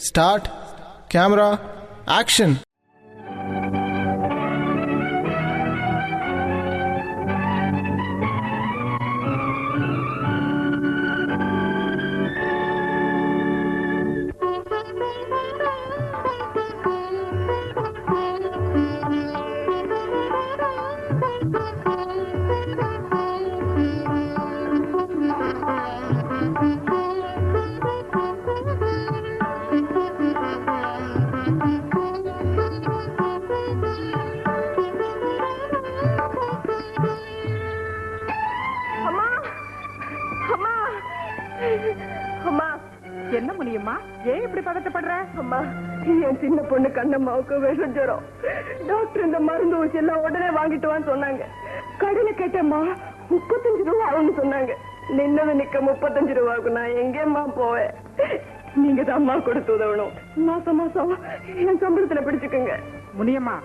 Start. Camera. Action. என்ன முடியுமா? ஏன் இப்படி பதட்டப்படுற? அம்மா, என் சின்ன பொண்ணு கண்ணம்மாவுக்கு விஷம் ஜுரம். டாக்டர் இந்த மருந்து ஊசி எல்லாம் உடனே வாங்கிட்டு வான்னு சொன்னாங்க. கடையில கேட்டம்மா 35 ரூபா ஆகும்னு சொன்னாங்க. நின்னது நிக்க 35 ரூபாய்க்கு நான் எங்கேம்மா போவேன்? நீங்க தான் அம்மா கொடுத்து உதவணும். மாசம் மாசம் என் சம்பளத்துல பிடிச்சுக்குங்க. முடியுமா?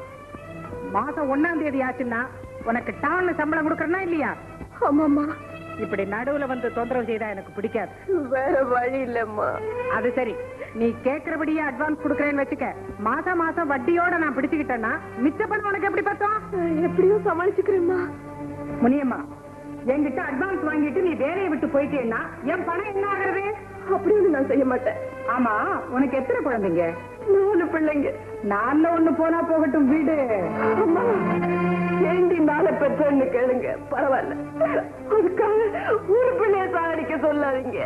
மாசம் 1ஆம் தேதி ஆச்சுன்னா உனக்கு டான்ல சம்பளம் கொடுக்கறனா இல்லையா? ஆமாம்மா. இப்படி நடுவுல வந்து தொந்தரவு செய்தா எனக்கு பிடிக்காது. வேற வழி இல்லம்மா. அது சரி, நீ கேட்கிறபடியே அட்வான்ஸ் கொடுக்கறேன்னு வச்சுக்க. மாசம் மாசம் வட்டியோட நான் பிடிச்சுக்கிட்டேன்னா மிச்ச பணம் உனக்கு எப்படி பார்த்தோம்? எப்படியும் சமாளிச்சுக்கிறேம்மா. முனியம்மா, என்கிட்ட அட்வான்ஸ் வாங்கிட்டு நீ வேலையை விட்டு போயிட்டேன்னா என் பணம் என்ன ஆகுறது? அப்படின்னு நான் செய்ய மாட்டேன். ஆமா, உனக்கு எத்தனை குழந்தைங்க? 4 பிள்ளைங்க. 4ல 1 போனா போகட்டும், வீடு. அம்மா, ஏண்டி 4 பெற்றோன்னு கேளுங்க, பரவாயில்ல. அதுக்காக ஒரு பிள்ளைய சாகடிக்க சொல்லாதீங்க.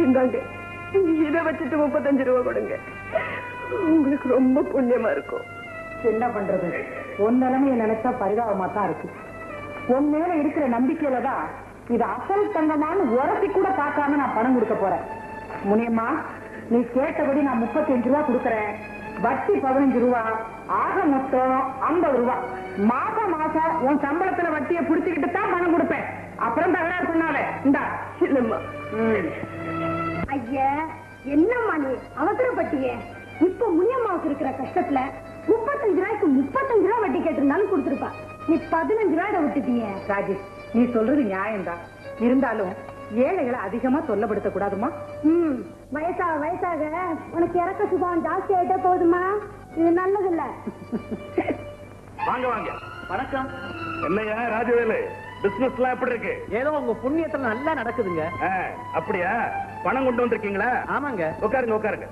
இந்தாங்க, இதை வச்சுட்டு 35 ரூபா கொடுங்க. உங்களுக்கு ரொம்ப புண்ணியமா இருக்கும். என்ன பண்றது? உன் நிலைமையை நினைச்சா பரிதாபமா தான் இருக்கு. உன் மேல இருக்கிற நம்பிக்கையில தான் இது அசல் தங்கமான உரசி கூட பார்க்காம நான் பணம் கொடுக்க போறேன். முனியம்மா, நீ கேட்டபடி நான் 35 ரூபா கொடுக்கறேன். வட்டி 15 ரூபா, ஆக மொத்தம் 50 ரூபா. மாசம் மாசம் உன் சம்பளத்துல வட்டியை புடிச்சுக்கிட்டு தான் பணம் கொடுப்பேன். அப்புறம் தகராறு பண்ணாத. இந்தா. இல்லம்மா. ஐயா, என்னம்மா நீ அவசரப்பட்டியே? இப்ப முனியம்மாவுக்கு இருக்கிற கஷ்டத்துல 35 ரூபாய்க்கு 35 ரூபாய் வட்டி கேட்டிருந்தாலும் கொடுத்துருப்பா. நீ 15 ரூபாய் விட்டுட்டீங்க. ராஜேஷ், நீ சொல்றது நியாயம்தான். இருந்தாலும் ஏழைகளை அதிகமா தொல்லப்படுத்த கூடாதுமா. வயசாக வயசாக உனக்கு இறக்க சுகம் ஜாஸ்தி ஆயிட்டே போகுதுமா. இது நல்லது இல்ல. வாங்க வாங்க. வணக்கம். என்னையா ராஜவேலு, பிசினஸ் எல்லாம் எப்படி இருக்கு? ஏதோ உங்க புண்ணியத்துல நல்லா நடக்குதுங்க. அப்படியா? பணம் கொண்டு வந்திருக்கீங்களா? ஆமாங்க. உட்காருங்க உட்காருங்க.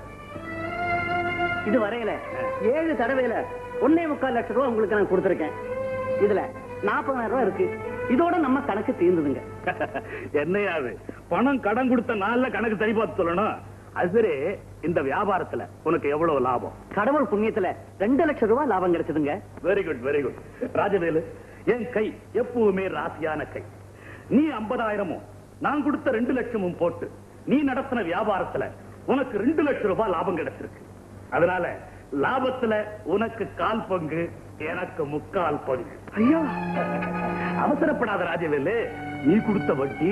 இது வரையில 7 தடவையில 1.25 லட்சம் ரூபாய் உங்களுக்கு நான் கொடுத்திருக்கேன். இதுல 40,000 ரூபாய் இருக்கு. இதோட நம்ம கணக்கு தீர்ந்துதுங்க. என்னையாது பணம் கடன் கொடுத்த நாள்ல கணக்கு சரி பார்த்து சொல்லணும். அது சரி, இந்த வியாபாரத்துல உனக்கு எவ்வளவு லாபம்? கடவுள் புண்ணியத்துல 2 லட்சம் ரூபாய் லாபம் கிடைச்சதுங்க. Very good very good. Rajavelu, என் கை எப்பவுமே ராசியான கை. நீ 50,000மும் நான் கொடுத்த 2 லட்சமும் போட்டு நீ நடத்தின வியாபாரத்துல உனக்கு 2 லட்சம் ரூபாய் லாபம் கிடைச்சிருக்கு. அதனால லாபத்துல உனக்கு 1/4 பங்கு, எனக்கு 3/4 பங்கு. ஐயோ, அவசரப்படாத ராஜவேலு. நீ கொடுத்த வட்டி,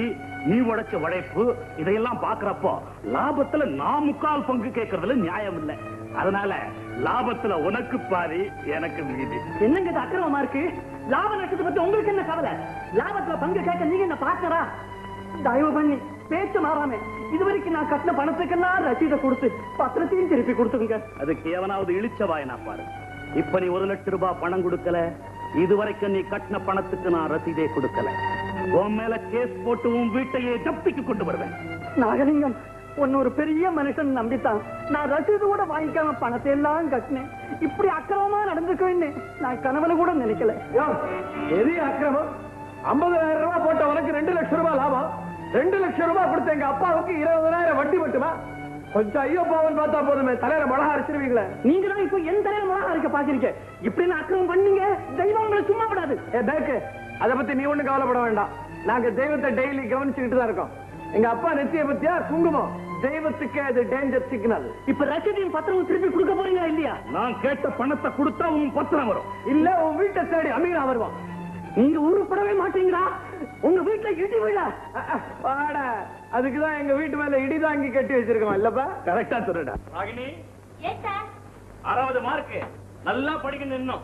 நீ உழைச்ச உழைப்பு, இதையெல்லாம் பாக்குறப்போ லாபத்துல நான் 3/4 பங்கு கேட்கறதுல நியாயம் இல்லை. அதனால லாபத்துல உனக்கு பாதி, எனக்கு மீதி. என்னங்க இது அக்கிரமமா இருக்கு? லாப நஷ்டத்தை பத்தி உங்களுக்கு என்ன கவலை? லாபத்துல பங்கு கேட்க நீங்க என்ன பார்க்கறா? தயவு பண்ணி பேச்சு மாறாம இதுவரைக்கும் நான் கட்டின பணத்துக்கெல்லாம் ரசீதை கொடுத்து பத்திரத்தையும் திருப்பி கொடுத்துருங்க. அதுக்கு எவனாவது இழிச்சவாயனா பாரு. இப்ப நீ 1 லட்சம் ரூபாய் பணம் கொடுக்கல, இதுவரைக்கும் நீ கட்டின பணத்துக்கு நான் ரசீதே கொடுக்கல. உன் மேல கேஸ் போட்டு உன் வீட்டையே ஜப்திக்கு கொண்டு வருவேன். நாகலிங்கம், உன்ன ஒரு பெரிய மனுஷன் நம்பித்தான் நான் ரசீது கூட வாங்கிக்காம பணத்தை எல்லாம் கட்டினேன். இப்படி அக்கிரமமா நடந்துக்குவேன்னு நான் கனவுல கூட நினைக்கல. எது அக்கிரமம்? 50,000 ரூபாய் போட்ட உனக்கு 2 லட்சம் ரூபாய் லாபம். 2 லட்சம் ரூபாய் கொடுத்த எங்க அப்பாவுக்கு 20,000 வட்டி மட்டுமா? கொஞ்சம் ஐயோ பாவன் பார்த்தா போதுமே, தலையில மிளகா அரைச்சிருவீங்களே. நீங்க தான் இப்ப எந்த தலையில மிளகா அரைக்க பாக்குறீங்க. இப்படி அக்கிரமம் பண்ணீங்க, தெய்வம் உங்களை சும்மா விடாது. பேக்கு, அதை பத்தி நீ ஒண்ணும் கவலைப்பட வேண்டாம். நாங்க தெய்வத்தை டெய்லி கவனிச்சுக்கிட்டு தான் இருக்கோம். எங்க அப்பா நெத்திய பத்தியா குங்குமம், தெய்வத்துக்கு அது டேஞ்சர் சிக்னல். இப்ப ரசீதையும் பத்திரமும் திருப்பி கொடுக்க போறீங்களா இல்லையா? நான் கேட்ட பணத்தை கொடுத்தா உன் பத்திரம் வரும். இல்ல உன் வீட்டை தேடி அமீனா வருவான். நீங்க உருப்படவே மாட்டீங்களா? உங்க வீட்டுல இடி விழ வாட, அதுக்குதான் எங்க வீட்டு மேல இடி தாங்கி கட்டி வச்சிருக்கோம் இல்லப்பா? கரெக்டா சொல்லுடா. ராகினி, 6வது மார்க். நல்லா படிக்கணும் இன்னும்.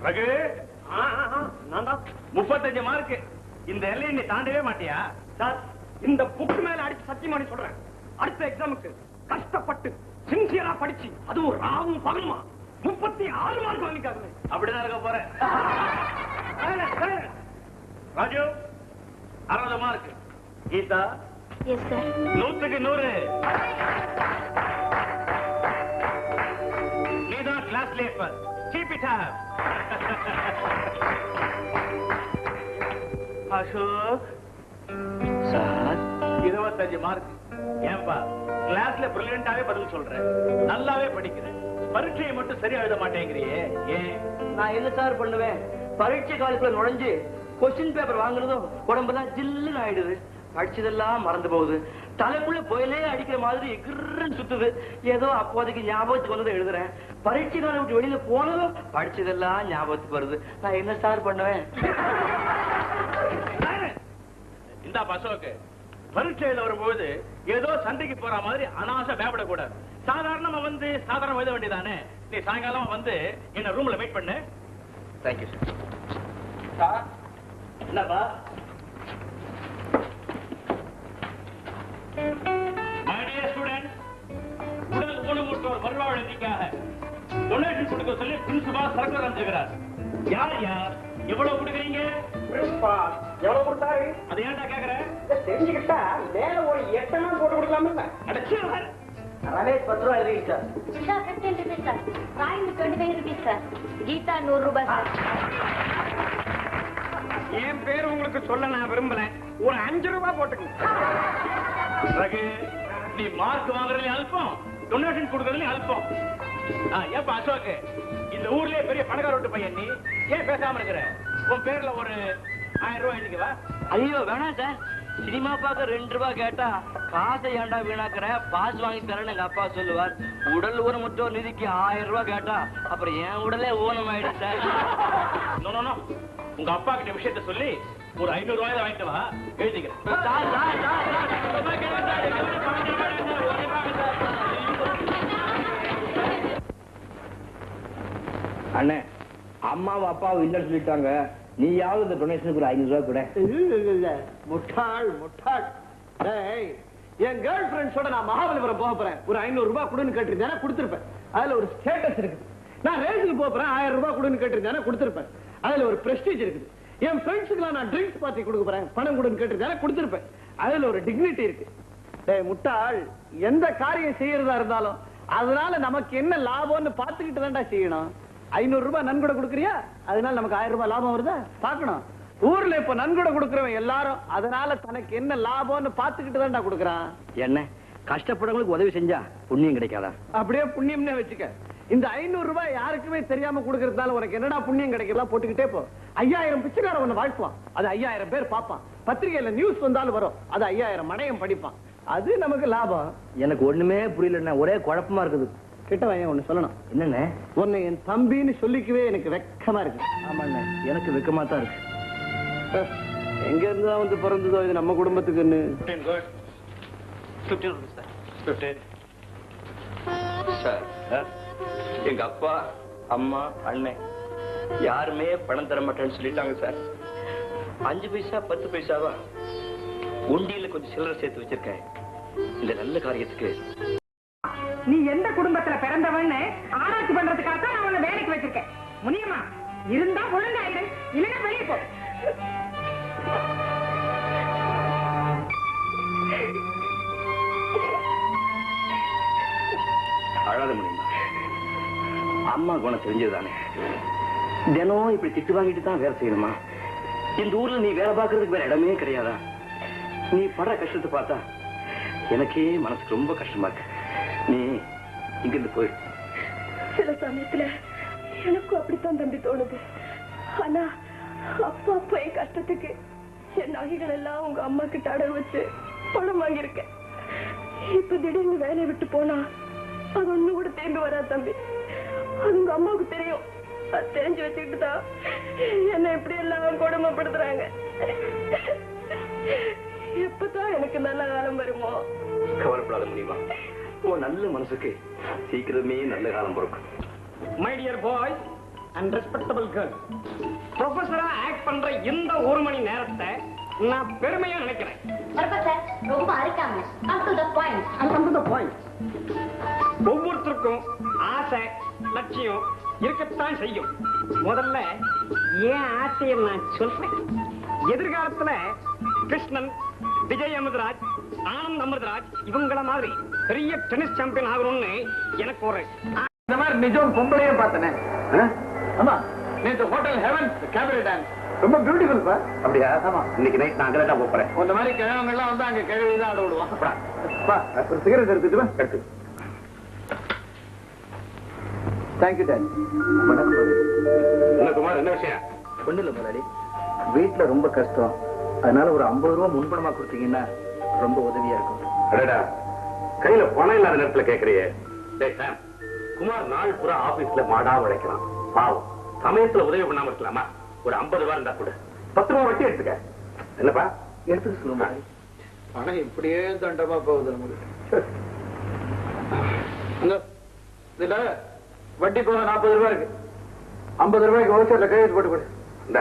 ரகு, 35 மார்க். இந்த எல்லையை நீ தாண்டவே மாட்டியா? சார், இந்த புக் மேல அடிச்சு சத்தியம் பண்ணி சொல்றேன், அடுத்த எக்ஸாமுக்கு கஷ்டப்பட்டு சின்சியரா படிச்சு அதுவும் ராவும் பகலுமா 36 மார்க் வாங்கிக்காங்க. அப்படிதான் இருக்க போறேன். ராஜு, 60 மார்க். கீதா, 100க்கு 100. நீதான் கிளாஸ் லேப்பர். Keep it up. Ashok sir, 25 mark. ஏன்பா கிளாஸ்ல பிரில்லியண்டாவே பதில் சொல்றேன், நல்லாவே படிக்கிறேன், பரீட்சையை மட்டும் சரியா எழுத மாட்டேங்கிறியே, ஏன்? நான் என்ன சார் பண்ணுவேன்? பரீட்சை காலத்துல நுழைஞ்சு கொஸ்டின் பேப்பர் வாங்குறதும் உடம்பெல்லாம் ஜில்லுன்னு ஆயிடுது. படிச்சதெல்லாம் மறந்து போகுது. தலைக்குள்ள புயலே அடிக்கிற மாதிரி எகிர்ன்னு சுத்துது. ஏதோ அப்போதைக்கு ஞாபகத்துக்கு வந்ததை எழுதுறேன். பரீட்சை காலம் விட்டு வெளியில போனதும் படிச்சதெல்லாம் ஞாபகத்துக்கு வருது. நான் என்ன சார் பண்ணுவேன்? இந்த அசோக், பரீட்சையில வரும்போது ஏதோ சண்டைக்கு போற மாதிரி அனாவசியம் பயப்படக்கூடாது. சாதாரணமா வந்து சாதாரண எழுத வேண்டியதானே. நீ சாயங்காலம் வந்து என்ன ரூம்ல மீட் பண்ணு. Thank you sir. என்னப்பா? My dear students, உடல் ஊனமுற்றோர் மறுவாழ்வுக்காக டொனேஷன் கொடுக்க சொல்லி பிரின்சிபால் சர்க்குலர் அனுப்பிச்சிருக்கிறார். யார் யார் எவ்வளவு கொடுக்குறீங்க? பிரின்சிபால் எவ்வளவு கொடுத்தாரு? அதை ஏன்டா கேக்குறேன்? தெரிஞ்சுக்கிட்டா மேல ஒரு 8 நாள் போட்டு கொடுக்கலாம்ல. அடச்சே ரமேஷ் 10 ரூபாய் எழுதி சார். Susha 15 rupees sir. ராயிங் 25 rupees சார். கீதா 100 ரூபாய் சார். என் பேர் உங்களுக்கு சொல்ல நான் விரும்பல. ஒரு 5 ரூபாய் போட்டுக்கணும். ரகு, நீ மார்க் வாங்குறதுல அல்பம், டொனேஷன் கொடுக்கறதுல அல்பம். ஏப்பா அசோக், இந்த ஊர்லயே பெரிய பணக்கார வீட்டு பையன், நீ ஏன் பேசாம இருக்கிற? உன் பேர்ல ஒரு 1000 ரூபாய் எழுதிக்கவா? ஐயோ வேணாம் சார். சினிமா பார்க்க 2 ரூபாய் கேட்டா காசை ஏண்டா வீணாக்குற, பாஸ் வாங்கி தரேன்னு எங்க அப்பா சொல்லுவார். உடல் ஊனமுற்றோர் நிதிக்கு 1000 ரூபாய் கேட்டா அப்புறம் என் உடலே ஊனம் ஆயிடும் சார். நோ, உங்க அப்பா கிட்ட விஷயத்த சொல்லி ஒரு 500 ரூபாய் வாங்கிட்டு வா, எழுதிக்கிறேன். அண்ணே, அம்மாவும் அப்பாவும் இல்லைன்னு சொல்லிட்டாங்க. நீயாவது இந்த டொனேஷனுக்கு ஒரு 500 ரூபாய் கூட. முட்டாள் முட்டாள். டேய், என் கேர்ள் ஃபிரெண்ட்ஸோட நான் மகாபலிபுரம் போக போறேன். ஒரு 500 ரூபாய் கொடுன்னு கேட்டிருந்தேன், கொடுத்திருப்பேன். அதுல ஒரு ஸ்டேட்டஸ் இருக்குது. நான் ரேஸுக்கு போறேன், 1000 ரூபாய் கொடுன்னு கேட்டிருந்தேன், கொடுத்திருப்பேன். அதுல ஒரு பிரஸ்டீஜ் இருக்குது. என் ஃப்ரெண்ட்ஸுக்கு நான் ட்ரிங்க்ஸ் பார்ட்டி கொடுக்க போறேன், பணம் கொடுன்னு கேட்டிருந்தேன், கொடுத்திருப்பேன். அதுல ஒரு டிக்னிட்டி இருக்கு. டேய் முட்டாள், எந்த காரியம் செய்யறதா இருந்தாலும் அதனால நமக்கு என்ன லாபம்னு பாத்துக்கிட்டு தான்டா செய்யணும். 500 ரூபாய் நன்கொடை கொடுக்கறியா, அதனால நமக்கு 1000 ரூபாய் லாபம் வருதா பாக்கணும். ஊர்ல இப்ப நன்கொடை கொடுக்கறவன் எல்லாரும் அதனால தனக்கு என்ன லாபம்னு பாத்துக்கிட்டு தான்டா கொடுக்கறான். என்ன கஷ்டப்படுறவங்களுக்கு உதவி செஞ்சா புண்ணியம் கிடைக்காதா? அப்படியே புண்ணியம்னே வச்சுக்க. இந்த 500 ரூபாய் யாருக்குமே தெரியாம கொடுக்கறதுனால உனக்கு என்னடா புண்ணியம் கிடைக்கலாம் போட்டுக்கிட்டே போ. 5000 பிச்சைக்காரன் உன்னை வாழ்த்துவான், அது 5000 பேர் பார்ப்பான். பத்திரிகையில நியூஸ் வந்தாலும் வரும், அது 5000 மடையம் படிப்பான். அது நமக்கு லாபம். எனக்கு ஒண்ணுமே புரியல, ஒரே குழப்பமா இருக்குது. கிட்ட வாங்க, ஒண்ணு சொல்லணும். என்னண்ணே? உன்னை என் தம்பின்னு சொல்லிக்கவே எனக்கு வெக்கமா இருக்கு. ஆமாண்ணே, எனக்கு வெக்கமா தான் இருக்கு. எங்க இருந்துதான் வந்து பிறந்ததோ இது நம்ம குடும்பத்துக்குன்னு. 15 rupees சார். 15 சார், எங்க அப்பா அம்மா அண்ணன் யாருமே பணம் தர மாட்டேன்னு சொல்லிட்டாங்க சார். 5 பைசா 10 பைசாவா உண்டியில கொஞ்சம் சில்லறை சேர்த்து வச்சிருக்கேன். இந்த நல்ல காரியத்துக்கு. நீ எந்த குடும்பத்துல பிறந்தவன்னு ஆராய்ச்சி பண்றதுக்காக தான் நான் உன்னை வேலைக்கு வச்சிருக்கேன். முனியம்மா, இருந்தா ஒழுங்காயிடு, இல்லைன்னா வெளியே போ. அழாத முடியுமா? அம்மா குணம் தெரிஞ்சதுதானே. தினம் இப்படி திட்டு வாங்கிட்டு தான் வேலை செய்யணுமா? இந்த ஊர்ல நீ வேலை பார்க்கறதுக்கு வேற இடமே கிடையாதா? நீ படுற கஷ்டத்தை பார்த்தா எனக்கே மனசுக்கு ரொம்ப கஷ்டமா இருக்கு. நீ இங்கிருந்து போயிடு. சில சமயத்துல எனக்கும் அப்படித்தான் தம்பி தோணுது. ஆனா அப்பா அப்பா என் கஷ்டத்துக்கு என் நகைகள் எல்லாம் உங்க அம்மா கிட்ட அடகு வச்சு பணம் வாங்கியிருக்கேன். இப்ப திடீர்னு வேலையை விட்டு போனா அது ஒண்ணு கூட திரும்பி வராது தம்பி. அது உங்க அம்மாவுக்கு தெரியும். தெரிஞ்சு வச்சுக்கிட்டு தான் என்ன இப்படி எல்லாம் கொடுமைப்படுத்துறாங்க. எப்பதான் எனக்கு நல்ல காலம் வருமோ? கவலைப்படாத முடியுமா? உன் நல்ல மனசுக்கு சீக்கிரமே நல்ல காலம் பிறக்கும். My dear boy and respectable girl, ப்ரொஃபஸரா ஆக்ட் பண்ற இந்த 1 மணி நேரத்தை நான் பெருமையா நினைக்கிறேன். ரொம்ப அரைக்காம ஒவ்வொருத்தருக்கும் ஆசை லட்சியம் இருக்கத்தான் செய்யும். முதல்ல ஏன் ஆசையை நான் சொல்றேன். எதிர்காலத்துல கிருஷ்ணன், விஜய் அமிர்தராஜ், ஆனந்த் அமிர்தராஜ் இவங்கள மாதிரி பெரிய டென்னிஸ் சாம்பியன் ஆகணும்னு எனக்கு ஒரு இந்த மாதிரி நிஜம் பொம்பளையே பார்த்தனே. ஆமா, நேற்று ஹோட்டல் ஹெவன் கேபரே டான்ஸ் ரொம்ப பியூட்டிஃபுல் பா. அப்படியா? ஆமா, இன்னைக்கு நைட் நான் அங்கே தான் போறேன். இந்த மாதிரி கிழவங்க எல்லாம் வந்து அங்க கிழவி தான் ஆட விடுவான். பா, ஒரு சிகரெட் எடுத்துட்டு எடுத்து. Thank you daddy. என்ன குமார், என்ன விஷயம்? ஒண்ணு இல்ல முதலாளி, வீட்டுல ரொம்ப கஷ்டம், அதனால ஒரு 50 ரூபா முன்பணமா கொடுத்தீங்கன்னா ரொம்ப உதவியா இருக்கும். அடடா, கையில பணம் இல்லாத நேரத்துல கேக்குறியே. குமார் நாள் பூரா ஆபீஸ்ல மாடா உழைக்கிறான், பாவம். சமயத்துல உதவி பண்ணாம இருக்கலாமா? ஒரு 50 ரூபா இருந்தா கூட 10 ரூபா வட்டி எடுத்துக்க. என்னப்பா எடுத்துக்க சொல்லுமா? பணம் இப்படியே தண்டமா போகுது நமக்கு. இதுல வட்டி போக 40 ரூபாய் இருக்கு. 50 ரூபாய்க்கு ஹோல்சேல்ல கையெழுத்து போட்டு கொடு. இந்த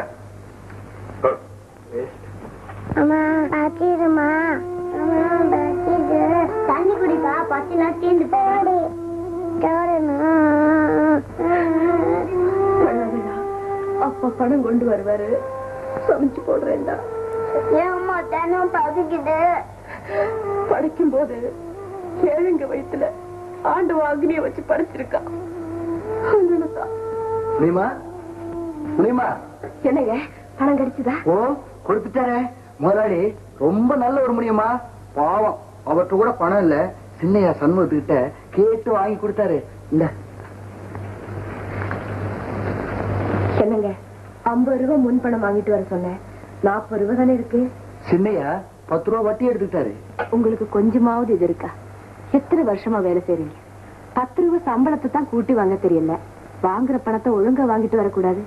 அம்மா பாத்திருமா, அம்மா பாத்திரு, தண்ணி குடிப்பா, பத்தினா தீந்து போடு. அப்பா பணம் கொண்டு வருவாரு, சமைச்சு போடுறேன்டா. ஏம்மா தினம் பதுக்குது? படிக்கும் போது ஏழுங்க வயிற்றுல ஆண்டு அக்னியை வச்சு படிச்சிருக்கா. முடியுமா? முடியுமா? என்னங்க பணம் கிடைச்சதா? ஓ, கொடுத்துட்டாரே முதலாளி. ரொம்ப நல்ல ஒரு முடியுமா. பாவம், அவர்கிட்ட கூட பணம் இல்ல. சின்னையா சண்முகத்துக்கிட்ட கேட்டு வாங்கி கொடுத்தாரு. இந்த என்னங்க 50 ரூபாய் முன் பணம் வாங்கிட்டு வர சொன்னேன். 40 ரூபாய் தானே இருக்கு. சின்னையா 10 ரூபா வட்டி எடுத்துக்கிட்டாரு. உங்களுக்கு கொஞ்சமாவது இது இருக்கா? எத்தனை வருஷமா வேலை செய்றீங்க? 10 ரூபாய் சம்பளத்தை தான் கூட்டி வாங்க தெரியல. வாங்குற பணத்தை ஒழுங்கா வாங்கிட்டு வரக்கூடாது.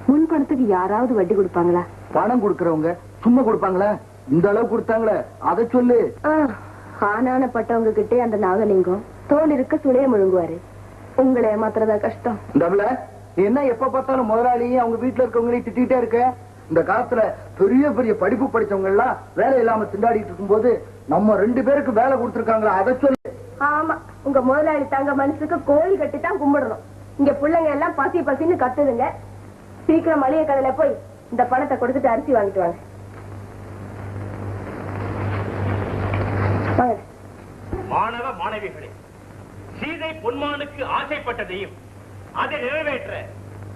முன் பணத்துக்கு யாராவது வட்டி கொடுப்பாங்களா? பணம் கொடுக்கறவங்க சும்மா கொடுப்பாங்களா? இந்த அளவு கொடுத்தாங்களே, அதை சொல்லு. ஆனான பட்டவங்க கிட்டே அந்த நாகலிங்கம் தோல் இருக்க சுளைய முழுங்குவாரு. உங்களை ஏமாத்துறதா கஷ்டம். டபுள, நீ என்ன எப்ப பார்த்தாலும் முதலாளியும் அவங்க வீட்டுல இருக்கவங்களையும் திட்டிகிட்டே இருக்க? இந்த காலத்துல பெரிய பெரிய படிப்பு படிச்சவங்க எல்லாம் வேலை இல்லாம திண்டாடிட்டு இருக்கும் போது நம்ம 2 பேருக்கு வேலை கொடுத்திருக்காங்களா, அதை சொல்லு. ஆமா, உங்க முதலாளி தங்க மனசுக்கு கோயில் கட்டி தான் கும்பிடணும். இங்க பிள்ளைங்க எல்லாம் பசி பசின்னு கத்துதுங்க. சீக்கிரம் மளிகை கடையில போய் இந்த பணத்தை கொடுத்துட்டு அரிசி வாங்கிட்டு வாங்க. மாணவ மாணவிகளே, சீதை பொன்மானுக்கு ஆசைப்பட்டதையும் அதை நிறைவேற்ற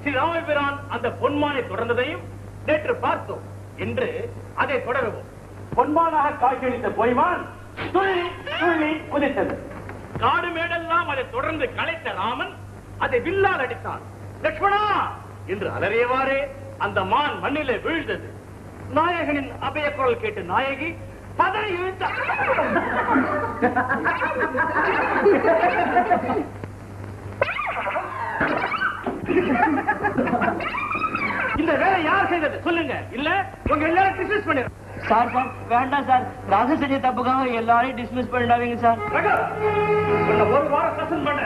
ஸ்ரீராமபிரான் அந்த பொன்மானை தொடர்ந்ததையும் நேற்று பார்த்தோம். என்று அதை தொடருவோம். பொன்மானாக காட்சியளித்த பொய்மான் துள்ளி துள்ளி குதித்தது. காடு மேடெல்லாம் அதை தொடர்ந்து களைத்த ராமன் அதை வில்லால் அடித்தான். லட்சுமணா என்று அலறியவாறே அந்த மான் மண்ணிலே வீழ்ந்தது. நாயகனின் அபய குரல் கேட்டு நாயகி பதறி இழுத்தார். இந்த வேலை யார் செய்தது சொல்லுங்க, இல்ல உங்க எல்லாரும் டிஸ்மிஸ் பண்ணிரு. சார் சார் வேண்டாம் சார், ராசன் செஞ்ச தப்புக்காக எல்லாரையும் டிஸ்மிஸ் பண்ணிடாதீங்க சார். ஒரு வாரம் சஸ்பெண்ட் பண்ண.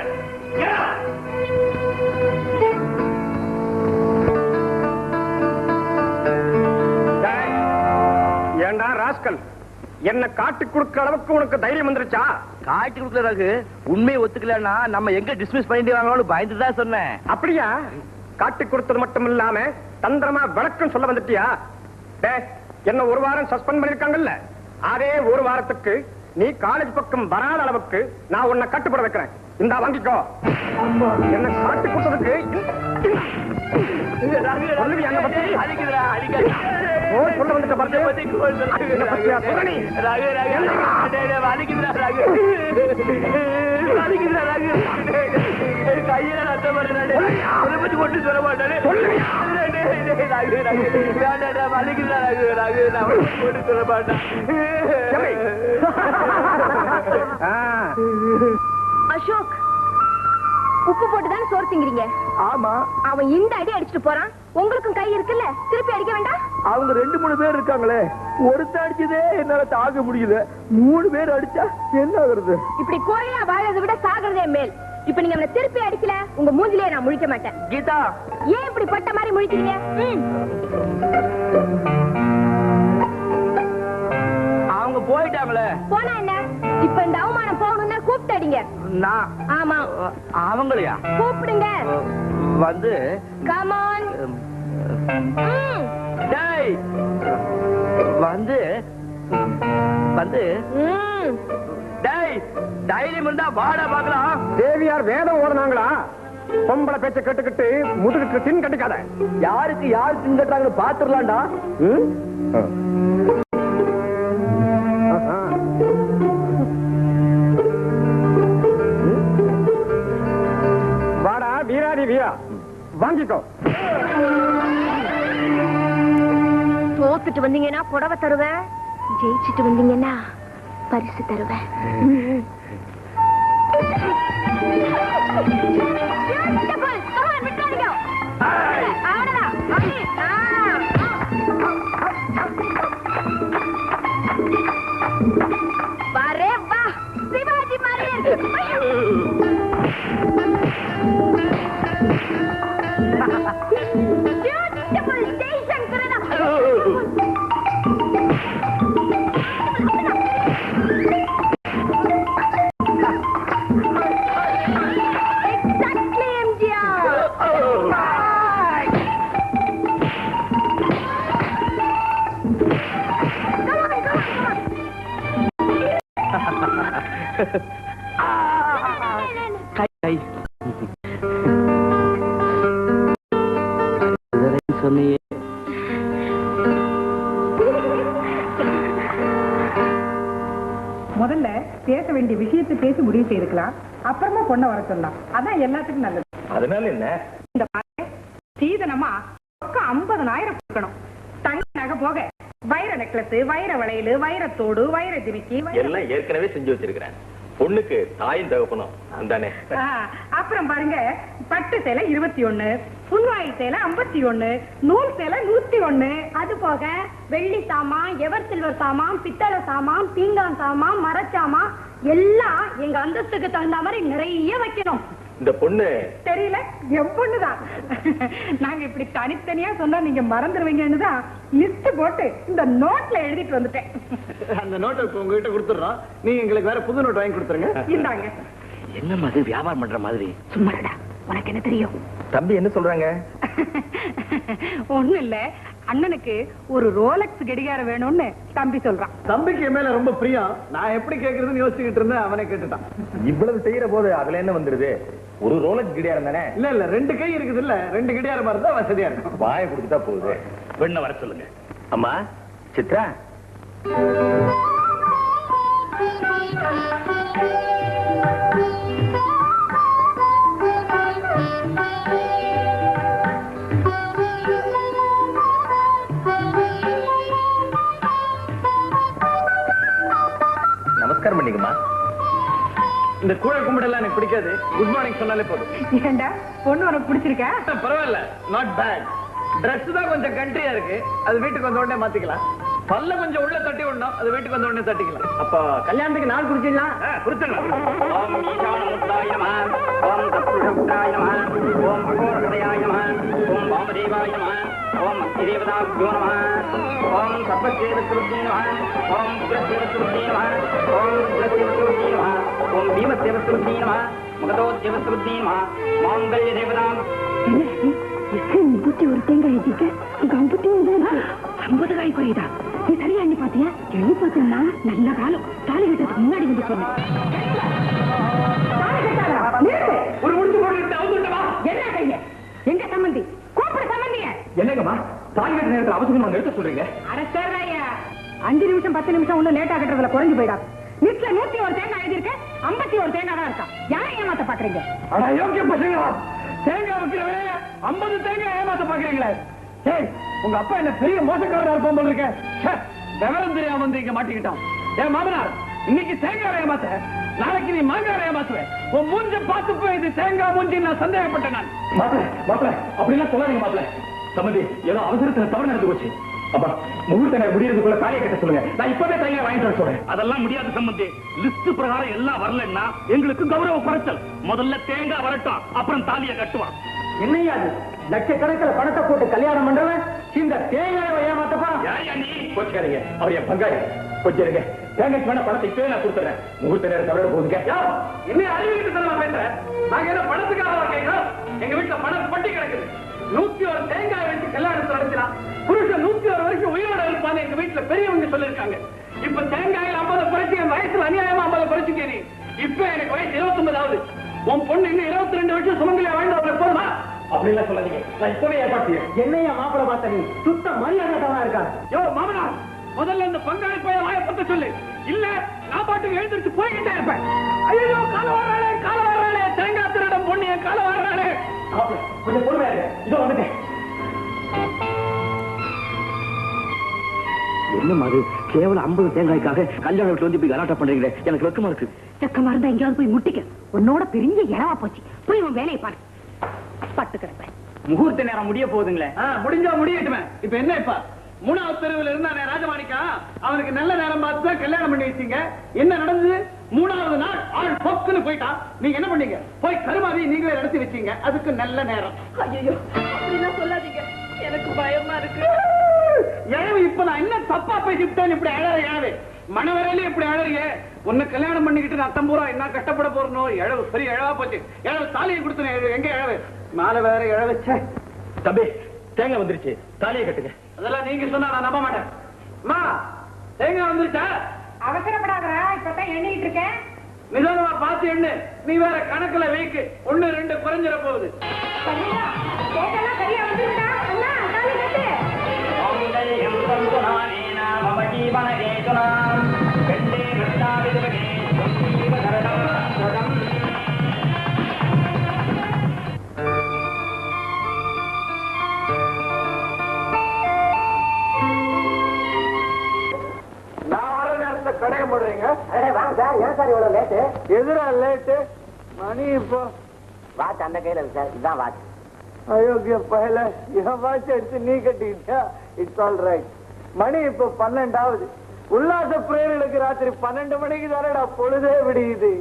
ஏண்டா ராஸ்கல், என்ன காட்டி கொடுக்க அளவுக்கு உனக்கு தைரியம் வந்துருச்சா? காட்டி கொடுக்கறதுக்கு உண்மையை ஒத்துக்கலன்னா நம்ம எங்க டிஸ்மிஸ் பண்ணிட்டு வாங்கன்னு பயந்துதான் சொன்னேன். அப்படியா? காட்டி கொடுத்தது மட்டும் இல்லாம தந்திரமா விளக்கம் சொல்ல வந்துட்டியா? என்ன 1 வாரம் சஸ்பெண்ட் பண்ணிருக்காங்கல்ல, அதே 1 வாரத்துக்கு நீ காலேஜ் பக்கம் வராத அளவுக்கு நான் உன்னை கட்டுப்பட வைக்கிறேன். இந்தா வாங்கிக்கோ. என்ன காட்டி கொடுத்ததுக்கு சொல்ல வந்துட்ட கையில ரத்தம் பத்தி கொண்டு சொல்ல மாட்டாரு. சொல்ல மாட்டேன். அசோக், உப்பு போட்டுதானே சோறு திங்கிறீங்க. ஆமா. அவன் இந்த அடி அடிச்சுட்டு போறான், உங்களுக்கும் கை இருக்குல்ல, திருப்பி அடிக்க வேண்டாம். அவங்க 2-3 பேர் இருக்காங்களே, ஒருத்த அடிச்சதே என்னால தாங்க முடியல, 3 பேர் அடிச்சா என்ன ஆகுறது? இப்படி கோயிலா வாழறதை விட சாகிறதே மேல். இப்ப நீங்க அவனை திருப்பி அடிக்கல, உங்க மூஞ்சிலேயே நான் முழிக்க மாட்டேன். கீதா, ஏன் இப்படி பட்ட மாதிரி முழிக்கிறீங்க? அவங்க போயிட்டாங்களே. போனா என்ன? இப்ப இந்த அவமானம் போகணும்னா கூப்பிட்டு அடிங்க. நான் ஆமா. அவங்களையா கூப்பிடுங்க. வந்து கம் ஆன். டேய், வந்து வந்து டேய், தைரியம் இருந்தா வாடா பாக்கலாம். தேவியார் வேதம் ஓடுனாங்களா? பொம்பளை பேச்ச கேட்டுக்கிட்டு முதுகுக்கு தின் கட்டிக்காத. யாருக்கு யார் திங்கட்டாங்கன்னு பாத்துடலாம்டா. வாடா வீராதி வீரா, வாங்கிக்கோ. தோத்துட்டு வந்தீங்கன்னா புடவை தருவேன், ஜெயிச்சுட்டு வந்தீங்கன்னா பரிசு தருவேன். வரே வா, சிவாஜி மாதிரி சொன்னியே. முதல்ல பேச வேண்டிய விஷயத்தை பேசி முடிவு செய்திருக்கலாம், அப்புறமா பொண்ணை வர சொல்லலாம். அதான் எல்லாத்துக்கும் நல்லது. அதனால என்ன? இந்த சீதனமா 50,000 கொடுக்கணும். தங்க நகை போக வைர நெக்லஸ், வைர வளையல், வைரத்தோடு, வைர ஜிமிக்கி எல்லாம் ஏற்கனவே செஞ்சு வச்சிருக்கிறேன். பொண்ணுக்கு தாயும் தகப்பனும் அந்தானே. அப்புறம் பாருங்க, பட்டு சேலை 21, புன்வாயில் சேலை 51, நூல் சேலை 101. அது போக வெள்ளி சாமான், எவர் சில்வர் சாமான், பித்தளை சாமான், பீங்கான் சாமான், மரச்சாமான் எல்லாம் எங்க அந்தஸ்துக்கு தகுந்த மாதிரி நிறைய வைக்கணும். இந்த பொண்ணு தெரியல, என் பொண்ணுதான். நாங்க இப்படி தனித்தனியா சொன்னா நீங்க மறந்துடுவீங்கன்னு தான் லிஸ்ட் போட்டு இந்த நோட்ல எழுதிட்டு வந்துட்டேன். அந்த நோட்டை உங்ககிட்ட கொடுத்துடுறோம், நீங்க எங்களுக்கு வேற புது நோட் வாங்கி கொடுத்துருங்க. இந்தாங்க. என்ன மாதிரி வியாபாரம் பண்ற மாதிரி? சும்மாடா, உனக்கு என்ன தெரியும்? தம்பி என்ன சொல்றாங்க? ஒண்ணு இல்ல, அண்ணனுக்கு ஒரு ரோலக்ஸ் கடிகாரம் வேணும்னு தம்பி சொல்றான். தம்பிக்கு என் மேல ரொம்ப பிரியம். நான் எப்படி கேக்குறதுன்னு யோசிச்சுக்கிட்டு இருந்தேன், அவனை கேட்டுட்டான். இவ்வளவு செய்யற போது அதுல என்ன வந்துருது? ஒரு ரோலக்ஸ் கடிகாரம் தானே. இல்ல 2 கை இருக்குது இல்ல, 2 கடிகாரமா இருந்தா வசதியா இருக்கும். வாயை கொடுத்துட்டா போகுது. பெண்ணை வர சொல்லுங்க. அம்மா சித்ரா, நமஸ்காரம் பண்ணிக்கமா. இந்த கூழ கும்பிடலாம் எனக்கு பிடிக்காது. குட் மார்னிங் சொன்னாலே போதும். ஏண்டா, பொண்ணு உனக்கு பிடிச்சிருக்கா? பரவாயில்ல, நாட் பேட். Dress தான் கொஞ்சம் கண்ட்ரியா இருக்கு, அது வீட்டுக்கு வந்த உடனே மாத்திக்கலாம். பல்ல கொஞ்சம் உள்ள தட்டி விடணும், அது வீட்டுக்கு வந்த உடனே தட்டிக்கலாம். அப்ப கல்யாணத்துக்கு நாள் குறிச்சிடலாம். குறிச்சிடலாம். ஓம் ஈசானமுத்ராய நமः, ஓம் தத்புருஷமுத்ராய நமः, ஓம் அகோரஹதயாய நமः, ஓம் வாமதேவாய நமः, ஓம் அத்திதேவதாभ्यो நமः, ஓம் சர்வசேவஸ்ருத்யே நமः, ஓம் உக்ரசேவஸ்ருத்யே நமः, ஓம் ருத்ரசேவஸ்ருத்யே நமः, ஓம் பீமசேவஸ்ருத்யே நமः, மகதோத்சேவஸ்ருத்யே நமः, மாங்கல்ய தேவதாம். ஒரு தேங்காய் எழுதிக்க, 50 காய் குறையுதா? நீ சரியா எண்ணி பாத்தியா? எண்ணி பார்த்தா நல்ல காலம். தாலி கட்டுறதுக்கு முன்னாடி வந்து சொன்னேன். ஒரு முடிச்சு போட்டு என்ன கைய? எங்க சம்பந்தி? கூப்பிட சம்பந்திய. என்னங்கம்மா தாலி கட்ட நேரத்தில் அவசரமா நிறுத்த சொல்றீங்க? அட சேர்றாயா, 5 நிமிஷம் 10 நிமிஷம் ஒண்ணு லேட்டா கட்டுறதுல குறைஞ்சு போயிடா. லிஸ்ட்ல 101 தேங்காய் எழுதிருக்க, 51 தேங்காய் தான் இருக்கா. யாரை ஏமாத்த பாக்குறீங்க? அட யோக்கிய பசங்களா, தேங்காய் வைக்கிறவரே 50 தேங்காய் ஏமாத்த பாக்குறீங்களே. ஏய், உங்க அப்பா என்ன பெரிய மோசக்காரரா இருப்பான் போல இருக்க. விவரம் தெரியாம வந்து இங்க மாட்டிக்கிட்டான். ஏன் மாமனார், இன்னைக்கு தேங்காய் ஏமாத்த, நாளைக்கு நீ மாங்காய் ஏமாத்துவேன். உன் மூஞ்ச பார்த்து போய் இது தேங்காய் மூஞ்சி நான் சந்தேகப்பட்டேன். நான் மாப்பிள்ள அப்படிலாம் சொல்லாதீங்க மாப்பிள்ள. சம்பந்தி ஏதோ அவசரத்துல தவறு நடந்து போச்சு. அப்பா முகூர்த்த நேரம் முடியறதுக்குள்ள தாலியை கட்ட சொல்லுங்க. நான் இப்பவே தேங்காய் வாங்கிட்டு வர சொல்றேன். அதெல்லாம் முடியாது சம்பந்தி. லிஸ்ட் பிரகாரம் எல்லாம் வரலன்னா எங்களுக்கு கௌரவ குறைச்சல். முதல்ல தேங்காய் வரட்டும், அப்புறம் தாலியை கட்டுவான். என்னையா அது? லட்சக்கணக்கில் பணத்தை போட்டு கல்யாணம் பண்றவன் இந்த தேங்காயை ஏமாத்தப்பா. நீ கோச்சுக்காதீங்க, அவர் என் பங்காளி. கொஞ்சம் இருங்க, தேங்காய்க்கு வேணா பணத்தை இப்பவே நான் கொடுத்துறேன். முகூர்த்த நேரம் தவற போகுதுங்க. இன்னும் அறிவிக்கிட்டு தரமா பேசுறேன். நாங்க என்ன பணத்துக்காக கேட்கிறோம்? எங்க வீட்டுல பணம் பட்டி கிடக்குது. 101 தேங்காய் வச்சு கல்யாணத்தை நடத்தினான். புருஷன் 101 வருஷம் உயிரோட இருப்பான்னு எங்க வீட்டுல பெரியவங்க சொல்லிருக்காங்க. இப்ப தேங்காயில் 50 குறைச்சி என் வயசுல அநியாயமா 50 குறைச்சிட்டே நீ. இப்ப எனக்கு வயசு 29 ஆகுது. உன் பொண்ணு இன்னும் 22 வருஷம் சுமங்கலியா வாழ்ந்து போதுமா? அப்படிலாம் சொல்லாதீங்க, நான் இப்பவே ஏற்பாடு செய்யறேன். என்னையா மாப்பிள பார்த்த நீ சுத்த மரியாதை இருக்காங்க. யோ மாமனா, முதல்ல இந்த பங்காளி போய் வாயை பத்த சொல்லு. இல்ல நான் பாட்டுக்கு எழுந்திருச்சு போய்கிட்டே இருப்பேன். ஐயோ கால வர்றாளே தேங்காய் திருடம் பொண்ணு என் கால வர்றாளே. கொஞ்சம் பொறுமையா இருங்க, இதோ வந்துட்டேன். என்ன மாதிரி கேவலம் 50 தேங்காய்க்காக கல்யாண வீட்டுல வந்து இப்படி கலாட்டா பண்றீங்களே, எனக்கு வெக்கமா இருக்கு. செக்கமா இருந்தா எங்கேயாவது போய் முட்டிக்க. உன்னோட பெரிய இழவா போச்சு. போய் உன் வேலையை பாரு. பட்டு கிடப்பேன். முகூர்த்த நேரம் முடிய போகுதுங்களே. முடிஞ்சா முடியட்டுமே. இப்ப என்ன இப்ப 3வது தெருவில் இருந்தானே ராஜமாணிக்கா, அவனுக்கு நல்ல நேரம் பார்த்து தான் கல்யாணம் பண்ணி வச்சீங்க. என்ன நடந்தது? 3வது நாள் ஆள் பொக்குன்னு போயிட்டான். நீங்க என்ன பண்ணீங்க? போய் கருமாதி நீங்களே நடத்தி வச்சீங்க. அதுக்கு நல்ல நேரம். ஐயோ அப்படிலாம் சொல்லாதீங்க, எனக்கு பயமா இருக்கு. இழவு இப்ப நான் என்ன தப்பா பேசிவிட்டேன்? இப்படி இழவு மனவரையில இப்படி அழறிய உன்னை கல்யாணம் பண்ணிக்கிட்டு நான் பூரா என்ன கஷ்டப்பட போறனோ. இழவு பெரிய இழவா போச்சு. இழவு தாலியை கொடுத்தேன். எங்க இழவு? மேல வேற இழவச்சே. தம்பி தேங்காய் வந்துருச்சு, தாலியை கட்டுங்க. அதெல்லாம் நீங்க சொன்னா நான் நம்ப மாட்டேன். அம்மா தேங்காய் வந்துருச்சா? அவசரப்படாதரா, இப்பதான் எண்ணிட்டு இருக்கேன். நிதானமா பார்த்து எண்ணு. நீ வேற கணக்குல வைக்கு. 1 2 குறைஞ்சிட போகுது. கடைய போடுறீங்க? வாங்க சார். ஏன் சார் இவ்வளவு லேட்டு? எதிரா லேட்டு? மணி இப்போ வாட்ச் அந்த கையில இருக்கு சார். இதுதான் வாட்ச். அயோக்கிய பையல, என் வாட்ச் எடுத்து நீ கட்டிக்கிட்டியா? It's all right. மணி இப்போ 12 ஆகுது. உல்லாச பிரேயர்களுக்கு ராத்திரி 12 மணிக்கு தானடா பொழுதே விடியுது.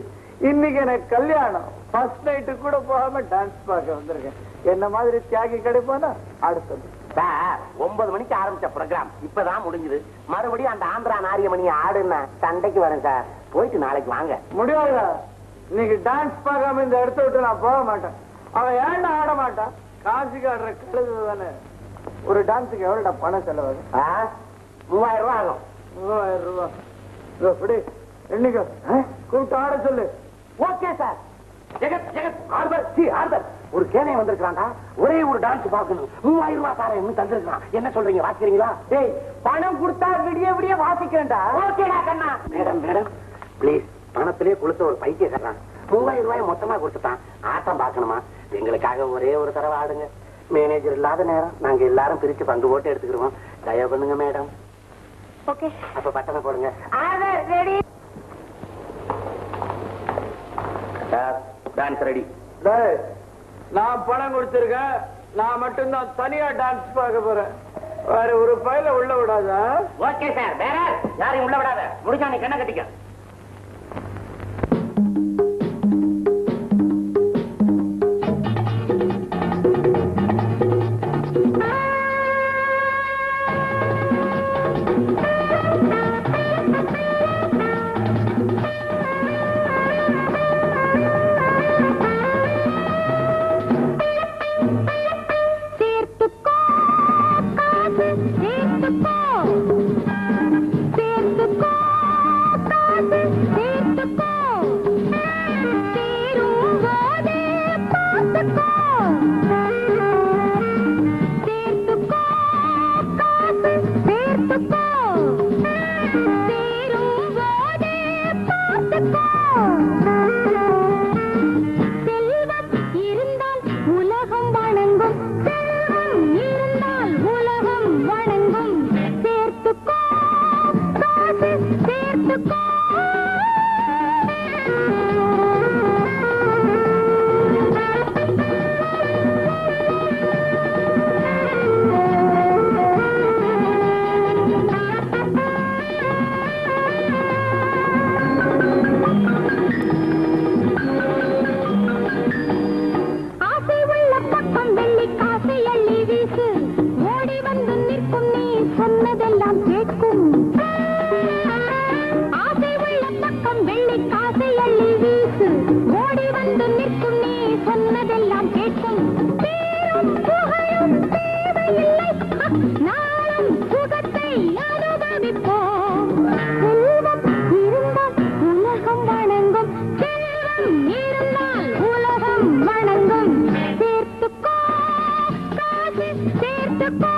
இன்னைக்கு எனக்கு கல்யாணம். ஃபர்ஸ்ட் நைட்டு கூட போகாம டான்ஸ் பார்க்க வந்திருக்கேன். என்ன மாதிரி தியாகி கிடைப்பானா? அடுத்தது சார் 9 மணிக்கு ஆரம்பிச்ச ப்ரோக்ராம் இப்பதான் முடிஞ்சது. மறுபடியும் அந்த ஆந்திரா நாரியமணி ஆடுன்னா சண்டைக்கு வரேன் சார். போயிட்டு நாளைக்கு வாங்க. முடியாதா? இன்னைக்கு டான்ஸ் பார்க்காம இந்த இடத்த விட்டு நான் போக மாட்டேன். அவன் ஏன்டா ஆட மாட்டான்? காசுக்கு ஆடுற கழுது தானே. ஒரு டான்ஸுக்கு எவ்வளோடா பணம் செலவாகு? 3000 ரூபாய் ஆகும். 3000 ரூபாய். எப்படி என்னைக்கு கூப்பிட்டு ஆட சொல்லு. Okay sir. ஜெகத் ஜெகத் ஆர்பர் ஒரு கேனை வந்திருக்காண்டா. ஒரே ஒரு டான்ஸ் பார்க்கணும். 3000 ரூபாய் சார் என்ன தந்திருக்கான். என்ன சொல்றீங்க? வாசிக்கிறீங்களா? டேய் பணம் கொடுத்தா விடிய விடிய வாசிக்கிறேன்டா. ஓகேடா கண்ணா. Madam madam please. பணத்திலே கொடுத்த ஒரு பைத்தியக்காரன் 3000 ரூபாய் மொத்தமா கொடுத்துட்டான். ஆட்டம் பார்க்கணுமா? எங்களுக்காக ஒரே ஒரு தடவை ஆடுங்க. மேனேஜர் இல்லாத நேரம் நாங்க எல்லாரும் பிரிச்சு பங்கு போட்டு எடுத்துக்கிறோம். தயவு பண்ணுங்க மேடம். ஓகே. அப்ப பட்டனை போடுங்க. ரெடி. Dance ready. நான் பணம் கொடுத்திருக்கேன். நான் மட்டும்தான் தனியா டான்ஸ் பார்க்க போறேன். வேற ஒரு பையில உள்ள விடாதா? Okay sir. வேற யாரையும் உள்ள விடாத. முடிஞ்சா நீ கண்ணை கட்டிக்க. சேர்த்துக்கோ காசை அள்ளி வீசு ஓடி வந்து நிற்கும் நீ சொன்னதெல்லாம் கேட்கும் பேரும் புகழும் தேவையில்லை நாளும் சுகத்தை அனுபவிப்போம் செல்வம் இருந்தால் உலகம் வணங்கும் செல்வம் இருந்தால் உலகம் வணங்கும் சேர்த்துக்கோ காசு சேர்த்துக்கோ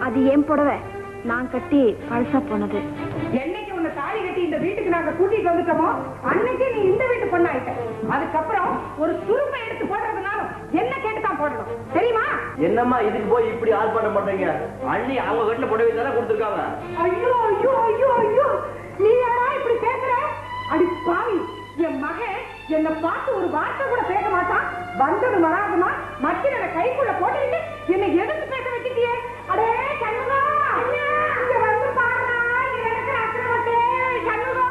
அது ஏன் புடவை நான் கட்டி பழசா போனது. என்னைக்கு உன்னை தாலி கட்டி இந்த வீட்டுக்கு நாங்க கூட்டிட்டு வந்துட்டோமோ அன்னைக்கு நீ இந்த வீட்டு பொண்ணாயிட்ட. அதுக்கப்புறம் ஒரு சுருப்பை எடுத்து போடுறதுனாலும் என்ன கேட்டுதான் போடணும் தெரியுமா? என்னம்மா இதுக்கு போய் இப்படி ஆள் பண்ண மாட்டீங்க? அண்ணி அவங்க வீட்டுல புடவை தானே கொடுத்துருக்காங்க. ஐயோ ஐயோ ஐயோ ஐயோ நீ யாரா இப்படி பேசுற? அடி பாவி, என் மகன் என்ன பார்த்து ஒரு வார்த்தை கூட பேச மாட்டான். வந்தது வராதுமா மத்தியில கைக்குள்ள போட்டுக்கிட்டு என்னை எதிர்த்து பேச வச்சுட்டியே. அடே சண்முகா, இங்க வந்து பாருடா, இங்க நடக்கிற அக்கிரமத்தை. சண்முகா,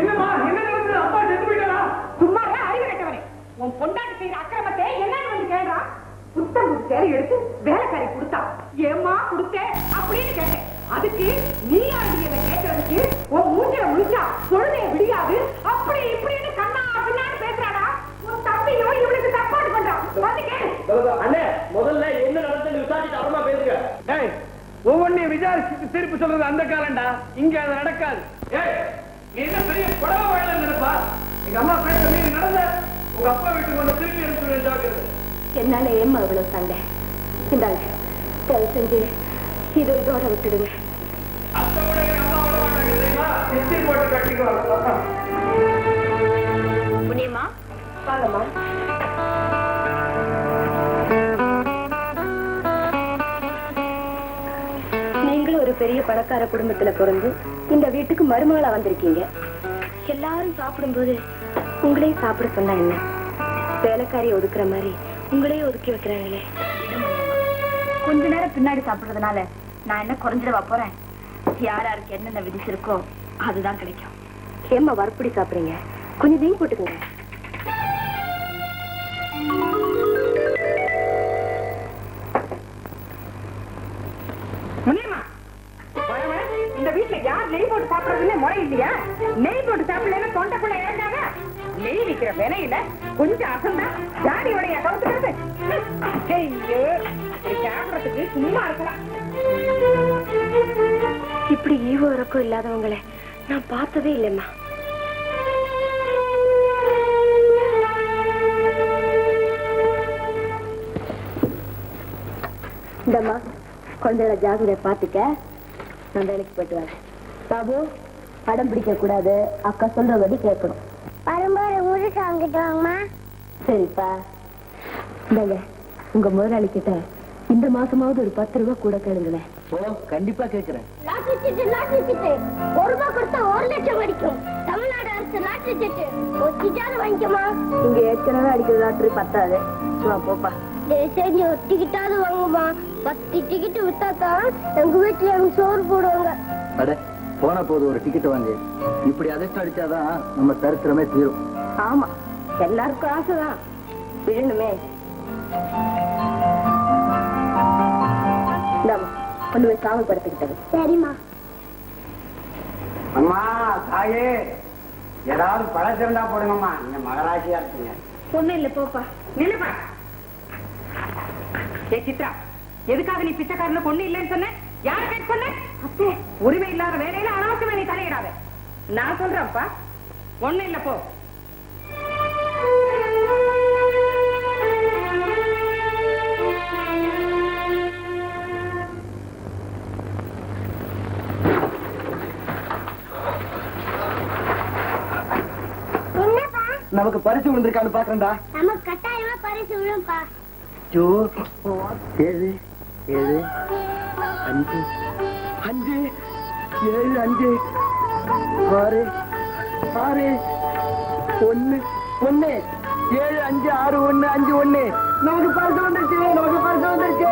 என்னம்மா என்ன நடக்குது? அப்பா செத்து போயிட்டாரா? சும்மா அறிவு கட்டவனே, உன் பொண்டாட்டி செய்யற அக்கிரமத்தை என்னன்னு வந்து கேள்றா. புத்தம் சேலை எடுத்து வேலைக்காரி கொடுத்தா. ஏமா கொடுத்தேன் அப்படின்னு கேட்டேன். அதுக்கு நீ யாரு என்ன கேட்கறதுக்கு? உன் மூஞ்சில முடிச்சா பொழுதைய விடியாது அப்படி இப்படின்னு கண்ணா பின்னாடி பேசுறாடா. உன் தம்பியோ இவளுக்கு தப்பாடு பண்றான். வந்து கேளு. அண்ணே, முதல்ல என்ன நடந்தது விசாரிச்சு அப்புறமா பேசுங்க. ஏய், ஒவ்வொன்னையும் விசாரிச்சுட்டு திருப்பி சொல்றது அந்த காலம்டா. இங்க அது நடக்காது. ஏய், நீ என்ன பெரிய புடவை வாழ நினைப்பா? எங்க அம்மா பேச மீறி நடந்த உங்க அப்பா வீட்டுக்கு வந்து திருப்பி எடுத்து ஜாக்கிரதை. என்னால ஏம்மா இவ்வளவு சண்டை? இந்தாங்க, தயவு செஞ்சு இது இதோட விட்டுடுங்க. அத்தை கூட எங்க அம்மா விட மாட்டாங்க தெரியுமா? எஸ்டி போட்டு கட்டிக்குவாங்க. புண்ணியம்மா, வாங்கம்மா. நீங்களும் ஒரு பெரிய பணக்கார குடும்பத்துல பிறந்து இந்த வீட்டுக்கு மருமகளா வந்திருக்கீங்க. எல்லாரும் சாப்பிடும்போது உங்களையும் சாப்பிட சொன்னா என்ன? வேலைக்காரியை ஒதுக்குற மாதிரி உங்களையும் ஒதுக்கி வைக்கிறாங்களே. கொஞ்ச நேரம் பின்னாடி சாப்பிடுறதுனால நான் என்ன குறைஞ்சிடவா போறேன்? யாராருக்கு என்னென்ன விதிச்சிருக்கோ அதுதான் கிடைக்கும். ஏம்மா வறுப்படி சாப்பிடுறீங்க? கொஞ்சம் நெய் போட்டுக்கோங்க. முனியம்மா, இந்த வீட்டுல யார் நெய் போட்டு சாப்பிடுறதுன்னு முறை இல்லையா? நெய் போட்டு சாப்பிடலன்னா தொண்டைக்குள்ள இறங்காத. நெய் விக்கிற விலையில கொஞ்சம் அசந்தா ஜாடியோடைய கவுத்துக்கிறது. சாப்பிடறதுக்கு சும்மா இருக்கலாம். இப்படி ஈவோ இறக்கம் இல்லாதவங்களை நான் பார்த்ததே இல்லைம்மா. இந்தம்மா, குழந்தைகளை ஜாகிரதை பார்த்துக்க. நான் வேலைக்கு போயிட்டு வரேன். பாபு, படம் பிடிக்க கூடாது. அக்கா சொல்றபடி கேட்கணும். வரும்போது ஊருக்கு வாங்கிட்டு வாங்கம்மா. சரிப்பா. இந்தாங்க, உங்க முதலாளி கிட்ட இந்த மாசமாவது ஒரு 10 ரூபாய் கூட கேளுங்களேன். கண்டிப்பா கேட்கிறேன். லாட்டி சீட்டு 1 ரூபாய் கொடுத்தா 1 லட்சம் வரைக்கும். தமிழ்நாடு அரசு பரிசு லாட்டரி சீட்டு ஒத்திட்டாவது வாங்கிக்கமா. இங்க ஏற்கனவே அடிக்கிற லாட்டரி பத்தாது. போப்பா. சரி ஒரு டிக்கெட்டாவது வாங்குமா. 10 டிக்கெட் வித்தாதான் எங்க வீட்டுல எனக்கு சோறு போடுவாங்க. அட போன போது ஒரு டிக்கெட் வாங்கு. இப்படி அதிர்ஷ்டம் அடிச்சாதான் நம்ம சரித்திரமே தீரும். ஆமா, எல்லாருக்கும் ஆசைதான். விழணுமே. கொண்டு போய் காவல்படுத்திக்கிட்டது. சரிம்மா. அம்மா தாயே, ஏதாவது பழச்சிருந்தா போடுங்கம்மா. நீங்க மகராசியா இருக்கீங்க. ஒண்ணும் இல்ல போப்பா. நில்லுப்பா. ஏ சித்ரா, எதுக்காக நீ பிச்சைக்காரன பொண்ணு இல்லைன்னு சொன்ன? யாரு கேட்டு சொன்ன? அத்தே, உரிமை இல்லாத வேலையில அனாவசியமா நீ தலையிடாத. நான் சொல்றேன்ப்பா. ஒண்ணும் இல்ல போ. நமக்கு பரிசு விழுந்திருக்கான்னு பாக்குறேன்டா. நமக்கு கட்டாயமா பரிசு விழும்பா. 7 7 5 5 7 5 6 6 1 1 7 5 6 1 5 1. நமக்கு பரிசு வந்துருச்சு. நமக்கு பரிசு வந்துருச்சு.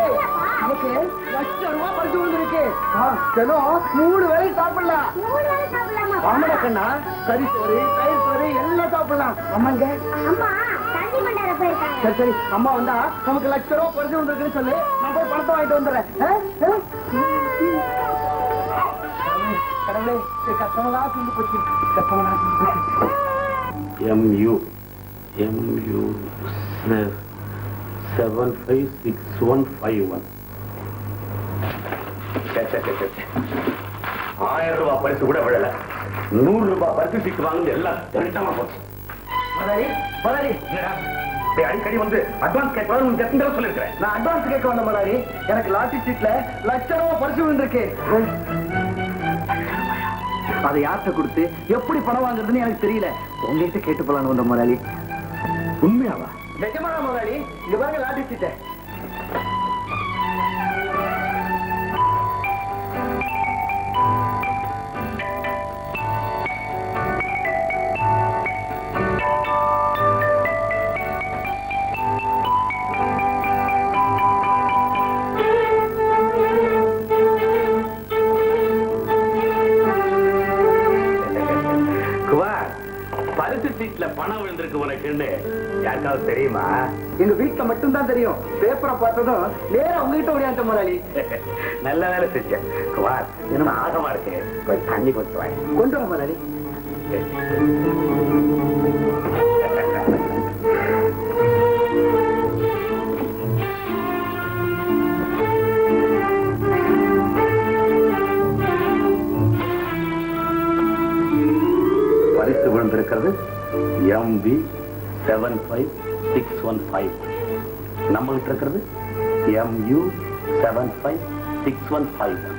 நமக்கு ₹1,00,000 பரிசு வந்துருக்கு. தினம் 3 வேளை சாப்பிடலாம். 3 வேளை சாப்பிடலாமா? ஆமாடா கண்ணா. கறி சோறு, தயிர் சோறு எல்லாம் சாப்பிடலாம். அம்மாங்க, அம்மா தண்ணி மண்டார போயிருக்காங்க. சரி சரி, அம்மா வந்தா நமக்கு ₹1,00,000 பரிசு வந்திருக்குன்னு சொல்லு. நான் போய் பணத்தை வாங்கிட்டு வந்துடுறேன். கடவுளே, கஷ்டமெல்லாம் தீர்ந்து போச்சு. கஷ்டமெல்லாம் தீர்ந்து போச்சு. MU 756151. 1000 ரூபாய் பரிசு கூட விழல. 100 ரூபாய் பரிசு சீட்டு வாங்குறது எல்லாம் திரட்டமா போச்சு. முதலாளி, முதலாளி, அடிக்கடி வந்து அட்வான்ஸ் கேட்கலாம் உனக்கு எத்தனை தடவை சொல்லிருக்கிறேன். நான் அட்வான்ஸ் கேட்க வந்த முதலாளி. எனக்கு லாட்டரி சீட்ல ₹1,00,000 பரிசு விழுந்திருக்கு. அதை யார்கிட்ட கொடுத்து எப்படி பணம் வாங்குறதுன்னு எனக்கு தெரியல. உங்ககிட்ட கேட்டு போலான்னு வந்த முதலாளி. உண்மையாவா? நிஜமான முதலாளி, இங்க பாருங்க லாட்டரி சீட்டை. பரிசு சீட்ல பணம் விழுந்திருக்கு உனக்குன்னு யாருக்காவது தெரியுமா? எங்க வீட்டுல மட்டும் தான் தெரியும். பேப்பரை பார்த்ததும் நேரா உங்ககிட்ட ஓடியாந்த முதலாளி. நல்ல வேலை செஞ்சேன். குமார், என்ன ஆகமா இருக்கு, கொஞ்சம் தண்ணி கொடுத்து வாங்க. கொண்டு வர முதலாளி. பரிசு விழுந்திருக்கிறது MB 75615. நம்ம கிட்ட இருக்கிறது MU 75615.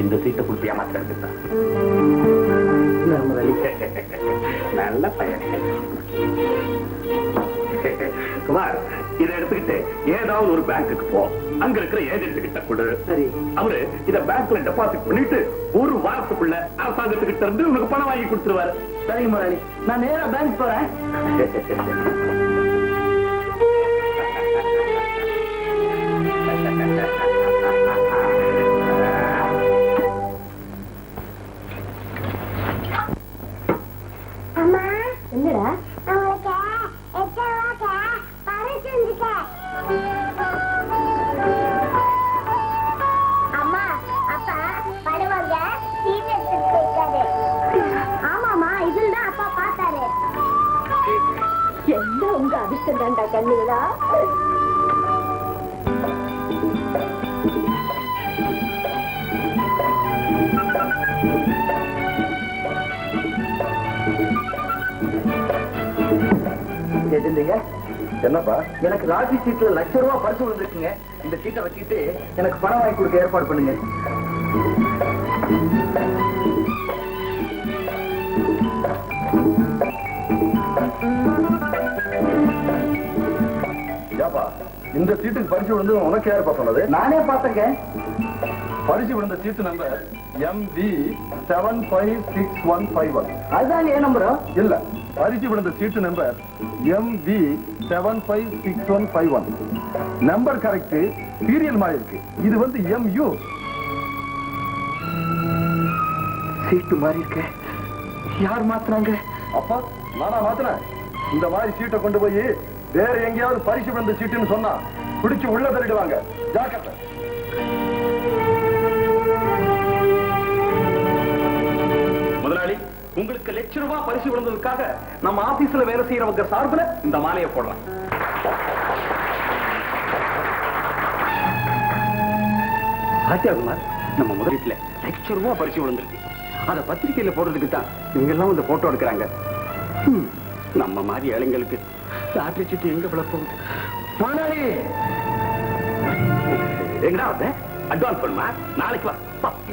இந்த சீட்டை கொடுத்து ஏமாத்திர எடுத்துட்டான். நல்ல பையன் குமார். இதை எடுத்துக்கிட்டு ஏதாவது ஒரு பேங்குக்கு போ. அங்க இருக்கிற ஏஜென்ட் கிட்ட கொடு. சரி. அவரு இத பேங்க்ல டெபாசிட் பண்ணிட்டு ஒரு வாரத்துக்குள்ள அரசாங்கத்துக்கிட்ட இருந்து உனக்கு பணம் வாங்கி கொடுத்துருவாரு. சரிங்க முதலாளி, நான் நேரா பேங்க் போறேன். அம்மா, என்னடா? உங்களுக்கு எத்தனை பரிசு வந்துருக்கு? அம்மா, அப்பா படுவாங்க சீட் எடுத்துட்டு போயிருக்காரு. ஆமாமா, இதுல தான் அப்பா பார்த்தாரு. எல்லாம் உங்க அதிர்ஷ்டம் தான்டா கண்ணுகளா. ஏஜென்ட்டுங்க, என்னப்பா? எனக்கு லாட்டரி சீட்ல ₹1,00,000 பரிசு விழுந்திருக்குங்க. இந்த சீட்டை வச்சுட்டு எனக்கு பணம் வாங்கி கொடுக்க ஏற்பாடு பண்ணுங்க. இந்த சீட்டுக்கு பரிசு விழுந்து உனக்கு யாருப்பா சொன்னது? நானே பார்த்தேங்க. பரிசு விழுந்த சீட்டு நம்பர் MV756151. அதுதான் ஏன் நம்பரா? இல்ல, பரிசு விழுந்த சீட்டு number MV756151. Number correct, serial மாதிரி இருக்கு. இது வந்து MU. சீட்டு மாதிரி இருக்க. யார் மாத்துறாங்க? அப்பா, நானா மாத்தினேன். இந்த மாதிரி சீட்டை கொண்டு போய் வேற எங்கேயாவது பரிசு விழுந்த சீட்டுன்னு சொன்னா பிடிச்சு உள்ள தள்ளிடுவாங்க. ஜாக்கிரதை. முதலாளி, உங்களுக்கு ₹1,00,000 பரிசு விழுந்ததுக்காக நம்ம ஆபீஸ்ல வேலை செய்யறவங்க சார்பில் இந்த மாலையை போடலாம். ஆச்சாகுமார், நம்ம முதலீட்டுல ₹1,00,000 பரிசு விழுந்திருக்கு. அத பத்திரிகையில போடுறதுக்கு தான் இவங்க எல்லாம் இந்த போட்டோ எடுக்கிறாங்க. நம்ம மாதிரி இளைஞர்களுக்கு லாட்டரி சீட்டு எங்க விழப்போகுது? முதலாளி, எங்கடா வந்த? அட்வான்ஸ் பண்ணுமா? நாளைக்கு வா.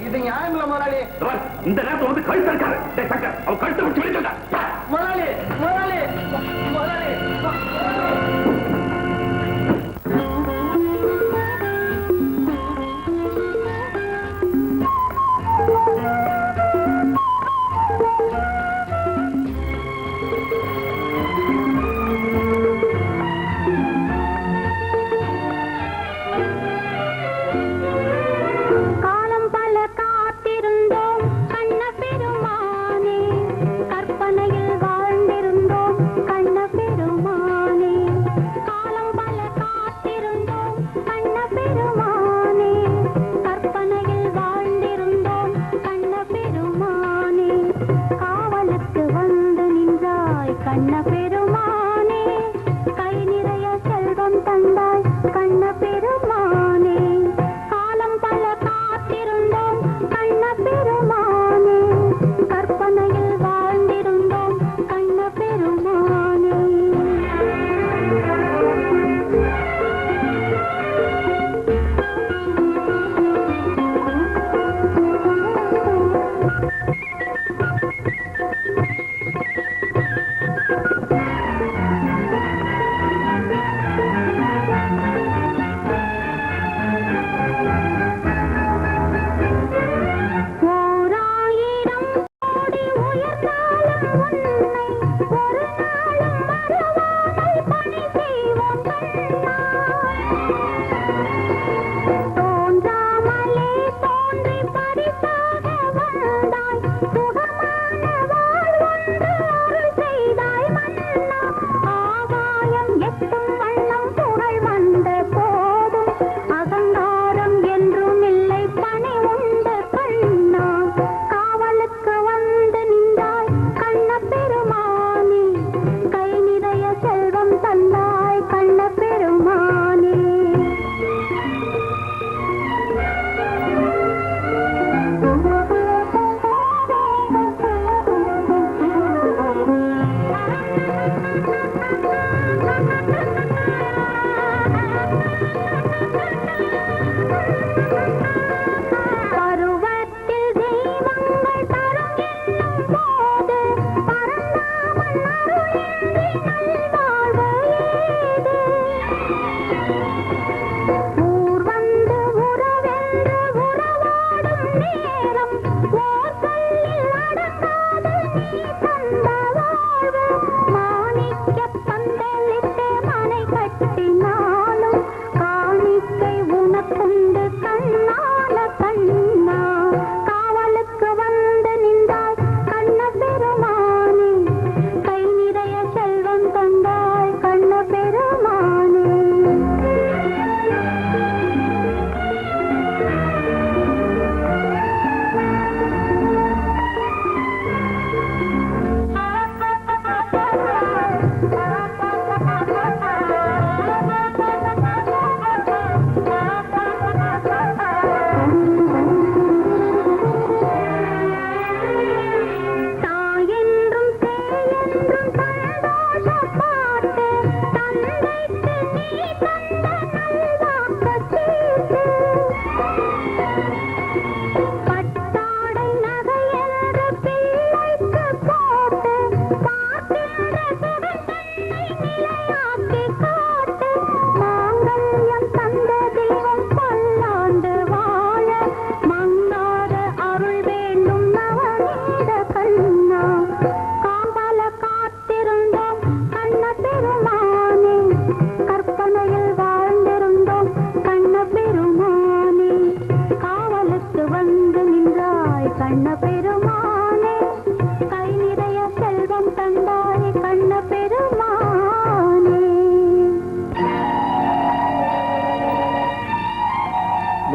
இது நியாயம் இல்ல முதலாளி. இந்த நேரத்தில் வந்து கழுத்து இருக்காரு. அவன் கழுத்தை விட்டு வெளியிட்டு முதலாளி, முதலாளி, முதலாளி.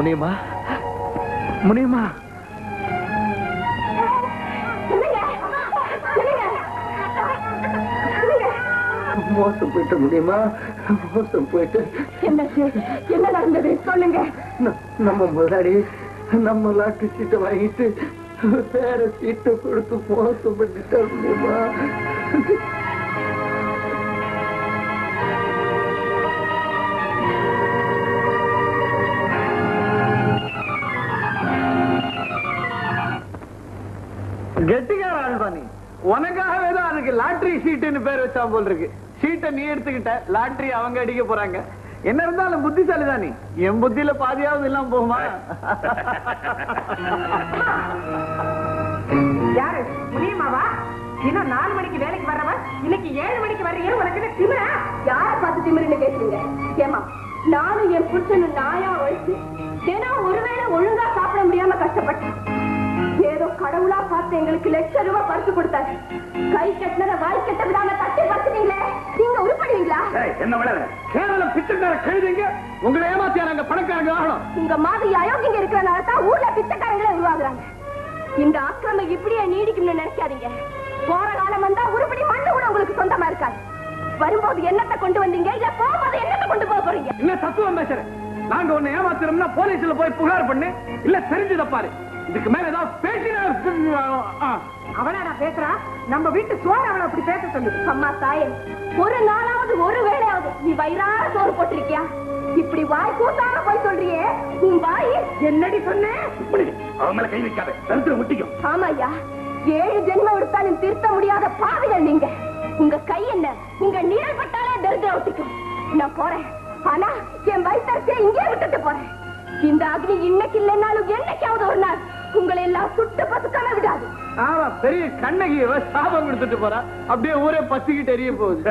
முனியம்மா முனியம்மா மோசம் போயிட்டு முடியுமா மோசம் போயிட்டு என்ன நடந்தது சொல்லுங்க. நம்ம முதலாளி நம்ம லாட்டு சீட்டை வாங்கிட்டு வேற சீட்டை கொடுத்து மோசம் பண்ணிட்டா முடியுமா? கெட்டிக்கார ஆழ்வானி உனக்காகவே தான் அதுக்கு லாட்டரி சீட்டுன்னு பேர் வச்சா போல் இருக்கு. சீட்டை நீ எடுத்துக்கிட்ட, லாட்டரி அவங்க அடிக்க போறாங்க. என்ன இருந்தாலும் புத்திசாலி தான் நீ. என் புத்தியில பாதியாவது இல்லாம போகுமா? யாரு முடியுமாவா? இன்னும் 4 மணிக்கு வேலைக்கு வர்றவ இன்னைக்கு 7 மணிக்கு வர்றீங்க. உனக்கு திமிரா? யார பார்த்து திமிருன்னு கேக்குறீங்க? ஏமா நானும் என் புருஷனும் நாயா வச்சு தினம் ஒருவேளை ஒழுங்கா சாப்பிட முடியாம கஷ்டப்பட்டேன். ஏதோ கடவுளா பார்த்து எங்களுக்கு ₹1,00,000 பரிசு கொடுத்தாரு. கை கட்டினத வாய் கட்ட விடாம தட்டி பறிச்சுட்டீங்களே, நீங்க உருப்படுவீங்களா? என்ன விட கேரளம் பிச்சைக்கார கழுதிங்க உங்களை ஏமாத்தியாராங்க பணக்காரங்க ஆகணும். உங்க மாதிரி அயோக்கியங்க இருக்கிறனால தான் ஊர்ல பிச்சைக்காரங்களே உருவாகுறாங்க. இந்த ஆக்கிரமம் இப்படியே நீடிக்கும்னு நினைக்காதீங்க. போற காலம் வந்தா உருப்படி மண்ணு கூட உங்களுக்கு சொந்தமா இருக்காது. வரும்போது என்னத்தை கொண்டு வந்தீங்க, இல்ல போகும்போது என்னத்தை கொண்டு போக போறீங்க? இல்ல தத்துவம் பேசுறேன். நாங்க உன்னை ஏமாத்திரோம்னா போலீஸ்ல போய் புகார் பண்ணு, இல்ல தெரிஞ்சு தப்பாரு. இதுக்கு மேல ஏதாவது பேசினா அவனா நான் பேசுறா? நம்ம வீட்டு சோறு அவளை அப்படி பேச சொல்லுது. அம்மா தாயே, ஒரு நாளாவது ஒரு வேளையாவது நீ வயிறார சோறு போட்டிருக்கியா? இப்படி வாய் கூட்டாம போய் சொல்றியே, உன் வாய் என்னடி சொன்னேன்? அவன் மேல கை வைக்காத, தரித்திரம் முட்டிக்கும். ஆமா ஐயா, 7 ஜென்மம் எடுத்தாலும் திருத்த முடியாத பாவிகள் நீங்க. உங்க கை என்ன, உங்க நிழல் பட்டாலே தரித்திரம் ஒட்டிக்கும். நான் போறேன், ஆனா என் வயிற்றே இங்கே விட்டுட்டு போறேன். இந்த அக்னி இன்னைக்கு இல்லைன்னாலும் என்னைக்காவது ஒரு நாள் உங்களை எல்லாம் சுட்டு பசுக்காம விடாது. ஆமா, பெரிய கண்ணகி சாபம் கொடுத்துட்டு போறா. அப்படியே ஊரே பசிக்கிட்டு எரிய போகுது.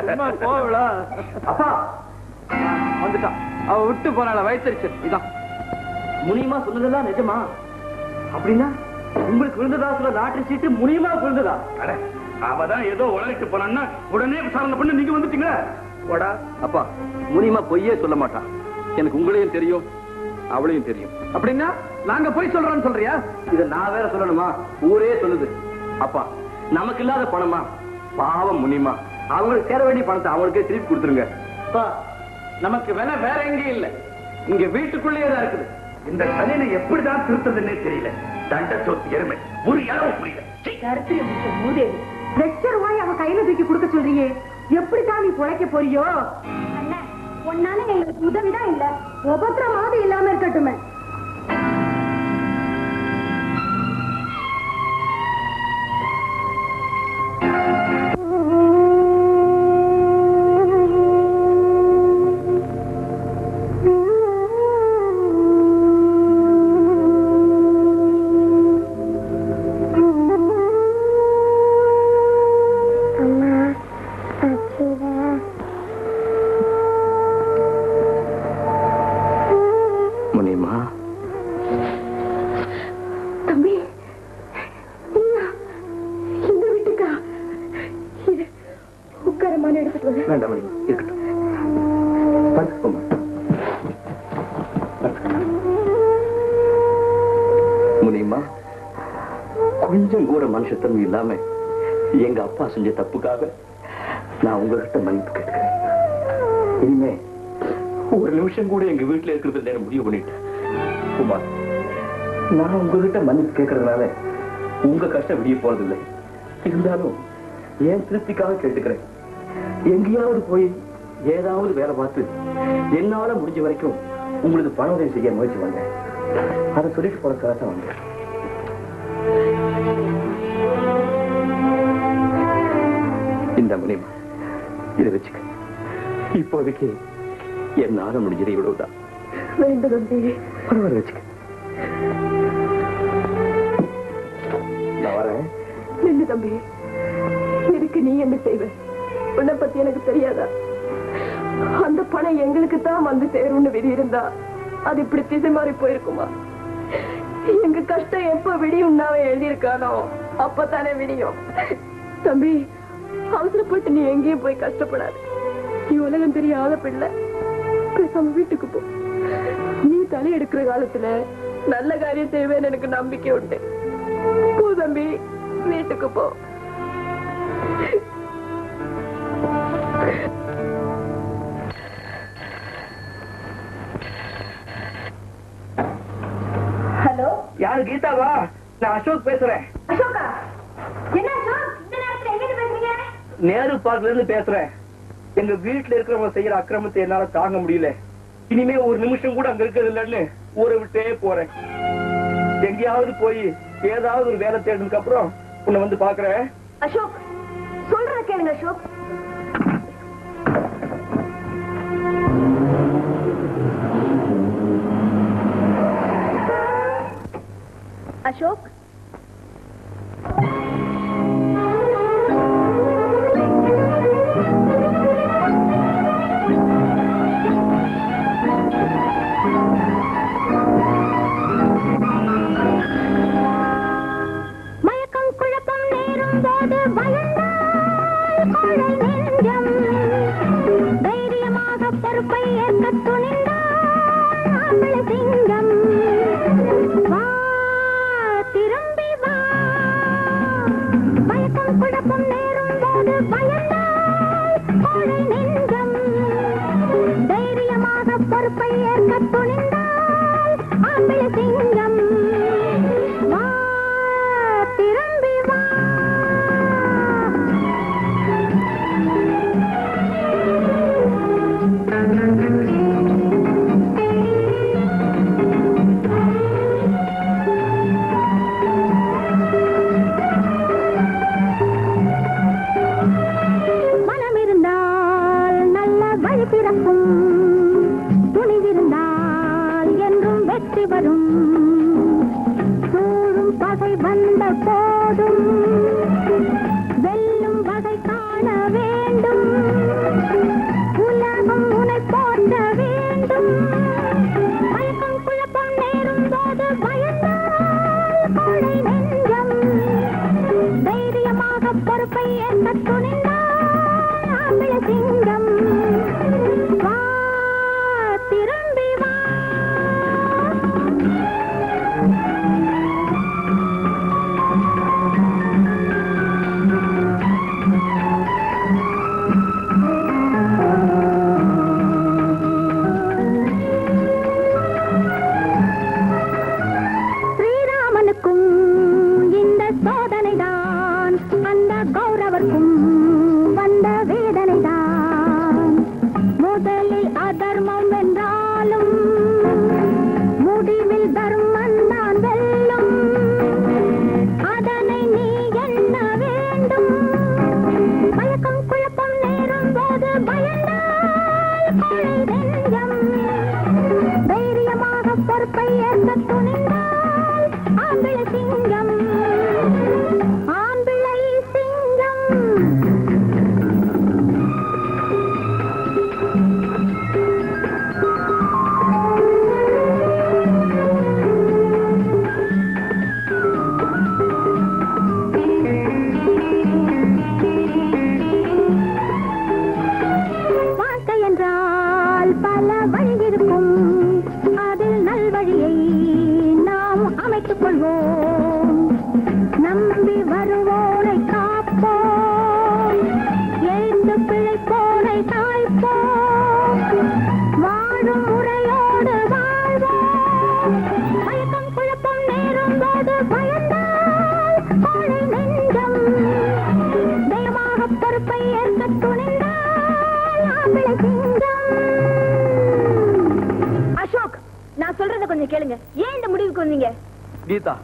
போவளா அப்பா வந்துட்டான். அவ விட்டு போறாள வயிற்றுச்சு. இதான் முனியமா சொன்னதெல்லாம் நிஜமா? அப்படின்னா உங்களுக்கு விழுந்ததா சொல்ல லாட்டரி சீட்டு முனியமா விழுந்ததா? அவதான் ஏதோ உலகிட்டு போனான்னா உடனே விசாரணை பண்ணி நீங்க வந்துட்டீங்க. போடா அப்பா, முனியமா பொய்யே சொல்ல மாட்டான். எனக்கு உங்களையும் தெரியும், அவளையும் தெரியும். அப்படின்னா நாங்க போய் சொல்றோம்னு சொல்றியா? இத நான் வேற சொல்லணுமா? ஊரே சொல்லுது. அப்பா, நமக்கு இல்லாத பணமா? பாவம் முனியமா, அவங்களுக்கு சேர வேண்டிய பணத்தை அவங்களுக்கே திருப்பி கொடுத்துருங்க. நமக்கு வேலை வேற எங்கேயும் இல்ல, இங்க வீட்டுக்குள்ளேயே தான் இருக்குது. இந்த கல்யாணம் எப்படிதான் திருத்ததுன்னே தெரியல. தண்ட சொத்து எருமை ஒரு இளவு புரியல. மூதேவி ₹1,00,000 அவ கையில தூக்கி கொடுக்க சொல்றியே, எப்படிதான் நீ பொழைக்க போறியோ? ஒன்னால எங்களுக்கு உதவிதான் இல்ல, உபத்திரமாவது இல்லாம இருக்கட்டுமே. கொஞ்சம் கூட மனுஷத்தன்மை இல்லாம எங்க அப்பா செஞ்ச தப்புக்காக நான் உங்ககிட்ட மன்னிப்பு கேட்கிறேன். இனிமே ஒரு நிமிஷம் கூட எங்க வீட்டுல இருக்கிறது நேரம் முடிவு பண்ணிட்டேன். குமார், நான் உங்ககிட்ட மன்னிப்பு கேட்கறதுனால உங்க கஷ்டம் விடிய போறதில்லை. இருந்தாலும் ஏன் திருப்திக்காக கேட்டுக்கிறேன். எங்கேயாவது போய் ஏதாவது வேலை பார்த்து என்னால முடிஞ்ச வரைக்கும் உங்களுக்கு பண உதவி செய்ய முயற்சி வந்தேன். அதை சொல்லிட்டு போறதுக்காக தான் வந்தேன். இந்த முனிமா இதை வச்சுக்க. இப்போதைக்கு என்னால முடிஞ்சது இவ்வளவுதான். பரவாயில்ல, வச்சுக்க. நான் வரேன். நின்று தம்பி, இதுக்கு நீ என்ன செய்வ? உன்னை பத்தி எனக்கு தெரியாதா? அந்த பணம் எங்களுக்கு தான் வந்து சேரும்னு விதி இருந்தா அது இப்படி திசை மாறி போயிருக்குமா? எங்க கஷ்டம் எப்ப விடியும் எழுதியிருக்கானோ அப்பதானே விடியும். தம்பி, அவசரப்பட்டு நீ எங்கேயும் போய் கஷ்டப்படாது. நீ உலகம் தெரியாத பிள்ளை. பேசாம வீட்டுக்கு போ. நீ தலை எடுக்கிற காலத்துல நல்ல காரியம் செய்வேன்னு எனக்கு நம்பிக்கை உண்டு. போ தம்பி, வீட்டுக்கு போ. ஹலோ, யாரு கீதாவா? நான் அசோக் பேசுறேன். அசோகா, என்ன அசோக் இந்த நேரத்துல எங்க பேசுறீங்க? நேரு பார்க்ல இருந்து பேசுறேன். எங்க வீட்டுல இருக்கிறவங்க செய்யற அக்கிரமத்தை என்னால தாங்க முடியல. இனிமே ஒரு நிமிஷம் கூட அங்க இருக்கிறது இல்லைன்னு ஊரை விட்டே போறேன். எங்கேயாவது போய் ஏதாவது ஒரு வேலை தேடினதுக்கு அப்புறம் உன்னை வந்து பாக்குறேன். அசோக், சொல்ற கேளுங்க அசோக். அசோக், மயக்கம் குழப்பம் நேரும் போது பயந்தால் கோழை நெஞ்சம், தைரியமாக பொறுப்பை ஏற்க துணிந்தால் ஆம்பளை சிங்கம். வா, திரும்பி வா. மயக்கம் குழப்பம் நேரும் போது பயந்தால் கோழை நெஞ்சம், தைரியமாக பொறுப்பை ஏற்க துணிந்தால் ஆம்பளை சிங்கம். வா, திரும்பி வா. மனம் இருந்தால் நல்ல வழி பிறக்கும், துணிவிருந்தால் என்றும் வெற்றி வரும். சூழும் பகை வந்த போதும் வெல்லும் வகை காண வேண்டும். உலகம் உனை போற்ற வேண்டும். மயக்கம் குழப்பம் நேரும் போது பயந்தால் கோழை நெஞ்சம், தைரியமாக பொறுப்பை ஏற்க துணிந்தால் ஆம்பளை சிங்கம். வா, திரும்பி வா. ஸ்ரீராமனுக்கும் இந்த சோதனைதான், அந்த கௌரவர்க்கும் வந்த வேதனைதான். முதலில் அதர்மம் வென்றாலும் முடிவில் தர்மம் தான் வெல்லும். அதனை நீ எண்ண வேண்டும். மயக்கம் குழப்பம் நேரும் போது பயந்தால் கோழை நெஞ்சம், தைரியமாக பொறுப்பை ஏற்க துணிந்தால் ஆம்பிளை சிங்கம். ஆம்பிளை சிங்கம். வாழ்க்கை என்றால் பல வழி இருக்கும், அதில் நல்வழியை நாம் அமைத்துக் கொள்வோம். நம்பி வருவோரை காப்போம், எழுந்து பிழைப்போரை தாய்ப்போம். வாழும் முறையோடு வாழ்வோம். மயக்கம் குழப்பம் நேரும் போது பயந்தால் கோழை நெஞ்சம், தெய்வமாக பொறுப்பை ஏற்க துணிந்தால் ஆம்பளை சிங்கம். அசோக், நான் சொல்றத கொஞ்சம் கேளுங்க. ஏன் இந்த முடிவுக்கு வந்தீங்க? கீதா,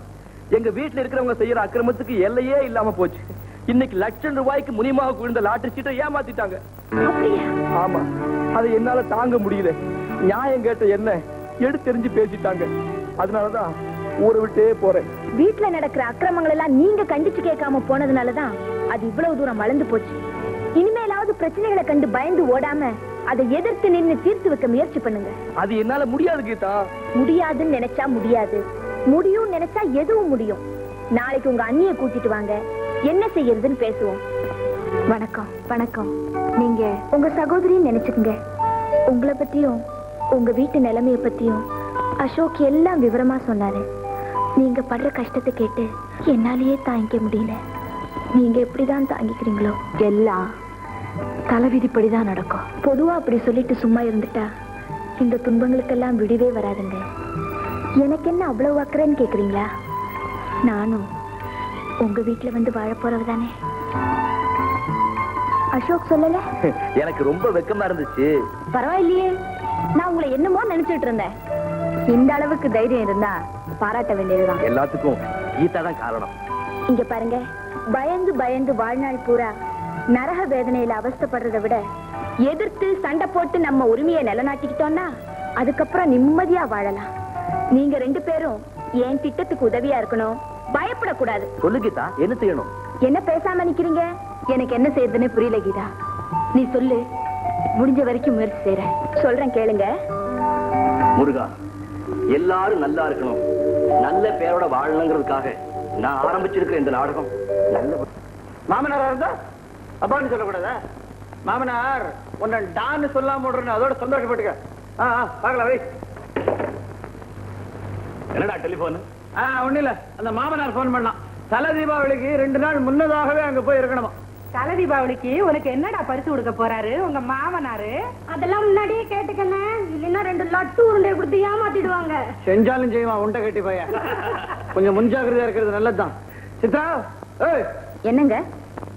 எங்க வீட்டுல இருக்கிறவங்க செய்யற அக்கிரமத்துக்கு எல்லையே இல்லாம போச்சு. இன்னைக்கு லட்சம் ரூபாய்க்கு முனியமாக விழுந்த லாட்டரி சீட்டை ஏமாத்திட்டாங்க. அப்படியா? ஆமா, அதை என்னால தாங்க முடியல. நியாயம் கேட்ட என்ன எடுத்தெறிஞ்சு பேசிட்டாங்க. அதனாலதான் ஊரை விட்டே போறேன். வீட்டுல நடக்கிற அக்கிரமங்கள் எல்லாம் நீங்க கண்டிச்சு கேட்காம போனதுனாலதான் அது இவ்வளவு தூரம் வளர்ந்து போச்சு. இனிமேலாவது பிரச்சனைகளை கண்டு பயந்து ஓடாம அதை எதிர்த்து நின்னு தீர்த்து வைக்க முயற்சி பண்ணுங்க. அது என்னால முடியாது கீதா. முடியாதுன்னு நினைச்சா முடியாது, முடியும் நினைச்சா எதுவும் முடியும். நாளைக்கு உங்க அண்ணிய கூட்டிட்டு வாங்க, என்ன செய்யறதுன்னு பேசுவோம். வணக்கம். வணக்கம். நீங்க உங்க சகோதரின்னு நினைச்சுக்குங்க. உங்களை பத்தியும் உங்க வீட்டு நிலைமைய பத்தியும் அசோக் எல்லாம் விவரமா சொன்னாரு. நீங்க படுற கஷ்டத்தை கேட்டு என்னாலேயே தாங்கிக்க முடியல. நீங்க எப்படிதான் தாங்கிக்கிறீங்களோ எல்லாம் தலைவிதிப்படிதான் நடக்கும். பொதுவா அப்படி சொல்லிட்டு சும்மா இருந்துட்டா இந்த துன்பங்களுக்கெல்லாம் விடுவே வராதுங்க. எனக்கு என்ன அவ்வளவு அக்கறைன்னு கேக்குறீங்களா? நானும் உங்க வீட்டுல வந்து வாழ போறவதானே. அசோக் சொல்லல? எனக்கு ரொம்ப வெக்கமா இருந்துச்சு. பரவாயில்லையே, நான் உங்களை என்னமோ நினைச்சிட்டு இருந்தேன். இந்த அளவுக்கு தைரியம் இருந்தா பாராட்ட வேண்டியதுதான். எல்லாத்துக்கும் கீதா தான் காரணம். இங்க பாருங்க, பயந்து பயந்து வாழ்நாள் பூரா நரக வேதனையில அவஸ்தைப்படுறதை விட எதிர்த்து சண்டை போட்டு நம்ம உரிமையை நிலைநாட்டிக்கிட்டோம்னா அதுக்கப்புறம் நிம்மதியா வாழலாம். நீங்க 2 பேரும் என் திட்டத்துக்கு உதவியா இருக்கணும், பயப்படக்கூடாது. சொல்லு கீதா, என்ன செய்யணும்? என்ன பேசாம நிக்கிறீங்க? எனக்கு என்ன செய்யறதுன்னு புரியல கீதா. நீ சொல்லு, முடிஞ்ச வரைக்கும் முயற்சி செய்யறேன். சொல்றேன் கேளுங்க. முருகா, எல்லாரும் நல்லா இருக்கணும், நல்ல பேரோட வாழணுங்கிறதுக்காக நான் ஆரம்பிச்சிருக்கிற இந்த நாடகம் நல்ல மாமனாரா இருந்தா அப்பான்னு சொல்லக்கூடாதா? மாமனார் உன்னை டான்னு சொல்லாம விடுறேன்னு அதோட சந்தோஷப்பட்டுக்க. பாக்கலாம் வை. என்னடா டெலிபோன்? ஒண்ணு இல்ல, அந்த மாமனார் போன் பண்ணலாம். தலை தீபாவளிக்கு 2 நாள் முன்னதாகவே அங்க போய் இருக்கணுமா. தலை தீபாவளிக்கு உனக்கு என்னடா பரிசு கொடுக்க போறாரு உங்க மாமனாரு? அதெல்லாம் முன்னாடியே கேட்டுக்கணும், இல்லைன்னா 2 லட்டு உருண்டையை கொடுத்து ஏமாத்திடுவாங்க. செஞ்சாலும் செய்வான் உண்டை கட்டி பையன். கொஞ்சம் முன்ஜாகிரதையா இருக்கிறது நல்லதுதான். சித்ரா, என்னங்க?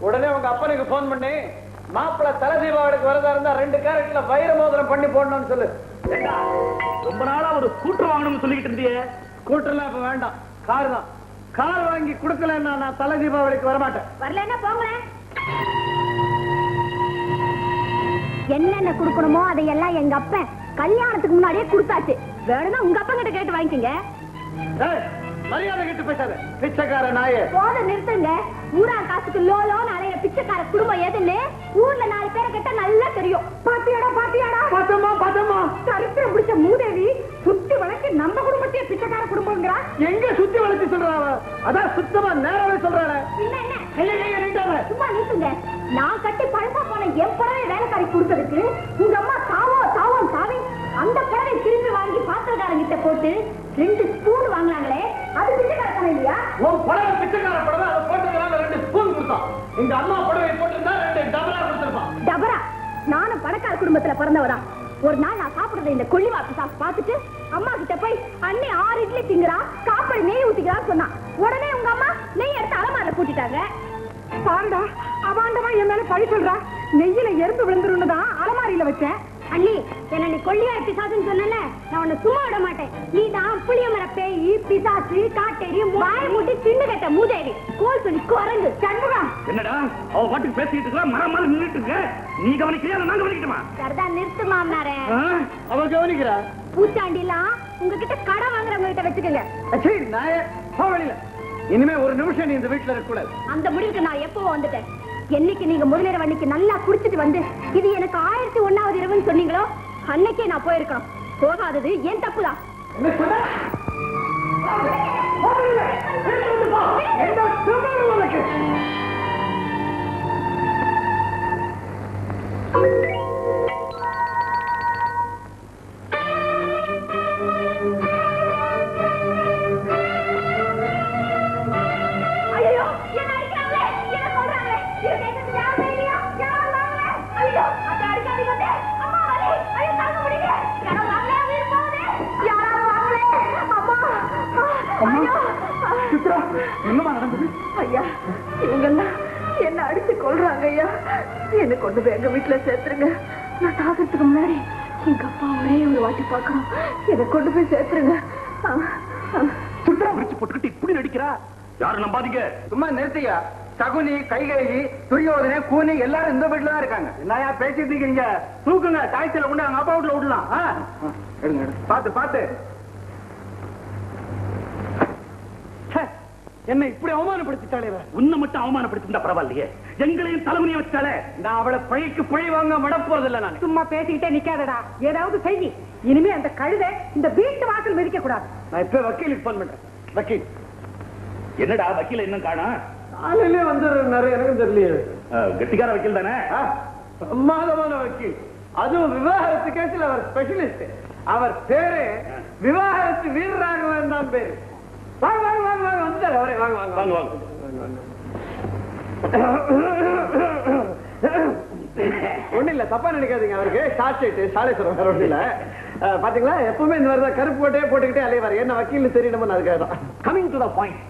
உடனே உங்க அப்பனுக்கு போன் பண்ணி மாப்பிள்ள தலை தீபாவளிக்கு வரதா இருந்தா 2 கேரட்ல வைர மோதிரம் பண்ணி போடணும்னு சொல்லு. ரொம்ப நாளா ஒரு ஸ்கூட்டர் வாங்கணும்னு சொல்லிக்கிட்டு இருந்தியே. ஸ்கூட்டர்லாம் இப்ப வேண்டாம், கார் தான். கார் வாங்கி கொடுக்கலன்னா நான் தலை தீபாவளிக்கு வரமாட்டேன். வரலன்னா போங்களேன். என்னென்ன கொடுக்கணுமோ அதையெல்லாம் எங்க அப்பன் கல்யாணத்துக்கு முன்னாடியே கொடுத்தாச்சு. வேணும்னா உங்க அப்பன் கிட்ட கேட்டு வாங்கிக்கங்க. மரியாதை கிட்ட பேசாத பிச்சைக்கார நாயே. போத நிறுத்துங்க. ஊரா காசுக்கு லோலோன்னு அலைய பிச்சைக்கார குடும்பம் எதுன்னு ஊர்ல 4 பேரை கேட்டா நல்லா தெரியும். பாத்தியாடா பாத்தியாடா? பாத்தம்மா பாத்தம்மா. சரித்திரம் பிடிச்ச மூதேவி சுத்தி வளைச்சு நம்ம குடும்பத்தையே பிச்சைக்கார குடும்பங்கிறா. எங்க சுத்தி வளைச்சு சொல்றாவ? அதான் சுத்தமா நேரவே சொல்றாளே. சும்மா நிறுத்துங்க. நான் கட்டி பழசா போன என் புடவை வேலைக்காரி கொடுத்ததுக்கு உங்க அம்மா தாவோ தாவோ தாவி அந்த புடவை திரும்பி வாங்கி பாத்திரக்காரங்கிட்ட போட்டு 2 ஸ்பூன் வாங்கினாங்களே, அது பிச்சைக்காரத்தனம் இல்லையா? உன் புடவை பிச்சைக்கார புடவை, அதை போட்டதுனால 2 ஸ்பூன் கொடுத்தான். எங்க அம்மா புடவை போட்டிருந்தா 2 டபரா கொடுத்திருப்பான். டபரா? நானும் பணக்கார குடும்பத்துல பிறந்தவதான். ஒரு நாள் நான் சாப்பிடுறத இந்த கொள்ளிவாப்பு சாப்பிட்டு பார்த்துட்டு அம்மா கிட்ட போய் அண்ணே 6 இட்லி திங்குறா, காப்படி நெய் ஊத்திக்கிறான்னு சொன்னா. உடனே உங்க அம்மா நெய் எடுத்து அலமாரில கூட்டிட்டாங்க. பாருடா, அவாண்டமா என் மேல பழி சொல்றா. நெய்யில எறும்பு விழுந்துருன்னு தான் அலமாரியில வச்சேன். அண்ணி, என்ன நீ கொள்ளியா பிசாசுன்னு சொன்னல, நான் உன்னை சும்மா விட மாட்டேன். நீ தான் புளிய மர பேயி, பிசாசு, காட்டேரி, வாய மூட்டி தின்னு கட்ட மூதேவி, கோல் சொல்லி குரங்கு சண்முகம். என்னடா அவ பாட்டுக்கு பேசிட்டு இருக்கா, மரம் மாதிரி நின்னுட்டு இருக்க. நீ கவனிக்கிறியா, நான் கவனிக்கட்டுமா? சரிதா, நிறுத்து மாமனாரே. அவ கவனிக்கிறா. பூச்சாண்டிலாம் உங்ககிட்ட கடை வாங்குறவங்க கிட்ட வச்சுக்கோங்க. நாயே போ வெளியில. இனிமே ஒரு நிமிஷம் நீ இந்த வீட்டுல இருக்க கூடாது. அந்த முடிவுக்கு நான் எப்போ வந்துட்டேன். என்னைக்கு நீங்க முதலிரவு அன்னைக்கு நல்லா குடிச்சிட்டு வந்து இது எனக்கு 1001வது இரவுன்னு சொன்னீங்களோ அன்னைக்கே நான் போயிருக்கணும். போகாதது என் தப்புதான். என்னமா நடந்தது? ஐயா, இவங்கெல்லாம் என்ன அடிச்சு கொள்றாங்க ஐயா. என்ன கொண்டு போய் எங்க வீட்டுல சேர்த்துருங்க. நான் சாகிறதுக்கு முன்னாடி எங்க அப்பா ஒரே ஒரு வாட்டி பார்க்கணும். என்ன கொண்டு போய் சேர்த்துருங்க. சுத்தரா விரிச்சு போட்டுக்கிட்டு இப்படி நடிக்கிறா. யாரும் நம்பாதீங்க. சும்மா நிறுத்தியா. சகுனி, கைகேயி, துரியோதனை, கூனி எல்லாரும் இந்த வீட்டுல தான் இருக்காங்க. என்னையா பேசிட்டு இருக்கீங்க? தூக்குங்க, தாய்ச்சில கொண்டு அவங்க அப்பா வீட்டுல விடலாம். எடுங்க, பாத்து பாத்து. என்ன இப்படி அவமானப்படுத்திட்டாளே? உன்னை மட்டும் அவமானப்படுத்திருந்தா பரவாயில்லையே, எங்களையும் தலைவனியை வச்சாலே. நான் அவளை பழிக்கு பழி வாங்க விட போறதில்லை. நான் சும்மா பேசிக்கிட்டே நிக்காதடா, ஏதாவது செய்யி. இனிமே அந்த கழுதை இந்த வீட்டு வாசல் மிதிக்க கூடாது. நான் இப்ப வக்கீலுக்கு போன் பண்றேன். வக்கீல் என்னடா வக்கீல இன்னும் காணா? காலையிலே வந்து நிறைய எனக்கும் தெரியலையே. கெட்டிக்கார வக்கீல் தானே? பிரமாதமான வக்கீல், அதுவும் விவாகரத்து கேஸ்ல அவர் ஸ்பெஷலிஸ்ட். அவர் பேரு விவாகரத்து வீரராகவன் தான் பேரு. வாங்க வாங்க வாங்க வாங்க வந்துட்டாரு அவரே. வாங்க வாங்க வாங்க வாங்க. ஒண்ணு இல்ல, தப்பா நினைக்காதீங்க. அவருக்கு சாலேஸ்வரம் வேற ஒண்ணு இல்ல. பாத்தீங்களா, எப்பவுமே இந்த மாதிரி கருப்பு போட்டே போட்டுக்கிட்டே அலைவாரு. என்ன வக்கீல் தெரியணும்னு அதுக்காக தான். Coming to the point.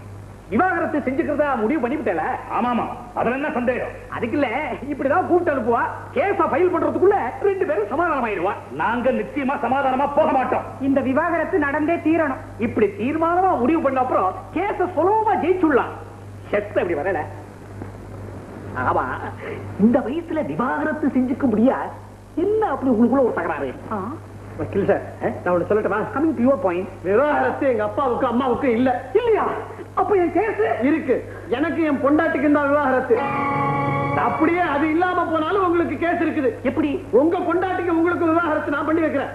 விவாகரத்து செஞ்சுக்கிறதா முடிவு பண்ணிவிட்டல? ஆமாமா, அதுல என்ன சந்தேகம்? அதுக்கு இல்ல, இப்படிதான் கூப்பிட்டு அனுப்புவா. கேஸ ஃபைல் பண்றதுக்குள்ள 2 பேரும் சமாதானம் ஆயிடுவா. நாங்க நிச்சயமா சமாதானமா போக மாட்டோம். இந்த விவாகரத்து நடந்தே தீரணும். இப்படி தீர்மானமா முடிவு பண்ண அப்புறம் கேஸ சுலபமா ஜெயிச்சுடலாம். செத்த இப்படி வரல. ஆமா, இந்த வயசுல விவாகரத்து செஞ்சுக்க முடியா என்ன? அப்படி உங்களுக்குள்ள ஒரு தகராறு? வக்கீல் சார், நான் ஒண்ணு சொல்லட்டுமா? Coming to your point. விவாகரத்து எங்க அப்பாவுக்கும் அம்மாவுக்கும் இல்ல. இல்லையா? அப்ப என் கேஸ் இருக்கு. எனக்கு என் பொண்டாட்டிக்கு தான் விவாகரத்து. அப்படியே அது இல்லாம போனாலும் உங்களுக்கு கேஸ் இருக்குது. எப்படி? உங்க பொண்டாட்டிக்கு உங்களுக்கு விவாகரத்து நான் பண்ணி வைக்கிறேன்.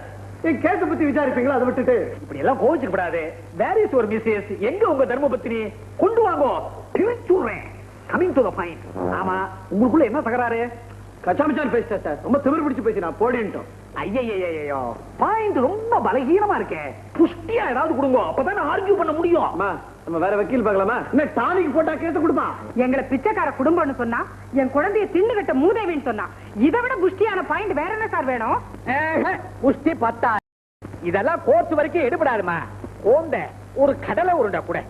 என் கேஸ பத்தி விசாரிப்பீங்களா? அதை விட்டுட்டு இப்படி எல்லாம் கோவிச்சுக்கப்படாது. Where is your missus? எங்க உங்க தர்மபத்தினி? கொண்டு வாங்கோ, பிரிச்சுடுறேன். Coming to the point. ஆமா, உங்களுக்குள்ள என்ன தகராறு? கச்சாமச்சான் பேசிட்டேன் சார். ரொம்ப திமிரு பிடிச்சு பேசி நான் போடிட்டோம். ஐயோ, பாயிண்ட் ரொம்ப பலகீனமா இருக்கே. புஷ்டியா ஏதாவது கொடுங்க, அப்பதான் ஆர்கியூ பண்ண முடியும். நம்ம வேற வக்கீல் பார்க்கலாமா? என்ன டானிக்கு போட்டா கேஸ் கொடுப்பா? எங்களை பிச்சைக்கார குடும்பம்னு சொன்னா, என் குழந்தைய தின்னு கட்ட மூதேவின்னு சொன்னா, இதை விட புஷ்டியான பாயிண்ட் வேற என்ன சார் வேணும்? புஷ்டி 10. இதெல்லாம் கோர்ட் வரைக்கும் எடுபடாதுமா. ஓந்த ஒரு கடலை உருண்டை கூட.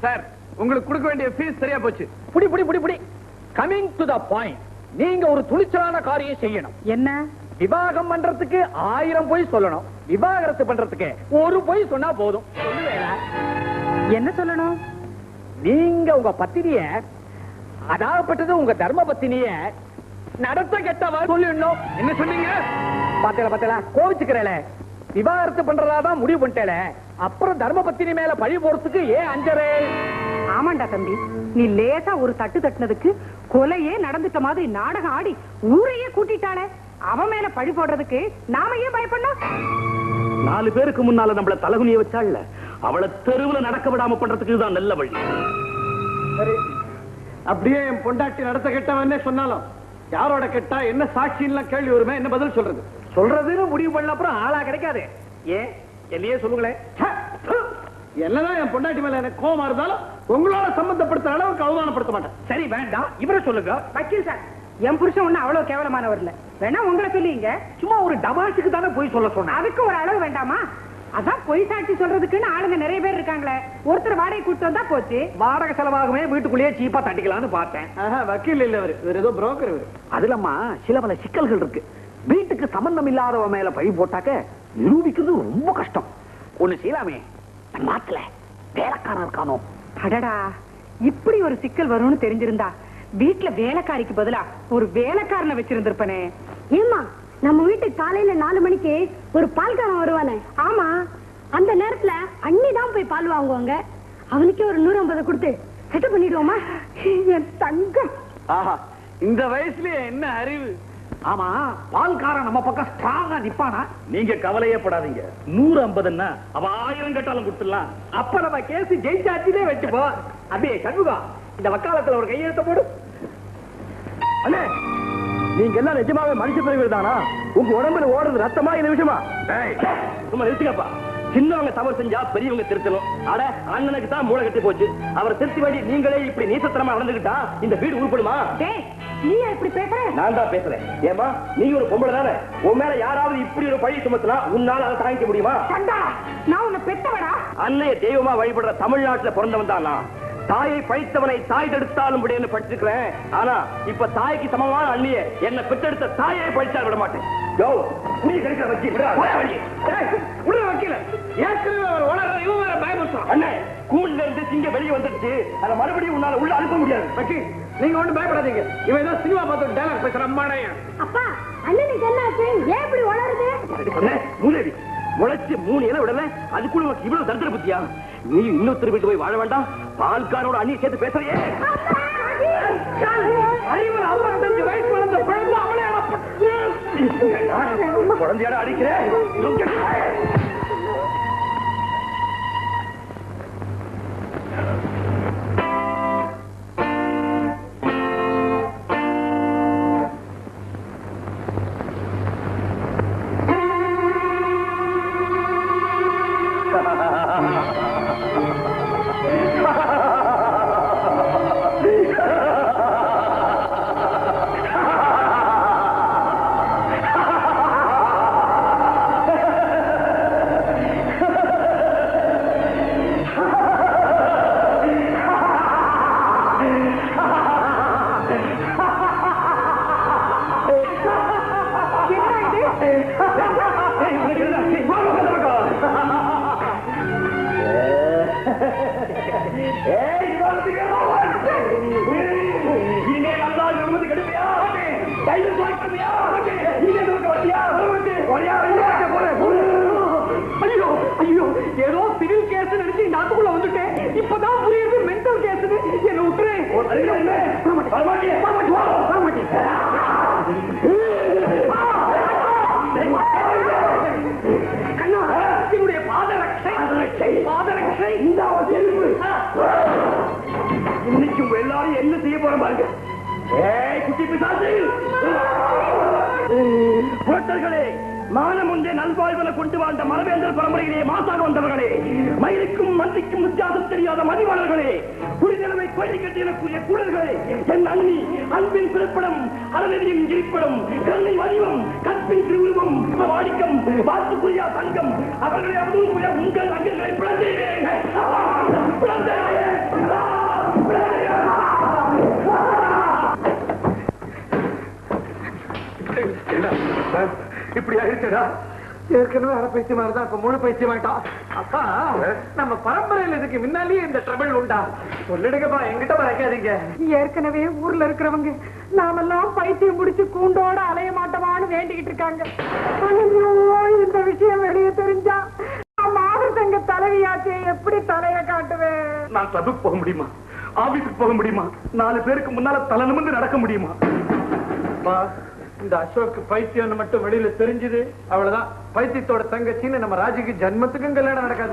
சார், உங்களுக்கு கொடுக்க வேண்டிய ஃபீஸ் சரியா போச்சு. புடி புடி புடி புடி. Coming to the point. நீங்க ஒரு துணிச்சலான காரியம் செய்யணும். என்ன? விவாகம் பண்றதுக்கு 1000 பொய் சொல்லணும். விவாகரத்து பண்றதுக்கு 1 பொய் சொன்னா போதும். என்ன சொல்லணும்? நீங்க உங்க பத்தினிய, அதாகப்பட்டது உங்க தர்ம பத்தினிய நடத்த கெட்டவா சொல்லிடணும். என்ன சொன்னீங்க? பாத்தீங்களா கோவிச்சுக்கிறேல. விவாகரத்து பண்றதாதான் முடிவு பண்ணிட்டேல, அப்புறம் தர்ம பத்தினி மேல பழி போறதுக்கு ஏன் அஞ்சரே? ஆமாண்டா தம்பி, நீ லேசா ஒரு தட்டு தட்டினதுக்கு கொலையே நடந்துட்ட மாதிரி நாடகம் ஆடி ஊரையே கூட்டிட்டாளே. அவன் மேல பழி போடுறதுக்கு நாம ஏன் பயப்படணும்? 4 பேருக்கு முன்னால நம்மள தலகுனிய வச்சாள்ல, அவளை தெருவுல நடக்க விடாம பண்றதுக்கு இதுதான் நல்ல வழி. சரி, அப்படியே என் பொண்டாட்டி நடத்த கெட்டவன்னே சொன்னாலும் யாரோட கெட்டா என்ன சாட்சின்னு கேள்வி வருமே, என்ன பதில் சொல்றது? சொல்றதுன்னு முடிவு பண்ண அப்புறம் ஆளா கிடைக்காது. ஏன் என்னையே சொல்லுங்களேன். என்னதான் என் பொண்டாட்டி மேல எனக்கு கோவமா இருந்தாலும் உங்களோட சம்பந்தப்படுத்த அளவுக்கு அவமானப்படுத்த மாட்டேன். சரி வேண்டாம், இவரை சொல்லுங்க. வக்கீல் சார், என் புருஷன் ஒண்ணு அவ்வளவு கேவலமானவர் இல்ல. வேணா உங்களை சொல்லிங்க. சும்மா ஒரு டமாஷுக்கு தானே போய் சொல்ல சொன்ன. அதுக்கு ஒரு அளவு வேண்டாமா? அதான் பொய் சாட்சி சொல்றதுக்குன்னு ஆளுங்க நிறைய பேர் இருக்காங்களே. ஒருத்தர் வாடகை கூட்டு வந்தா போச்சு. வாடகை செலவாகவே வீட்டுக்குள்ளேயே சீப்பா தட்டிக்கலாம்னு பார்த்தேன். வக்கீல் இல்ல அவரு, வேற ஏதோ புரோக்கர் இவரு. அதுலம்மா சில பல சிக்கல்கள் இருக்கு. வீட்டுக்கு சம்பந்தம் இல்லாதவ மேல பழி போட்டாக்க நிரூபிக்கிறது ரொம்ப கஷ்டம். ஒண்ணு செய்யலாமே, நாட்டுல வேலைக்காரன் இருக்கானோ. அடடா, இப்படி ஒரு சிக்கல் வரும்னு தெரிஞ்சிருந்தா வீட்டுல வேலைக்காரிக்கு பதிலா ஒரு வேலைக்காரனை வச்சிருந்திருப்பனே. ஏமா, நம்ம வீட்டுக்கு காலையில 4 மணிக்கு ஒரு பால்காரன் வருவானே? ஆமா, அந்த நேரத்துல அண்ணி தான் போய் பால் வாங்குவாங்க. அவனுக்கே ஒரு 150 கொடுத்து செட்டப் பண்ணிடுவோமா? என் தங்கம். ஆஹா, இந்த வயசுலயே என்ன அறிவு! ஆமா, பால்காரன் நம்ம பக்கம் ஸ்ட்ராங்கா நிப்பானா? நீங்க கவலையே படாதீங்க. 150ன்னா அவ 1000 கட்டாலும் கொடுத்துடலாம். அப்ப நம்ம கேஸ் ஜெயிச்சாச்சிலே வச்சுப்போ. அப்படியே சண்முகம், இந்த வக்காலத்துல ஒரு கையெழுத்த போடு. அண்ணே, நீங்க எல்லாம் நிஜமாவே மனுஷ பிரிவுகள் தானா? உங்க உடம்புல ஓடுறது ரத்தமா இந்த விஷயமா? சும்மா நிறுத்துக்கப்பா. சின்னவங்க தவறு செஞ்சா பெரியவங்க திருத்தணும். அட, அண்ணனுக்கு தான் மூளை கட்டி போச்சு. அவரை திருத்தி வேண்டி நீங்களே இப்படி நீசத்தனமா நடந்துகிட்டா இந்த வீடு உருப்படுமா? நீ இப்படி பேசுற? நான் தான் பேசுறேன். ஏமா, நீ ஒரு பொம்பளை தானே? உன் மேல யாராவது இப்படி ஒரு பழி சுமத்தினா உன்னால அதை தாங்கிக்க முடியுமா? நான் உன்னை பெத்தவடா. அன்னைய தெய்வமா வழிபடுற தமிழ்நாட்டுல பிறந்தவன் தான் நான். தாயை பழித்தவனை தாய் தடுத்தாலும் முடியும்னு படிச்சிருக்கிறேன். ஆனா இப்ப தாய்க்கு சமமான அண்ணிய என்ன பெற்றெடுத்த தாயை பழிச்சா விட மாட்டேன். கிடைக்கிற வச்சு வக்கீல ஏற்கனவே அவர் உணர்ற இவன் வேற பயமுறுத்தான். அண்ணே, கூண்டுல இருந்து சிங்க வெளியே வந்துடுச்சு. அதை மறுபடியும் உன்னால உள்ள அனுப்ப முடியாது. வக்கீல், நீங்க ஒண்ணும் பயப்படாதீங்க. இவன் ஏதோ சினிமா பார்த்து டைலாக் பேசுற அம்மாடைய. அப்பா, அண்ணனுக்கு என்ன ஆச்சு? ஏன் இப்படி வளருது? மூதேவி, முளைச்சு 3 இலை விடல, அதுக்குள்ள உனக்கு இவ்வளவு தரித்திர புத்தியா? நீ இன்னொருத்தர் வீட்டு போய் வாழ வேண்டாம். பால்காரோட அண்ணி சேர்த்து பேசுறியே. குழந்தையாட அடிக்கிறேன். ஐயோ ஐயோ ஏதோ சிவில் கேஸ் நினைச்சு நாட்டுக்குள்ள வந்துட்டேன். இப்பதான் புரியுது மென்டல் கேஸ். என்ன விட்டுரு. கண்ணா என்னுடைய பாதரட்சை இன்னைக்கு எல்லாரும் என்ன செய்ய போற பாருங்க. குட்டி பிசாசு புரட்டர்களே, மானம் ஒன்றே நல்வாழ்வன கொண்டு வாழ்ந்த மரவேந்தர் பரம்பரையிலே மாசாக வந்தவர்களே, மயிலுக்கும் மந்திக்கும் வித்தியாசம் தெரியாத மதிவாளர்களே, குடிநிலைமை கோழி கட்டியக்கூடிய கூடல்களே, என் அண்ணி அன்பின் பிறப்பிடம் அறநெறியின் இருப்பிடம் கண்ணை வடிவம் கற்பின் திருவுருவம் வாடிக்கம் வாத்துக்குரியா சங்கம் அவர்களை அவதூறு உங்கள் அங்கங்களை இப்படி ஆயிடுச்சா? ஏற்கனவே அரை பைத்தியம் மாதிரிதான் இப்ப முழு பைத்தியம் ஆயிட்டான். அப்பா நம்ம பரம்பரையில இதுக்கு முன்னாலேயே இந்த ட்ரபிள் உண்டா? சொல்லிடுங்கப்பா, எங்கிட்ட வைக்காதீங்க. ஏற்கனவே ஊர்ல இருக்கிறவங்க நாமெல்லாம் பைத்தியம் முடிச்சு கூண்டோட அலைய மாட்டோமான்னு வேண்டிக்கிட்டு இருக்காங்க. இந்த விஷயம் வெளியே தெரிஞ்சா மாவட்டங்க தலைவியாச்சே எப்படி தலைய காட்டுவேன்? நான் கிளப்புக்கு போக முடியுமா? ஆபீஸுக்கு போக முடியுமா? 4 பேருக்கு முன்னால தலை நிமிர்ந்து நடக்க முடியுமா? இந்த அசோக் பைத்தியம் மட்டும் வெளியில தெரிஞ்சது அவ்வளவுதான். பைத்தியத்தோட தங்கச்சின்னு நம்ம ராஜுக்கு ஜன்மத்துக்கும் கல்யாணம் நடக்காது.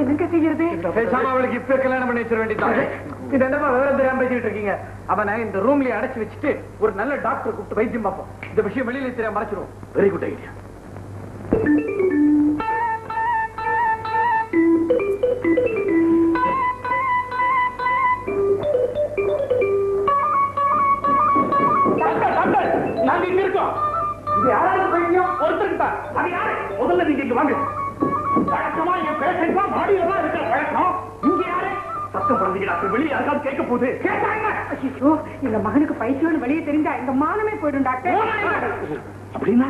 என்னங்க செய்யறது? பேசாம அவளுக்கு இப்ப கல்யாணம் பண்ணி வச்சிட வேண்டியதான். இது என்னமா விவரம் தெரியாம பேசிட்டு இருக்கீங்க? அவனை இந்த ரூம்லயே அடைச்சு வச்சுட்டு ஒரு நல்ல டாக்டர் கூப்பிட்டு வைத்தியம் பார்ப்போம். இந்த விஷயம் வெளியில தெரியாம மறைச்சிருவோம். Very good idea. நாங்க இங்க இருக்கோம். இது யாராவது பையன் ஒருத்தருக்கு தான். அது யாரு? முதல்ல நீங்க இங்க வாங்க. வழக்கமா என் பேஷண்ட் தான் மாடியில தான் இருக்கிற வழக்கம். இங்க யாரு? சத்தம் பண்றீங்க டாக்டர். வெளியே யாருக்காவது கேட்க போகுது. கேட்டாங்க. ஐயோ, எங்க மகனுக்கு பைத்தியம்னு வெளியே தெரிஞ்சா எங்க மானமே போயிடும் டாக்டர். அப்படின்னா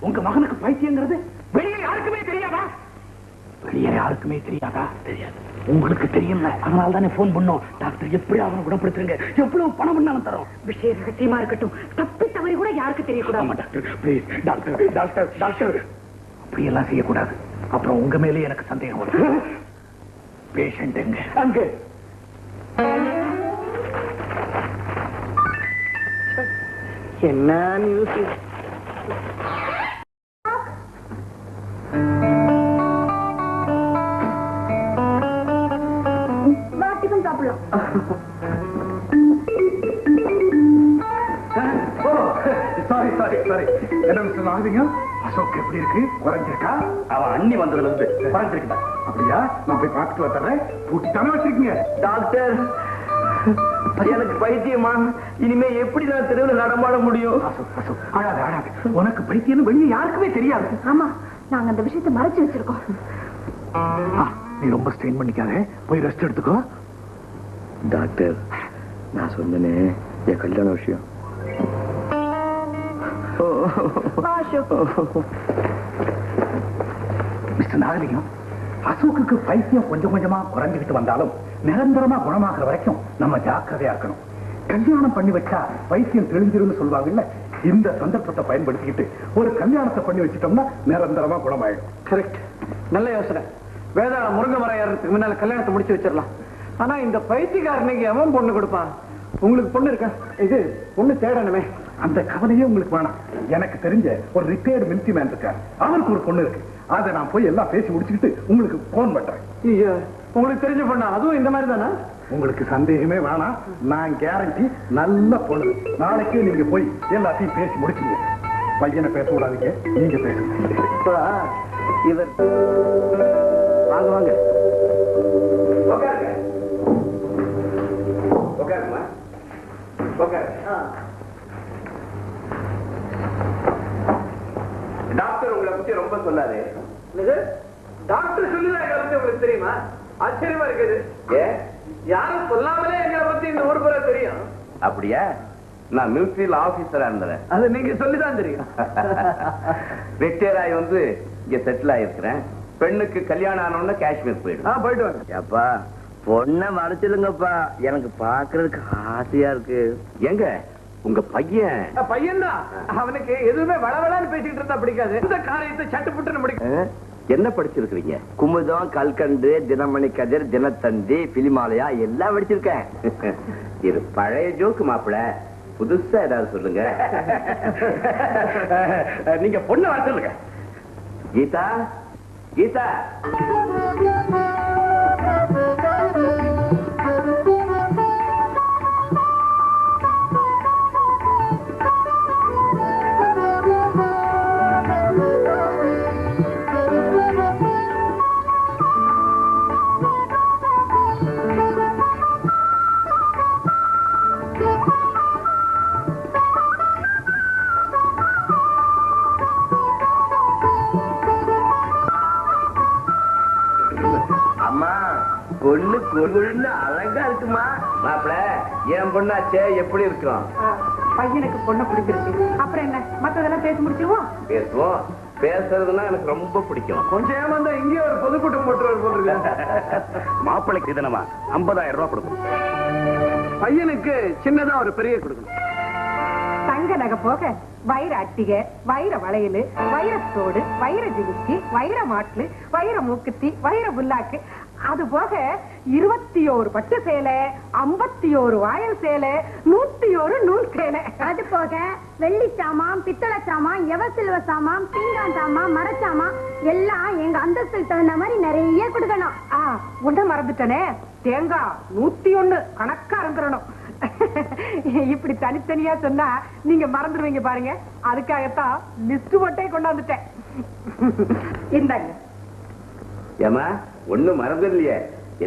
உங்க மகனுக்கு பைத்தியங்கிறது வெளியே யாருக்குமே தெரியாதா? வெளியே யாருக்குமே தெரியாதா? தெரியாது. உங்களுக்கு தெரியும்ல, அதனால தானே போன் பண்ணோம். டாக்டர் எப்படி அவனை குணப்படுத்துறீங்க? எவ்வளவு பணம் பண்ணாலும் தரோம். விஷய ரகசியமா இருக்கட்டும். தப்பி தவறி கூட யாருக்கு தெரியக்கூடாது. Doctor please. Doctor doctor doctor அப்படி எல்லாம் செய்யக்கூடாது. அப்புறம் உங்க மேலே எனக்கு சந்தேகம் வரும். பேஷண்ட் எங்க? அங்க. என்ன நியூஸ்? டிஃபன் சாப்பிடலாம். சாரி என்ன மிஸ்டர் நாகரிகம், அசோக் எப்படி இருக்கு? குறைஞ்சிருக்கா? அவன் அண்ணி வந்ததுல இருந்து குறைஞ்சிருக்கா? அப்படியா? நான் போய் பார்த்துட்டு வந்துடுறேன். பூட்டித்தானே வச்சிருக்கீங்க? டாக்டர், எனக்கு பைத்தியமா? இனிமே எப்படி நான் தெருவில் நடமாட முடியும்? அசோக் அழாது அழாது. உனக்கு பைத்தியம் வெளியே யாருக்குமே தெரியாது. ஆமா, நாங்க அந்த விஷயத்தை மறைச்சு வச்சிருக்கோம். நீ ரொம்ப ஸ்ட்ரெயின் பண்ணிக்காத, போய் ரெஸ்ட் எடுத்துக்கோ. டாக்டர், நான் சொன்னேனே என் கல்யாண விஷயம். மிஸ்டர் நாகலிங்கம், அசோக்குக்கு பைத்தியம் கொஞ்சம் கொஞ்சமா குறைஞ்சுக்கிட்டு வந்தாலும் நிரந்தரமா குணமாக்குற வரைக்கும் நம்ம ஜாக்கிரதையா இருக்கணும். கல்யாணம் பண்ணி வச்சா பைத்தியம் தெளிஞ்சிருன்னு சொல்லுவாங்கல்ல, இந்த சந்தர்ப்பத்தை பயன்படுத்திக்கிட்டு ஒரு கல்யாணத்தை பண்ணி வச்சுட்டோம்னா நிரந்தரமா குணமாயிடும். கரெக்ட், நல்ல யோசனை. வேதாள முருங்கை மரம் ஏறதுக்கு முன்னால கல்யாணத்தை முடிச்சு வச்சிடலாம். ஆனா இந்த பைத்தியக்காரனுக்கு எவன் பொண்ணு கொடுப்பான்? உங்களுக்கு பொண்ணு இருக்கா? இது பொண்ணு தேடணுமே. அந்த கவலையே உங்களுக்கு வேணாம். எனக்கு தெரிஞ்ச ஒரு ரிட்டையர்டு மிலிட்டரி மேன் இருக்கார், அவருக்கு ஒரு பொண்ணு இருக்கு. அதை நான் போய் எல்லாம் பேசி முடிச்சுக்கிட்டு உங்களுக்கு போன் பண்றேன். உங்களுக்கு தெரிஞ்ச பொண்ணா? அதுவும் இந்த மாதிரி தானா? உங்களுக்கு சந்தேகமே வேணாம், நான் கேரண்டி நல்ல பொண்ணு. நாளைக்கே நீங்க போய் எல்லாத்தையும் பேசி முடிச்சுங்க. பையனை பேச விடாதீங்க, நீங்க பேசுங்க. இவர் வாங்க வாங்க. டாக்டர் உங்களை பத்தி ரொம்ப சொன்னாரு. டாக்டர் சொல்லிதான் எங்களை பத்தி உங்களுக்கு தெரியுமா? ஆச்சரியமா இருக்குது. யாரும் சொல்லாமலே எங்களை பத்தி இந்த ஊர் பூரா தெரியும். அப்படியா? நான் மிலிட்டரியில் ஆபீசரா இருந்தேன். அது நீங்க சொல்லிதான் தெரியும். ரிட்டையர் ஆகி வந்து இங்க செட்டில் ஆயிருக்கிறேன். பெண்ணுக்கு கல்யாணம் ஆனோன்னு காஷ்மீர் போயிடும். போயிட்டு வாங்க. அப்பா, பொண்ணை மறைச்சிடுங்கப்பா, எனக்கு பாக்குறதுக்கு ஆசையா இருக்கு. எங்க உங்க பையன் பையன்தான். அவனுக்கு எதுவுமே வளவளான்னு பேசிட்டு இருந்தா பிடிக்காது. இந்த காரியத்தை சட்டு புட்டுன்னு பிடிக்கும். என்ன படிச்சிருக்கீங்க? குமுதம், கல்கண்டு, தினமணி கதிர், தினத்தந்தி, பிலிமாலயா எல்லாம் படிச்சிருக்கேன். இது பழைய ஜோக்கு மாப்பிள, புதுசா ஏதாவது சொல்லுங்க. நீங்க பொண்ணு வர சொல்லுங்க. கீதா, கீதா. பொண்ணு கொழுன்னு அழகா இருக்குமா மாப்பிள? என் பொண்ணாச்சே, எப்படி இருக்கிறோம்? பையனுக்கு பொண்ணு பிடிச்சிருக்கு. அப்புறம் என்ன, மத்ததெல்லாம் பேசி முடிச்சிருவோம். பேசுவோம். பேசுறதுன்னா எனக்கு ரொம்ப பிடிக்கும். கொஞ்சம் ஏமாந்தா இங்கே ஒரு பொதுக்கூட்டம் போட்டுருவாரு போட்டுருக்க. மாப்பிளைக்கு தினமா 50,000 ரூபாய் கொடுக்கணும். பையனுக்கு சின்னதா ஒரு பெரிய கொடுக்கணும். தங்க நகை போக வைர அட்டிகை, வைர வளையல், வைரத்தோடு, வைர ஜிமிக்கி, வைர மாட்லு, வைர மூக்குத்தி, வைர புல்லாக்கு, அது போக 21 பட்டு சேலை, 51 வாயல் சேலை, 101 நூல் சேலை. அது போக வெள்ளி சாமான், பித்தளை சாமான், எவசில்வ சாமான், பீங்கான் சாமான், மரச்சாமான் எல்லாம் எங்க அந்தஸ்துக்கு தகுந்த மாதிரி நிறைய கொடுக்கணும். ஒண்ணு மறந்துட்டனே, தேங்காய் 101 கணக்கா இருந்துடணும். இப்படி தனித்தனியா சொன்னா நீங்க மறந்துடுவீங்க பாருங்க. அதுக்காகத்தான் லிஸ்ட் போட்டே கொண்டாந்துட்டேன். இந்தாங்க. ஏமா ஒண்ணு மறந்துடலையே,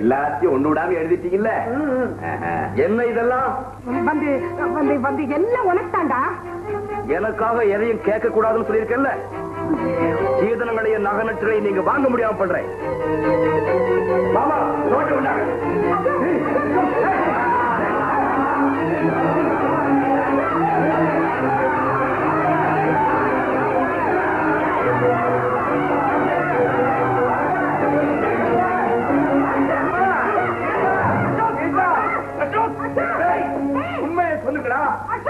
எல்லாத்தையும் ஒண்ணு விடாம எழுதிட்டீங்கல்ல? என்ன இதெல்லாம்? வந்து வந்து வந்து எல்லாம் உனக்குதாண்டா. எனக்காக எதையும் கேட்க கூடாதுன்னு சொல்லியிருக்கேன்ல. சீதனங்களையும் நகநட்டுகளையும் நீங்க வாங்க முடியாம பண்றேன். மாமா ரோட்டு விடாங்க. உண்மையை சொல்லுங்கடா.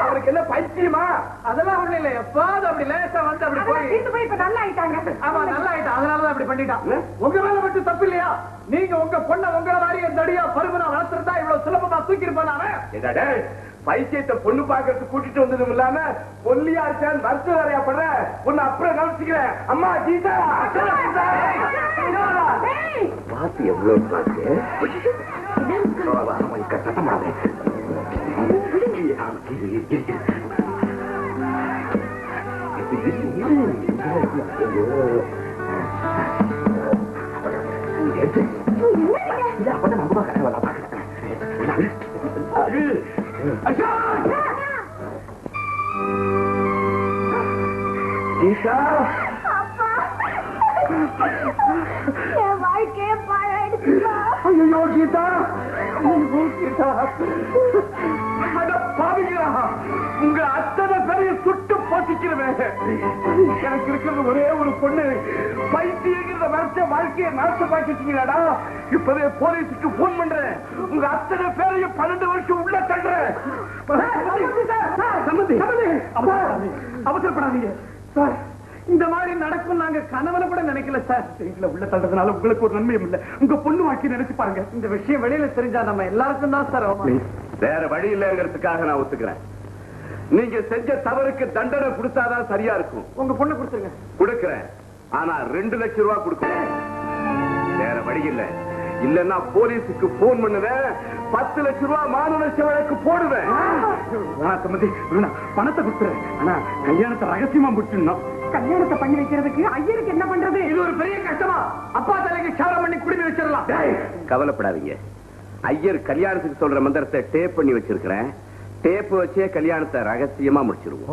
அவருக்கு என்ன பைத்தியமா? அதெல்லாம் ஒண்ணு இல்ல. எப்பாவது அப்படி லேசா வந்து அப்படி போய் இப்ப நல்லா ஆயிட்டாங்க. ஆமா நல்லா ஆயிட்டான். அதனாலதான் அப்படி பண்ணிட்டான். உங்க மேல மட்டும் தப்பு இல்லையா? நீங்க உங்க பொண்ண உங்களை மாதிரி தடியா பருமனா வளர்த்துருந்தா இவ்வளவு சுலபமா தூக்கி இருப்பானே. பைத்தியத்தை பொண்ணு பாக்கிறதுக்கு கூட்டிட்டு வந்ததும் இல்லாம ஒல்லியா இருக்கான்னு வருஷம் வேறையா படுற பொண்ணு அப்புறம் கவனிச்சுக்கிறேன். அம்மா கீதா, பாத்து எவ்வளவு பாத்து சத்தம் போடாதே. என் வாழ்க்கையே பாழாயிடுச்சுமா. ஐயோ கீதா, பாவிங்களா, உங்க அத்தனை பேரையும் சுட்டு போட்டிக்கிறவேன். எனக்கு இருக்கிறது ஒரே ஒரு பொண்ணு. பைத்தியங்கிற வருஷ வாழ்க்கையை நடத்த பாக்கிட்டீங்களாடா. இப்பவே போலீஸுக்கு போன் பண்றேன். உங்க அத்தனை பேரையும் 12 வருஷம் உள்ள தள்ளுறேன். அவசரப்படாதீங்க சார். இந்த மாதிரி நடக்கும் நாங்க கனவுல கூட நினைக்கல சார். எங்களை உள்ள தள்ளுறதுனால உங்களுக்கு ஒரு நன்மையும் இல்ல. உங்க பொண்ணு வாழ்க்கை நினைச்சு பாருங்க. இந்த விஷயம் வெளியில தெரிஞ்சா நம்ம எல்லாருக்கும் தான் சார். வேற வழி இல்லைங்கிறதுக்காக நான் ஒத்துக்கிறேன். நீங்க செஞ்ச தவறுக்கு தண்டனை கொடுத்தாதான் சரியா இருக்கும். உங்க பொண்ணு கொடுத்துருங்க. கொடுக்கிறேன். ஆனா 2 லட்சம் ரூபாய் கொடுக்கணும். வேற வழி இல்ல. இல்லன்னா போலீஸுக்கு போன் பண்ணுவேன். 10 லட்சம் ரூபாய் மான லட்சம் வழக்கு போடுவேன். பணத்தை கொடுத்துறேன். ஆனா கல்யாணத்தை ரகசியமா முடிச்சிடணும். கல்யாணத்தை பண்ணி வைக்கிறதுக்கு ஐயருக்கு என்ன பண்றது? இது ஒரு பெரிய கஷ்டமா? அப்பா தலைக்கு சாரம் பண்ணி குடிமை வச்சிடலாம். கவலைப்படாதீங்க. ஐயர் கல்யாணத்துக்கு சொல்ற மந்திரத்தை டேப் பண்ணி வச்சிருக்கிறேன். டேப் வச்சே கல்யாணத்தை ரகசியமா முடிச்சிருவோம்.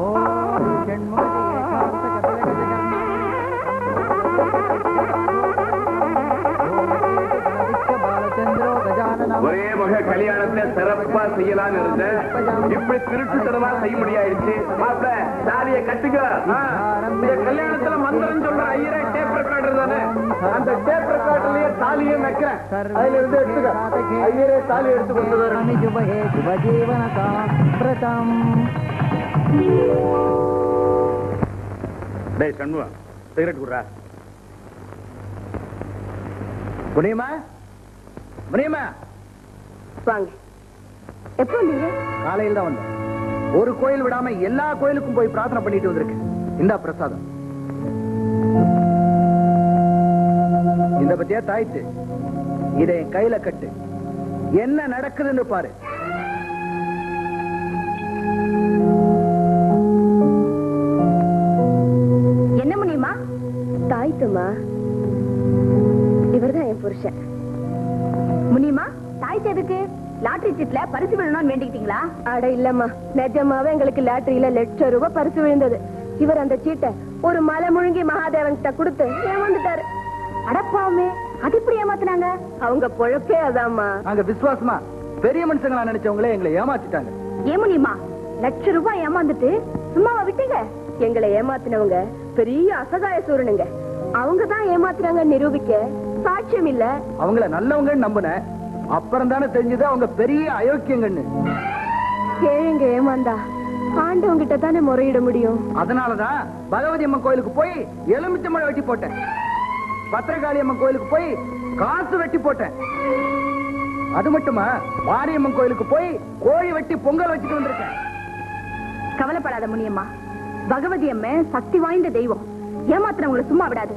ஒரே மக கல்யாணத்தை சிறப்பா செய்யலான்னு இருந்தேன். இப்படி திருட்டுத்தனமா செய்ய முடியாயிருச்சு. மாப்பிள்ள தாலியை கட்டுங்க. இந்த கல்யாணத்துல மந்திரம் சொல்ற ஐயரே டேப் ரெக்கார்டர் தானே. அந்த டேப் ரெக்கார்டர்லயே தாலியே வைக்கிறேன். அதுல இருந்து எடுத்துக்க. ஐயரே தாலி எடுத்து கொடுத்தது. டேய் சண்முகம், சிகரெட் குடுறா. முனியம்மா, முனியம்மா வாங்க. எப்போ நீங்க? காலையில் தான் வந்தேன். ஒரு கோயில் விடாம எல்லா கோயிலுக்கும் போய் பிரார்த்தனை பண்ணிட்டு வந்திருக்கேன். இந்தா பிரசாதம். இந்த பத்தியா தாய்த்து, இதை என் கையில கட்டு. என்ன நடக்குதுன்னு பாரு. என்ன முனியம்மா? தாய்த்துமா, இவர்தான் என் புருஷன். முனியம்மா, தாய்த்து எதுக்கு? லாட்டரி சீட்ல பரிசு விழணும்னு வேண்டிக்கிட்டீங்களா? அட இல்லம்மா, நிஜமாவே எங்களுக்கு லாட்டரியில ₹1,00,000 பரிசு விழுந்தது. இவர் அந்த சீட்டை ஒரு மலை முழுங்கி மகாதேவன் கிட்ட கொடுத்து ஏமாந்துட்டாரு. அடப்பாவுமே, அது எப்படி ஏமாத்துனாங்க? அவங்க பொழப்பே அதாம்மா. நாங்க விசுவாசமா பெரிய மனுஷங்களா நினைச்சவங்களே எங்களை ஏமாத்திட்டாங்க. ஏன் முனியம்மா, ₹1,00,000 ஏமாந்துட்டு சும்மாவா விட்டீங்க? எங்களை ஏமாத்தினவங்க பெரிய அசகாய சூரனுங்க. அவங்க தான் ஏமாத்தினாங்க நிரூபிக்க சாட்சியம் இல்ல. அவங்கள நல்லவங்கன்னு நம்பினேன். அப்புறம் தானே தெரிஞ்சது அவங்க பெரிய அயோக்கியங்கன்னு. ஏழைங்க ஏமாந்தா ஆண்டவங்கிட்ட தானே முறையிட முடியும். அதனாலதான் பகவதி அம்மன் கோயிலுக்கு போய் எலுமிச்சம்பழம் வெட்டி போட்டேன். பத்திரகாளி அம்மன் கோயிலுக்கு போய் காசு வெட்டி போட்டேன். அது மட்டுமா, மாரியம்மன் கோயிலுக்கு போய் கோழி வெட்டி பொங்கல் வச்சுட்டு வந்திருக்கேன். கவலைப்படாத முனியம்மா, பகவதி அம்மை சக்தி வாய்ந்த தெய்வம். ஏமாத்துறவங்களை சும்மா விடாது.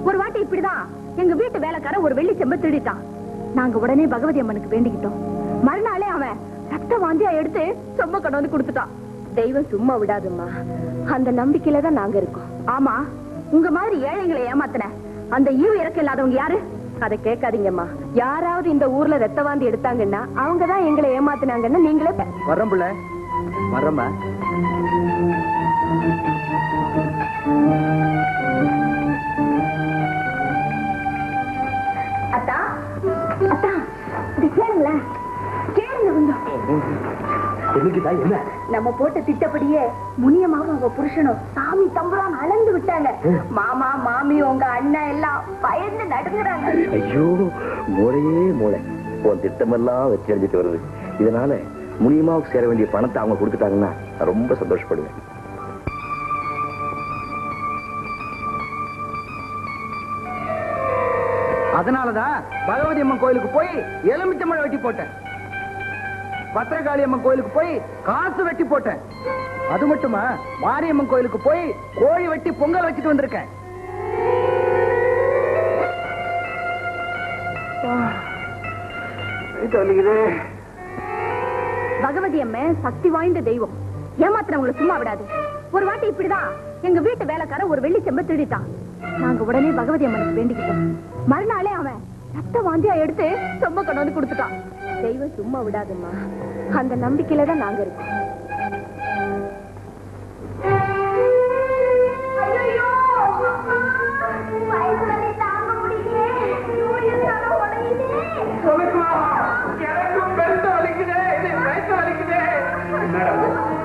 ஒரு வாட்டி இப்படிதான் எங்க வீட்டு வேலைக்காரன் ஒரு வெள்ளி செம்பு திருடிட்டான். நாங்க உடனே பகவதி அம்மனுக்கு வேண்டிக்கிட்டோம். மறுநாளே அவன் ரத்த வாந்தியா எடுத்து சொம்ப கொண்டு வந்து கொடுத்துட்டான். தெய்வம் சும்மா விடாதும்மா, அந்த நம்பிக்கையில தான் நாங்க இருக்கோம். ஆமா, உங்க மாதிரி ஏழைங்களை ஏமாத்தின அந்த ஈவு இறக்க இல்லாதவங்க யாரு? அதை கேட்காதீங்கம்மா. யாராவது இந்த ஊர்ல ரத்த வாந்தி எடுத்தாங்கன்னா அவங்கதான் எங்களை ஏமாத்தினாங்கன்னு நீங்களே. வர்றோம் புள்ள, வர்றோம்மா. அத்தா, அத்தா, இது கேளுங்களேன், கேளுங்க கொஞ்சம். என்ன நம்ம போட்ட திட்டப்படியே முனியமாவும் உங்க புருஷனும் சாமி தம்புரான் அளந்து விட்டாங்க. மாமா மாமி உங்க அண்ணன் எல்லாம் பயந்து நடுங்குறாங்க. ஐயோ, மூளையே மூளை. உன் திட்டமெல்லாம் வச்சு எழுதிட்டு வருது. இதனால முனியமாவுக்கு சேர வேண்டிய பணத்தை அவங்க கொடுத்துட்டாங்கன்னா நான் ரொம்ப சந்தோஷப்படுவேன். அதனாலதான் பகவதி அம்மன் கோயிலுக்கு போய் எலுமிச்சம்பழம் வெட்டி போட்டேன். பத்திரகாளி அம்மன் கோயிலுக்கு போய் காசு வெட்டி போட்டேன். அது மட்டுமா, மாரியம்மன் கோயிலுக்கு போய் கோழி வெட்டி பொங்கல் வச்சுட்டு வந்திருக்கேன். பகவதி அம்மை சக்தி வாய்ந்த தெய்வம். ஏமாத்துறவங்களை சும்மா விடாது. ஒரு வாட்டி இப்படிதான் எங்க வீட்டு வேலைக்காரன் ஒரு வெள்ளி செம்பு திருடிட்டான். நாங்க உடனே பகவதி அம்மனுக்கு வேண்டிக்கிட்டோம். மறுநாளே அவன் ரத்த வாந்தியா எடுத்து சொம்ப கொண்டு வந்து கொடுத்துட்டான். தெய்வம் சும்மா விடாதும்மா, அந்த நம்பிக்கையில தான் நாங்க இருக்கோம்.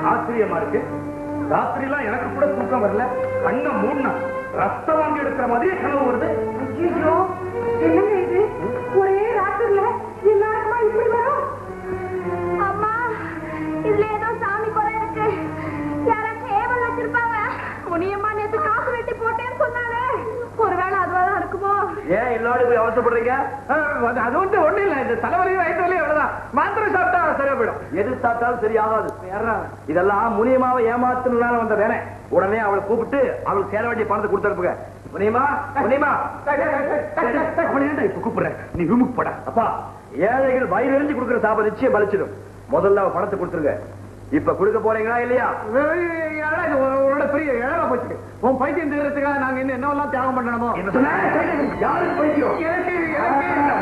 ஆச்சரியமா இருக்கு. ராத்திரி எல்லாம் எனக்கு கூட தூக்கம் வரல. கண்ணை மூடினா ரத்த வாங்கி எடுக்கிற மாதிரியே கனவு வருது. என்னங்க இது? ஒரே ராத்திரில எல்லாருக்குமா இப்படி வரும்? அம்மா, இதுல ஏதோ சாமி குறை இருக்கு. யாராச்சும் ஏவல் வச்சிருப்பாங்க. முனியம்மா நேத்து காசு வெட்டி போட்டேன்னு சொன்னாலே, ஒருவேளை அதுவாதான் இருக்குமோ? ஏன் எல்லாரும் போய் அவசரப்படுறீங்க? அது ஒண்ணு இல்ல, இந்த தலைவலி வயிற்று வலி அவ்வளவுதான். மாத்திரை சாப்பிட்டா சரியா போயிடும். எது சாப்பிட்டாலும் சரி ஆகாது. இதெல்லாம் முனியமாவை ஏமாத்துனால வந்த வேலை. உடனே அவளை கூப்பிட்டு அவளுக்கு சேர வேண்டிய பணத்தை கொடுத்தனுப்புங்க. முனியமா, முனியமா, இப்ப கூப்பிடுறேன், நீ ரூமுக்கு போட. அப்பா, ஏழைகள் வயிறு எரிஞ்சு கொடுக்குற சாபம் நிச்சயம் பலிச்சிடும். முதல்ல அவ பணத்தை கொடுத்துருங்க. இப்ப கொடுக்க போறீங்களா இல்லையா? உன்னோட பெரிய இழவா போச்சு. உன் பைத்தியம் தீர்றதுக்காக நாங்க இன்னும் என்னவெல்லாம் தியாகம் பண்ணணுமோ. யாருக்கு பைத்தியம்?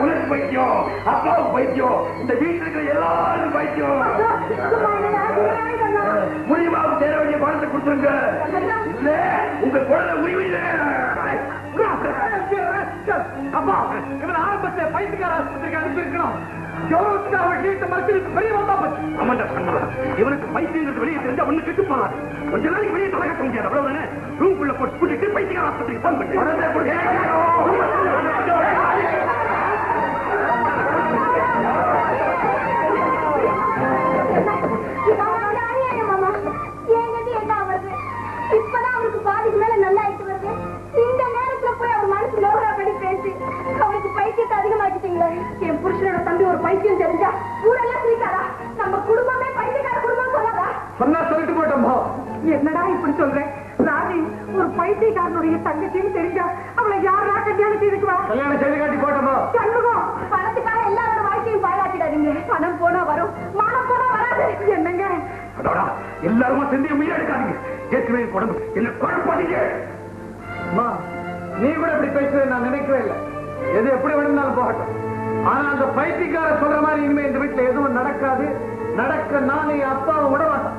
உனக்கு பைத்தியம், அப்பாவுக்கு பைத்தியம், இந்த வீட்டில் இருக்கிற எல்லாரும் பைத்தியம். முனியமாவுக்கு சேர வேண்டிய பணத்தை கொடுத்துருங்க. இல்ல உங்க குழந்தை உரிமையில. அப்பா, இவன் ஆரம்பத்தை பைத்தியக்கார ஆஸ்பத்திரிக்கு அனுப்பியிருக்கணும். இவனுக்கு பைத்தியங்கிறது வெளியே தெரிஞ்சா ஒண்ணு கெட்டு போறாரு. கொஞ்ச நாளைக்கு வெளியே தலை கட்ட முடியாது. அவ்வளவுதானே? ரூம்குள்ள போட்டு கூட்டிட்டு பைத்தியக்கார ஆஸ்பத்திரிக்கு போன் பண்ணி மாமா, என் கதி என் புருஷனோட தம்பி ஒரு பைத்தியம் தெரிஞ்சா ஊரெல்லாம் சிரிக்காதா? நம்ம குடும்பமே பைத்தியக்கார குடும்பம் சொல்லாதா? சொன்னா சொல்லிட்டு போட்டோம். என்னடா இப்படி சொல்றேன்? ராணி ஒரு பைத்தியக்காரனுடைய தங்கச்சின்னு தெரிஞ்சா அவளை யாரா கல்யாணம் செய்துக்குவா? கல்யாணம் செய்து காட்டி போட்டோம். சண்முகம், பணத்துக்காக எல்லாரோட வாழ்க்கையும் பாழாக்கிடாதீங்க. பணம் போனா வரும், மானம் போனா வராது. என்னங்க எல்லாரும் செஞ்சு முயற்சிக்காதீங்க. ஏற்கனவே உடம்பு என்ன குழப்பாதீங்க. நீ கூட இப்படி பேசுறது நான் நினைக்கவே இல்லை. எது எப்படி வேணும்னாலும் போகட்டும். ஆனா அந்த பைத்தியக்கார சொல்ற மாதிரி இனிமே இந்த வீட்டுல எதுவும் நடக்காது. நடக்க நானே அப்பாவை விட மாட்டேன்.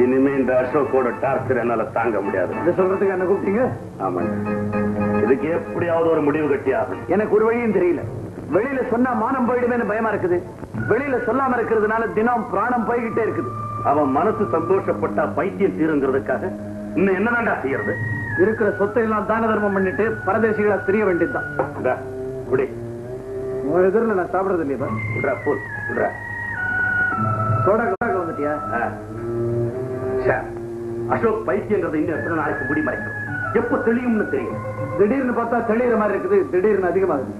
இனிமே இந்த அசோக்கோட டார்ச்சர் என்னால தாங்க முடியாது. சொல்றதுக்கு என்ன கூப்பிட்டீங்க? ஆமாங்க, இதுக்கு எப்படியாவது ஒரு முடிவு கட்டி ஆகும். எனக்கு ஒரு வழியும் தெரியல. வெளியில சொன்னா மானம் போயிடுமே பயமா இருக்குது. வெளியில சொல்லாம இருக்கிறதுனால தினம் பிராணம் போய்கிட்டே இருக்குது. அவன் மனசு சந்தோஷப்பட்டா பைத்தியம் தீருங்கிறதுக்காக இன்னும் என்னதான்டா செய்யறது? இருக்கிற சொத்தை எல்லாம் தான தர்மம் பண்ணிட்டு பரதேசிகளா தெரிய வேண்டியதுதான். உன் எதிரில் நான் சாப்பிடறது இல்லையா? வந்துட்டியா? அசோக் பைத்தியங்கிறது இன்னும் எத்தனை நாளைக்கு முடி மறைக்கும்? எப்ப தெளியும்னு தெரியும். திடீர்னு பார்த்தா தெளிகிற மாதிரி இருக்குது, திடீர்னு அதிகமாகுது.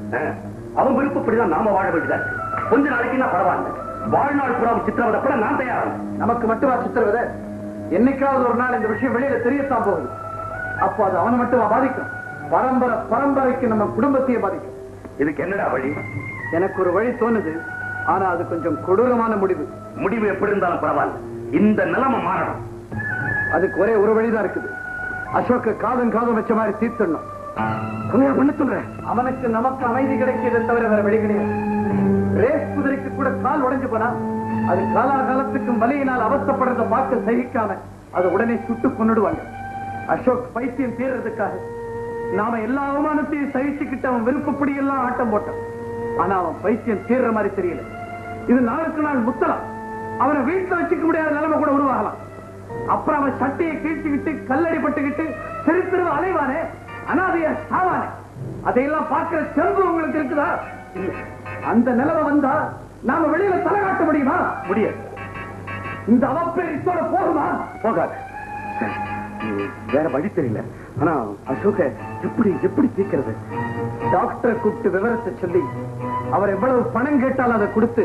அவன் விருப்பப்படிதான் நாம வாழ வேண்டியதா இருக்கு. கொஞ்ச நாளைக்குன்னா பரவாயில்ல, வாழ்நாள் புறா சித்திரவதை கூட நான் தயாராக. நமக்கு மட்டுமா சித்திரவதை? என்னைக்காவது ஒரு நாள் இந்த விஷயம் வெளியில தெரியத்தான் போகுது. அப்போ அது அவனை மட்டுமா பாதிக்கும்? பரம்பரைக்கு நம்ம குடும்பத்தையே பாதிக்கும். இதுக்கு என்னடா வழி? எனக்கு ஒரு வழி தோணுது, ஆனா அது கொஞ்சம் கொடூரமான முடிவு. முடிவு எப்படி இருந்தாலும் பரவாயில்ல, இந்த நிலைமை மாறணும். அதுக்கு ஒரே ஒரு வழிதான் இருக்குது. அசோக்க காதம் வச்ச மாதிரி தீர்த்தணும். பண்ண சொல்றேன். அவனுக்கு நமக்கு அமைதி கிடைக்கிறதை தவிர வேற வழி கிடையாது. ரேஸ் குதிரைக்கு கூட கால் உடைஞ்சு போனா அது காலாகாலத்துக்கும் வலியினால் அவஸ்தப்படுறதை பார்க்க சகிக்காம அதை உடனே சுட்டு கொண்டுடுவாங்க. அசோக் பைத்தியம் தீர்றதுக்காக நாம எல்லா அவமானத்தையும் சகிச்சுக்கிட்டு அவன் விருப்பப்படி எல்லாம் ஆட்டம் போட்டான். ஆனா அவன் பைத்தியம் தீர்ற மாதிரி தெரியல. இது நாளுக்கு நாள் முத்தலாம். அவனை வீட்டுல வச்சுக்க முடியாத நிலைமை கூட உருவாகலாம். அப்புறம் அவன் சட்டையை கீழ்ச்சிக்கிட்டு கல்லடி பட்டுக்கிட்டு தெரு அலைவானே, அனாதைய சாவானே, அதையெல்லாம் பார்க்கிற செம்பு உங்களுக்கு இருக்குதா? இல்ல. அந்த நிலைமை வந்தா நாம வெளியில தலை காட்ட முடியுமா? முடியாது. இந்த அவப்பேரித்தோட போகுமா? போகாது. வேற வழி தெரியல. ஆனா அசோக எப்படி தீர்க்கிறது? டாக்டரை கூப்பிட்டு விவரத்தை சொல்லி அவர் எவ்வளவு பணம் கேட்டாலும் அதை கொடுத்து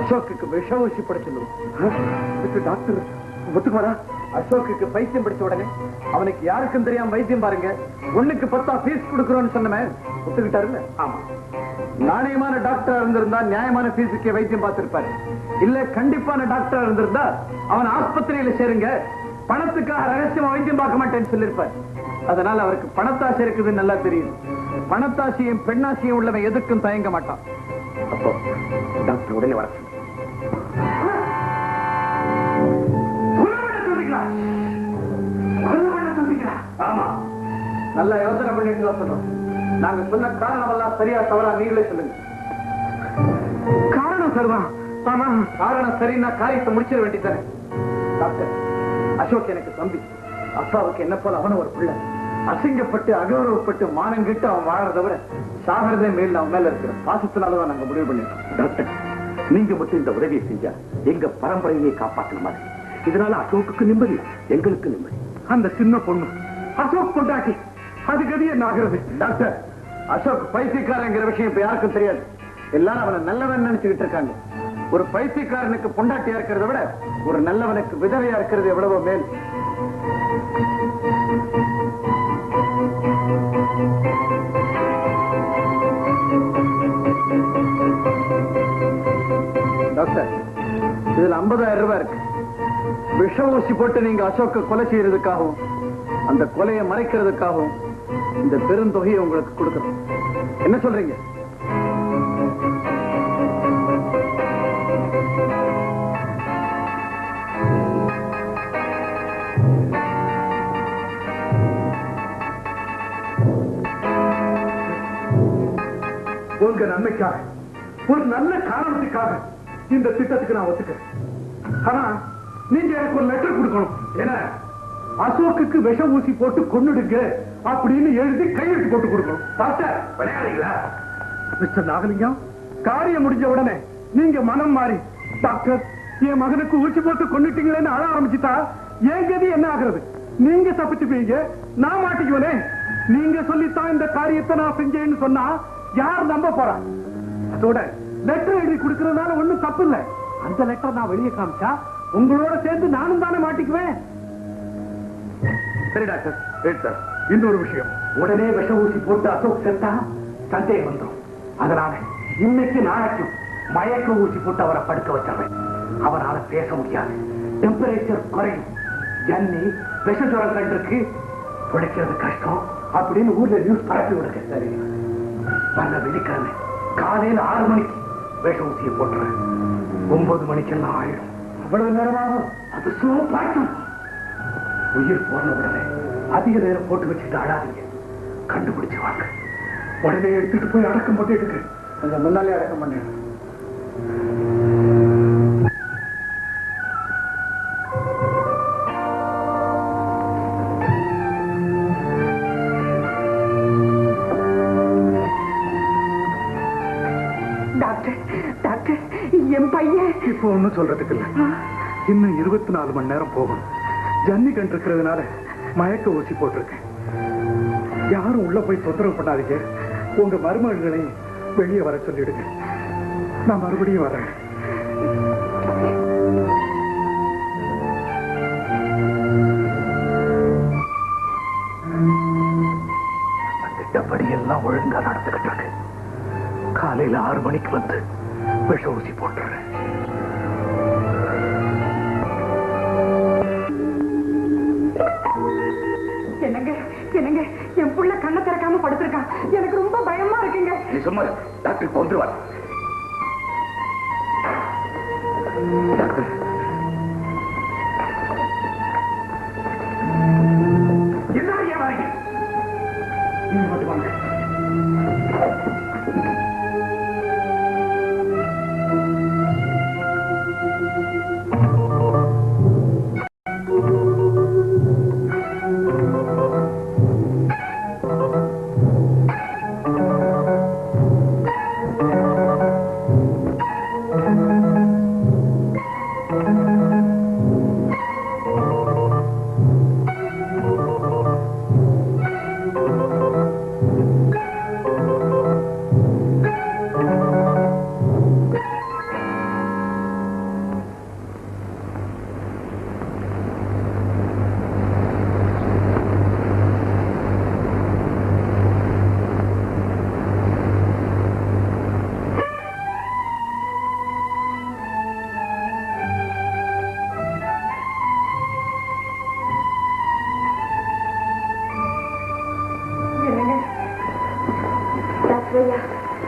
அசோக்கு விஷ ஊசி பட சொல்லுவோம். டாக்டர் ஒத்துக்குவாரா? அசோக்கு பைத்தியம் படிச்ச உடனே அவனுக்கு யாருக்கும் தெரியாம வைத்தியம் பாருங்க, 1க்கு 10 ஃபீஸ் கொடுக்கறோம்னு சொன்னமே, ஒத்துக்கிட்டாருல்ல? ஆமா. நாணயமான டாக்டரா இருந்திருந்தா நியாயமான ஃபீஸுக்கே வைத்தியம் பார்த்திருப்பாரு. இல்ல கண்டிப்பான டாக்டரா இருந்திருந்தா அவன் ஆஸ்பத்திரியில சேருங்க, பணத்துக்காக ரகசியமா வைத்தியம் பார்க்க மாட்டேன்னு சொல்லிருப்பார். அதனால அவருக்கு பணத்தாசை இருக்குதுன்னு நல்லா தெரியுது. பணத்தாசையும் பெண்ணாசையும் உள்ளவன் எதுக்கும் தயங்க மாட்டான். அப்போ டாக்டர் உடனே வர ஆமா, நல்லா யோசனை பண்ணிட்டு சொல்றோம். நாங்க சொன்ன காரணம் எல்லாம் சரியா தவறா நீங்களே சொல்லுங்க. காரணம் சரிதான். ஆமா, காரணம் சரின்னா காரியத்தை முடிச்சிட வேண்டியதானே. டாக்டர், அசோக் எனக்கு தம்பி. அப்பாவுக்கு என்ன போல அவனும் ஒரு பிள்ளை. அசிங்கப்பட்டு அகௌரவப்பட்டு மானம் கிட்டு அவன் வாழறத விட சாகிறதே மேல் அவன் மேல இருக்கிற பாசத்தினாலதான் நாங்க முடிவு பண்ணிட்டோம். டாக்டர், நீங்க மட்டும் இந்த உதவியை செஞ்சா எங்க பரம்பரையை காப்பாற்ற மாதிரி. இதனால அசோக்கு நிம்மதி, எங்களுக்கு நிம்மதி. அந்த சின்ன பொண்ணு அசோக் கொண்டாட்டி அதுக்கு அது என்ன ஆகிறது? டாக்டர், அசோக் பைத்தியக்காரங்கிற விஷயம் இப்ப யாருக்கும் தெரியாது. எல்லாரும் அவனை நல்லவன் நினைச்சுக்கிட்டு இருக்காங்க. ஒரு பைத்தியக்காரனுக்கு பொண்டாட்டியா இருக்கிறத விட ஒரு நல்லவனுக்கு விதவையா இருக்கிறது எவ்வளவோ மேல். டாக்டர், இதுல 50,000 ரூபாய் இருக்கு. விஷ ஊசி போட்டு நீங்க அசோக்க கொலை செய்யறதுக்காகவும் அந்த கொலையை மறைக்கிறதுக்காகவும் இந்த பெருந்தொகையை உங்களுக்கு கொடுக்கிறோம். என்ன சொல்றீங்க? உங்க நன்மைக்காக, ஒரு நல்ல காரணத்துக்காக இந்த திட்டத்துக்கு நான் ஒத்துக்கிறேன். ஆனா நீங்க எனக்கு ஒரு லெட்டர் கொடுக்கணும். ஏன்னா அசோக்குக்கு விஷ ஊசி போட்டு கொன்னுடுங்க அப்படின்னு எழுதி கையெழுத்து போட்டு கொடுக்கணும். டாக்டர் விளையாடுறீங்களா? மிஸ்டர் நாகலிங்கம், காரியம் முடிஞ்ச உடனே நீங்க மனம் மாறி, டாக்டர் என் மகனுக்கு ஊசி போட்டு கொன்னுட்டீங்களேன்னு அழ ஆரம்பிச்சுட்டா என் கதி என்ன ஆகுறது? நீங்க தப்பிச்சுப்பீங்க, நான் மாட்டிக்குவனே. நீங்க சொல்லித்தான் இந்த காரியத்தை நான் செஞ்சேன்னு சொன்னா யார் நம்ப போறா? அதோட லெட்டர் எழுதி கொடுக்கறதுனால ஒண்ணும் தப்பு இல்லை. அந்த லெட்டர் நான் வெளியே காமிச்சா உங்களோட சேர்ந்து நானும் தானே மாட்டிக்குவேன். சரி டாக்டர், இன்னொரு விஷயம், உடனே விஷ ஊசி போட்டு அசோக் செத்தா சந்தேகம் வந்துடும். அதனால இன்னைக்கு நாளைக்கும் மயக்க ஊசி போட்டு அவரை படுக்க வச்சிருவேன். அவரால பேச முடியாது, டெம்பரேச்சர் குறையும். ஜன்னி விஷ ஜுரம் கண்டிருக்கு, பிழைக்கிறது கஷ்டம் அப்படின்னு ஊர்ல நியூஸ் பரப்பி விடுங்க. சரி, வந்த வெள்ளிக்கிழமை காலையில் 6 மணிக்கு விஷ ஊசியை போட்டுறேன். 9 மணிக்கெல்லாம் ஆயிடும். அவ்வளவு நேரமாகும். அது சோப்பாட்டம். உயிர் போன உடனே அதிக நேரம் போட்டு வச்சுட்டு அழாதீங்க. கண்டுபிடிச்சு வாங்க. உடனே எடுத்துட்டு போய் அடக்கம் பண்ணிட்டு கொஞ்சம் முன்னாலே அடக்கம் பண்ணிடு. என் பையன் இப்ப ஒண்ணும் சொல்றதுக்கு இல்ல. இன்னும் 24 மணி நேரம் போகணும். ஜன்னி கண்டிருக்கிறதுனால மயக்க ஊசி போட்டிருக்கேன். யாரும் உள்ள போய் தொந்தரவு பண்ணாதீங்க. உங்க மருமகளை வெளியே வர சொல்லிடுங்க. நான் மறுபடியும் வரேன். திட்டப்படி எல்லாம் ஒழுங்கா நடந்துகிட்டு இருக்கு. காலையில 6 மணிக்கு வந்து விஷ ஊசி போட்டுறேன். என்னங்க என் புள்ள கண்ணை திறக்காம படுத்திருக்கான். எனக்கு ரொம்ப பயமா இருக்குங்க. நீ சும்மா டாக்டர் கொண்டுருவார். டாக்டர், என்ன வாங்க, நீங்க மட்டும் வாங்க.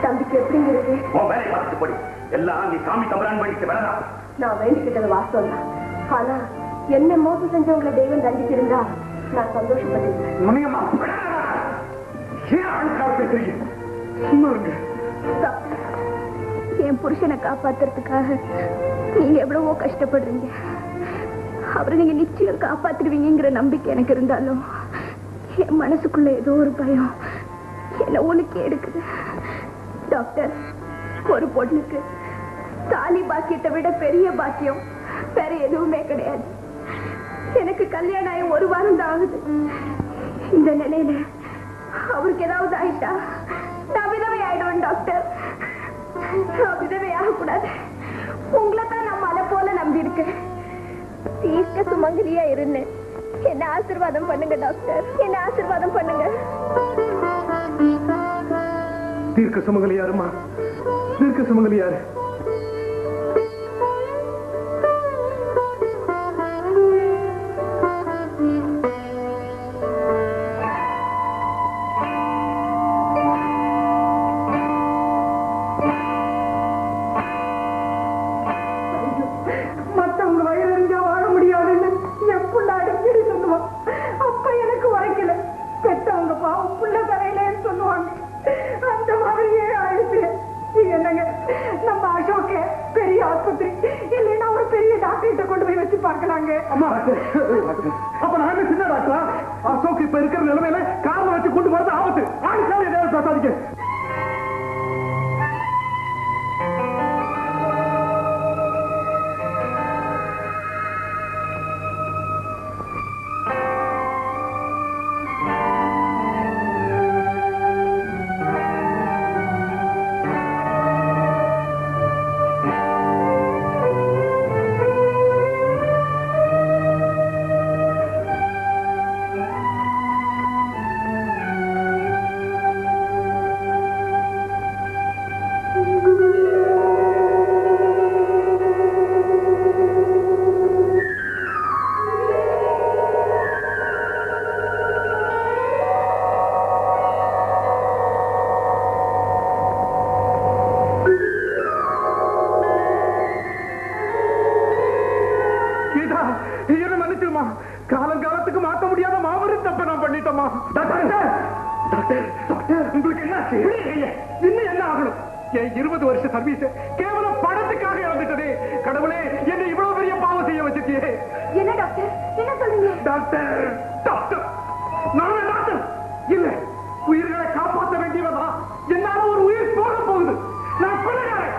தம்பிக்கு எப்படிங்க இருக்கு? வேலை பார்த்துட்டு போடி. எல்லாம் நீ சாமி தம்பரான் பண்ணிட்டு வேணாம். நான் வேண்டிக்கிட்டது வாஸ்தவம் தான். ஆனா என்ன மோசம் செஞ்சவங்களை தெய்வம் தண்டிச்சிருந்தா நான் சந்தோஷப்பட்டிருக்கேன். என் புருஷனை காப்பாத்துறதுக்காக நீங்க எவ்வளவோ கஷ்டப்படுறீங்க. அவரை நீங்க நிச்சயம் காப்பாத்துருவீங்கிற நம்பிக்கை எனக்கு இருந்தாலும் என் மனசுக்குள்ள ஏதோ ஒரு பயம் என்ன உனக்கு எடுக்குது. டாக்டர், ஒரு பொண்ணுக்கு தாலி பாக்கியத்தை விட பெரிய பாக்கியம் வேற எதுவுமே கிடையாது. எனக்கு கல்யாணம் ஆகி 1 வாரம் தான் ஆகுது. இந்த நிலையில அவருக்கு ஏதாவது ஆயிட்டா நான் விதவை ஆயிடுவேன். டாக்டர், நான் விதவை ஆகக்கூடாது. உங்களை தான் நான் மலை போல நம்பி இருக்கேன். தீர்க்க சுமங்கலியா இருந்தேன். என்ன ஆசீர்வாதம் பண்ணுங்க டாக்டர், என்ன ஆசீர்வாதம் பண்ணுங்க. தீர்க்க சுமங்கலி யாருமா? தீர்க்க சுமங்கலி யாரு? என்னங்க நம்ம அசோக்கு பெரிய ஆஸ்பத்திரி இல்லைன்னா ஒரு பெரிய டாக்டர்கிட்ட கொண்டு போய் வச்சு பார்க்கலாங்க. அப்ப நான் சின்ன டாக்டரா? அசோக் இப்ப இருக்கிற நிலைமையில காரணம் வச்சு கொண்டு போறது ஆபத்து. ஏதாவது பேசாதீங்க. காலங்காலத்துக்கு மாற்ற முடியாத மாபெரும் தப்ப நான் பண்ணிட்டோமா? உங்களுக்கு என்ன இன்னும் என்ன ஆகணும்? என் 20 வருஷ சர்வீஸ் கேவலம் பணத்துக்காக இழந்துட்டதே. கடவுளே, என்ன இவ்வளவு பெரிய பாவம் செய்ய வச்சிட்டியே. என்ன டாக்டர் என்ன சொல்றீங்க? டாக்டர் டாக்டர் நானே டாக்டர் இல்ல, உயிர்களை காப்பாற்ற வேண்டியவதா? என்னால ஒரு உயிர் போக போகுது. நான் கொலைகாரன்.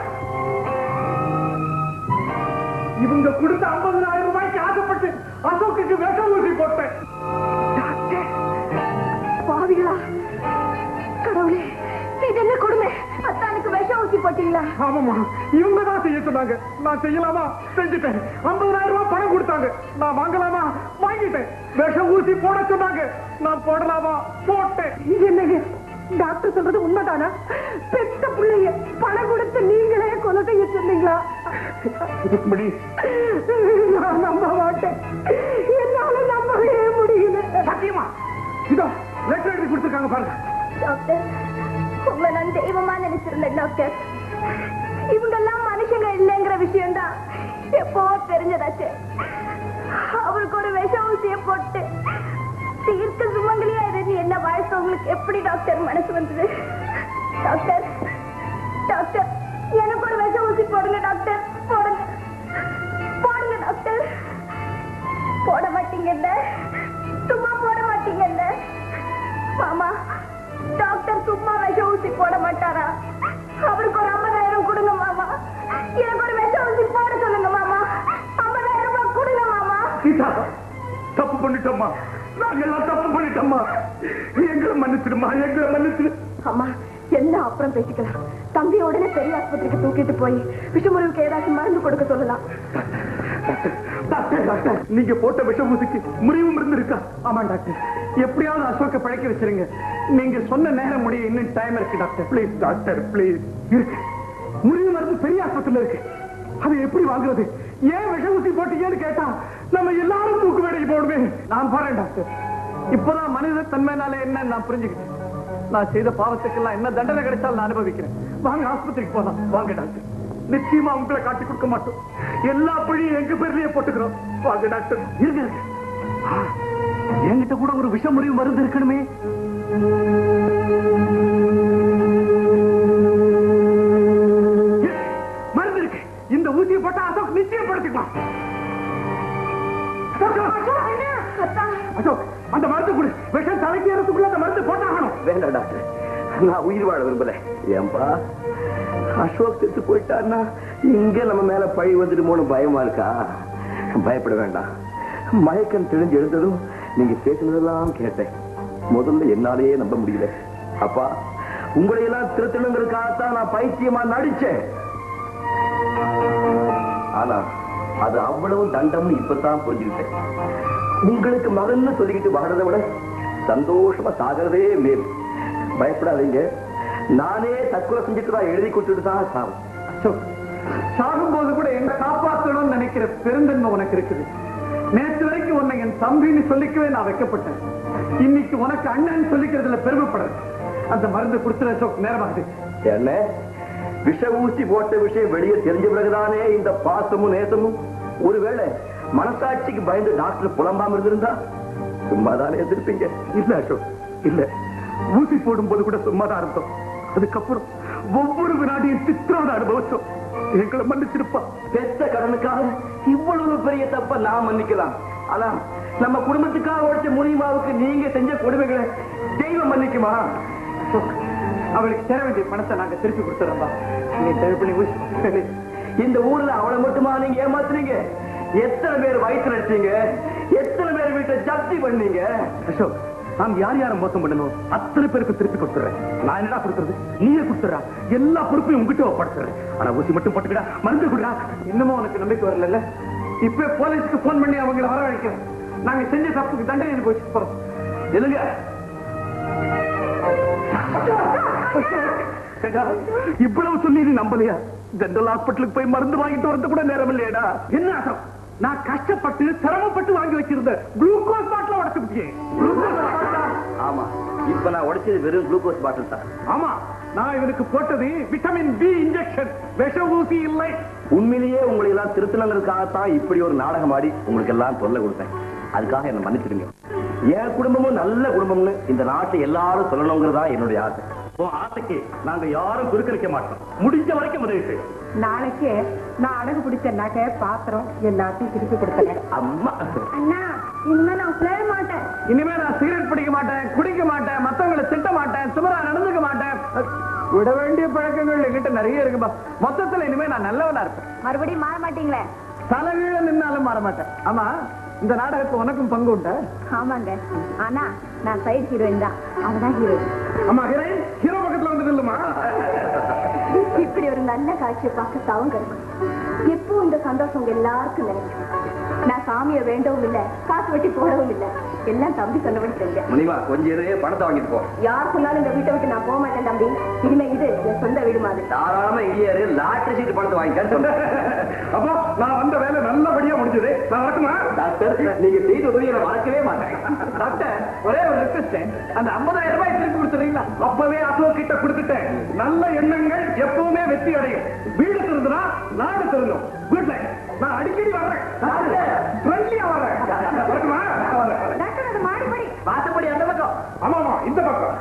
இவங்க கொடுத்த 50,000 ரூபாய்க்கு ஆசைப்பட்டு அசோக்குக்கு விஷ ஊசி போட்டேன். பாவிகளா, கடவுளே, இது என்ன கொடுமை! அத்தானுக்கு விஷ ஊசி போட்டீங்களா? ஆமாமா, இவங்க தான் செய்ய சொன்னாங்க. நான் செய்யலாமா? செஞ்சுட்டேன். 50,000 ரூபாய் பணம் கொடுத்தாங்க. நான் வாங்கலாமா? வாங்கிட்டேன். விஷ ஊசி போட சொன்னாங்க. நான் போடலாமா? போட்டேன். என்னங்க டாக்டர் சொல்றது உண்மைதானா? பெத்த பிள்ளைய பணம் கொடுத்து நீங்களே கொலை செய்ய சொன்னீங்களா? நான் நம்ப மாட்டேன். என்னால நம்பவே முடியல. சத்தியமா இதோ லெட்டர் எழுதி கொடுத்துருக்காங்க பாருங்க. டாக்டர், உங்களை நான் தெய்வமா நினைச்சிருந்தேன் டாக்டர். இவங்க எல்லாம் மனுஷங்க இல்லைங்கிற விஷயம் தான் எப்போ தெரிஞ்சதாச்சு. அவருக்கு ஒரு விஷ ஊசிய போட்டு தீர்க்க சுமங்கலியா இருந்து என்ன வாழ்க்கை எப்படி டாக்டர் மனசு வந்தது? டாக்டர் டாக்டர், எனக்கு ஒரு விஷ ஊசி போடுங்க டாக்டர். போடுங்க போடுங்க டாக்டர். போட மாட்டீங்கல்ல? சும்மா போட மாட்டீங்கல்ல? மாமா, டாக்டர் சும்மா விஷ ஊசி போட மாட்டாரா? அவருக்கு ஒரு 50,000 கொடுங்க மாமா. எனக்கு ஒரு விஷ ஊசி போட சொல்லுங்க மாமா. 50,000 ரூபாய் கொடுங்க மாமா. தப்பு பண்ணிட்டோம்மா, நாங்கெல்லாம் தப்பு பண்ணிட்டோம்மா. எங்களை மன்னிச்சிடுமா, எங்களை மன்னிச்சிடு. அம்மா, எல்லாம் அப்புறம் பேசிக்கலாம். தம்பி உடனே பெரிய ஆஸ்பத்திரிக்கு தூக்கிட்டு போய் விஷமுறிவுக்கு ஏதாச்சும் மருந்து கொடுக்க சொல்லலாம். டாக்டர் டாக்டர், நீங்க போட்ட விஷ ஊசிக்கு முறிவு மருந்து இருக்கா? ஆமா டாக்டர், எப்படியாவது அசோக்க பழைக்க வச்சிருங்க. நீங்க சொன்ன நேரம் முடிய இன்னும் டைம் இருக்கு டாக்டர். Please doctor, please. இருக்கு, முறிவு மருந்து பெரிய ஆஸ்பத்திரியில இருக்கு. அதை எப்படி வாங்குறது? ஏன் விஷ ஊசி போட்டீங்கன்னு கேட்டா நம்ம எல்லாரும் தூக்கு வேலைக்கு போடுவேன். நான் போறேன் டாக்டர். இப்பதான் மனித தன்மைனால என்ன நான் புரிஞ்சுக்கிட்டேன். நான் செய்த பாவத்துக்கெல்லாம் என்ன தண்டனை கிடைச்சாலும் நான் அனுபவிக்கிறேன். வாங்க ஆஸ்பத்திரிக்கு போலாம். வாங்க டாக்டர். நிச்சயமா உங்களை காட்டி கொடுக்க மாட்டோம். எல்லா பழியும் எங்க பேர்லயே போட்டுக்கிறோம். வாங்க டாக்டர். இருங்க, என்கிட்ட கூட ஒரு விஷ முறிவு மருந்து இருக்கணுமே. மருந்து இருக்கு. இந்த ஊசியை போட்டா அசோக் நிச்சயம் படுத்திக்கலாம். அசோக், அந்த மருந்து கொடு. விஷம் தலைக்கு ஏறதுக்குள்ள அந்த மருந்து போட்டாகணும். வேண்டாம் டாக்டர், நான் உயிர் வாழ விரும்பல. ஏன்பா, அசோக் செத்து போயிட்டான்னா இங்க நம்ம மேல பழி வந்துடுமோன்னு பயமா இருக்கா? பயப்பட வேண்டாம். மயக்கம் தெரிஞ்சு எழுந்ததும் நீங்க பேசினதெல்லாம் கேட்டேன். முதல்ல என்னாலேயே நம்ப முடியல. அப்பா, உங்களையெல்லாம் திருத்தணுங்கிறதுக்காகத்தான் நான் பைத்தியமா நடிச்சேன். ஆனா அது அவ்வளவு தண்டம்னு இப்பதான் புரிஞ்சுக்கிட்டேன். உங்களுக்கு மகன்னு சொல்லிக்கிட்டு வாழறதை விட சந்தோஷமா சாகிறதே மேல். பயப்படாதீங்க, நானே தற்கொலை செஞ்சுட்டு தான் எழுதி கொடுத்துட்டு தான் சாகும். அசோக், சாகும்போது கூட என்ன காப்பாற்றணும்னு நினைக்கிற பெருந்தன்மை உனக்கு இருக்குது. நேற்று வரைக்கும் உன்னை என் தம்பின்னு சொல்லிக்கவே நான் வைக்கப்பட்டேன். இன்னைக்கு உனக்கு அண்ணன் சொல்லிக்கிறதுல பெருமைப்படுறேன். அந்த மருந்து கொடுத்துற அசோக், நேரமாகுது. என்ன விஷ ஊசி போட்ட விஷயம் வெளியே தெரிஞ்ச பிறகுதானே இந்த பாசமும் நேசமும். ஒருவேளை மனசாட்சிக்கு பயந்து டாக்டர் புலம்பாம இருந்திருந்தா சும்மாதானே எதிர்ப்பீங்க. இல்ல அசோக், இல்ல. ஊசி போடும் போது கூட சும்மாதான் இருந்தோம். அதுக்கப்புறம் ஒவ்வொரு வினாடியும் சித்திரவதை அனுபவிச்சோம். எங்களை மன்னிச்சிருப்பா. பெத்த கடனுக்காக இவ்வளவு பெரிய தப்ப நான் மன்னிக்கலாம். ஆனா நம்ம குடும்பத்துக்காக உழைச்ச முனிமாவுக்கு நீங்க செஞ்ச கொடுமைகளை தெய்வம் மன்னிக்குமா? அவளுக்கு சேர வேண்டிய பணத்தை நாங்க திருப்பி கொடுத்துறோம்பா. நீ தயவு பண்ணி இந்த ஊர்ல அவளை மட்டுமா நீங்க ஏமாத்துறீங்க? எத்தனை பேர் வயிற்று அடிச்சீங்க? எத்தனை பேர் வீட்டை ஜப்தி பண்ணீங்க? அசோக், நாம் யார் யாரும் மோசம் பண்ணணும் அத்தனை பேருக்கு திருப்பி கொடுத்துறேன். நான் என்னடா கொடுத்துறது? நீயே கொடுத்துறா. எல்லா பொறுப்பையும் உங்ககிட்ட ஒப்படைச்சுறேன். ஆனா ஊசி மட்டும் போட்டுக்கிடா, மருந்து கொடுடா. இன்னமும் உனக்கு நம்பிக்கை வரல? இப்ப போலீஸ்க்கு போன் பண்ணி அவங்களை வரவழைக்கிறேன். நாங்க செஞ்ச தப்புக்கு தண்டனை அனுபவிச்சு போறோம். இல்லைங்க, இவ்வளவு சொல்லி நீ நம்பலையா? ஜெனரல் ஹாஸ்பிட்டலுக்கு போய் மருந்து வாங்கிட்டு வரது கூட நேரம் இல்லையடா. என்ன அசம், நான் கஷ்டப்பட்டு சிரமப்பட்டு வாங்கி வச்சிருந்த குளுக்கோஸ் பாட்டில உடைச்சு விட்டேன். ஆமா, இப்ப நான் உடைச்சது வெறும் குளுக்கோஸ் பாட்டில் தான். ஆமா, நான் இவனுக்கு போட்டது விட்டமின் பி இன்ஜெக்ஷன், விஷ ஊசி இல்லை. உண்மையிலேயே உங்களை எல்லாம் திருத்தலங்களுக்காகத்தான் இப்படி ஒரு நாடகம் ஆடி உங்களுக்கு எல்லாம் தொல்லை கொடுத்தேன். அதுக்காக என்ன மன்னிச்சிடுங்க. என் குடும்பமும் நல்ல குடும்பம்னு இந்த நாட்டை எல்லாரும் சொல்லணுங்கிறதா என்னுடைய ஆசை. ஆசைக்கு நாங்க யாரும் குறுக்கரிக்க மாட்டோம். முடிஞ்ச வரைக்கும் உதவி செய்யும். நாளைக்கே நான் அடகு பிடிச்ச நகை பாத்திரம் எல்லாத்தையும் திருப்பி கொடுத்தேன். அம்மா, அண்ணா இனிமே நான் உழைய மாட்டேன். இனிமே நான் சிகரெட் பிடிக்க மாட்டேன், குடிக்க மாட்டேன், மத்தவங்களை திட்ட மாட்டேன், சுமரா நடந்துக்க மாட்டேன். விட வேண்டிய பழக்கங்கள் என்கிட்ட நிறைய இருக்குப்பா. மொத்தத்துல இனிமே நான் நல்லவனா இருப்பேன். மறுபடியும் மாற மாட்டீங்களே? தலைகீழ நின்னாலும் மாற மாட்டேன். ஆமா, இந்த நாடகத்துல உனக்கும் பங்கு உண்டா? ஆமாங்க, ஆனா நான் சைடு ஹீரோயின் தான். அவதான் ஹீரோயின். ஆமா, ஹீரோயின் ஹீரோ பக்கத்துல வந்து இல்லமா? இப்படி ஒரு நல்ல காட்சியை பார்க்க தவங்க இருக்கும். எப்பவும் இந்த சந்தோஷம் உங்க எல்லாருக்கும் நினைக்கும். நான் சாமியை வேண்டவும் இல்லை, காசு வெட்டி போடவும் இல்லை. எல்லாம் தம்பி சொன்னபடி செஞ்சேன். முனிமா, கொஞ்சம் பணத்தை வாங்கிட்டு போ. யார் சொன்னாலும் இந்த வீட்டை விட்டு நான் போக மாட்டேன் தம்பி. இனிமே இது என் சொந்த வீடு மாதிரி. தாராளமா இடியாரு லாட்டரி சீட்டு பணத்தை வாங்கிக்க. அப்போ நான் வந்த வேலை நல்லபடியா முடிஞ்சது. நான் வரட்டுமா? டாக்டர், நீங்க செய்த உதவியை நான் மறக்கவே மாட்டேன். டாக்டர், ஒரே ஒரு ரிக்வெஸ்ட். அந்த 50,000 ரூபாய் திருப்பி கொடுத்துறீங்களா? அப்பவே அசோக் கிட்ட கொடுத்துட்டேன். நல்ல எண்ணங்கள் எப்பவுமே வெற்றி அடையும். வீடு திருந்துனா நாடு திருந்தும். வீட்டுல நான் அடிக்கடி வர்றேன். ஃப்ரெண்ட்லியா வர்றேன். வரட்டுமா? டாக்டர், அது மாடிப்படி. வாசப்படி அந்த பக்கம். ஆமாமா, இந்த பக்கம்.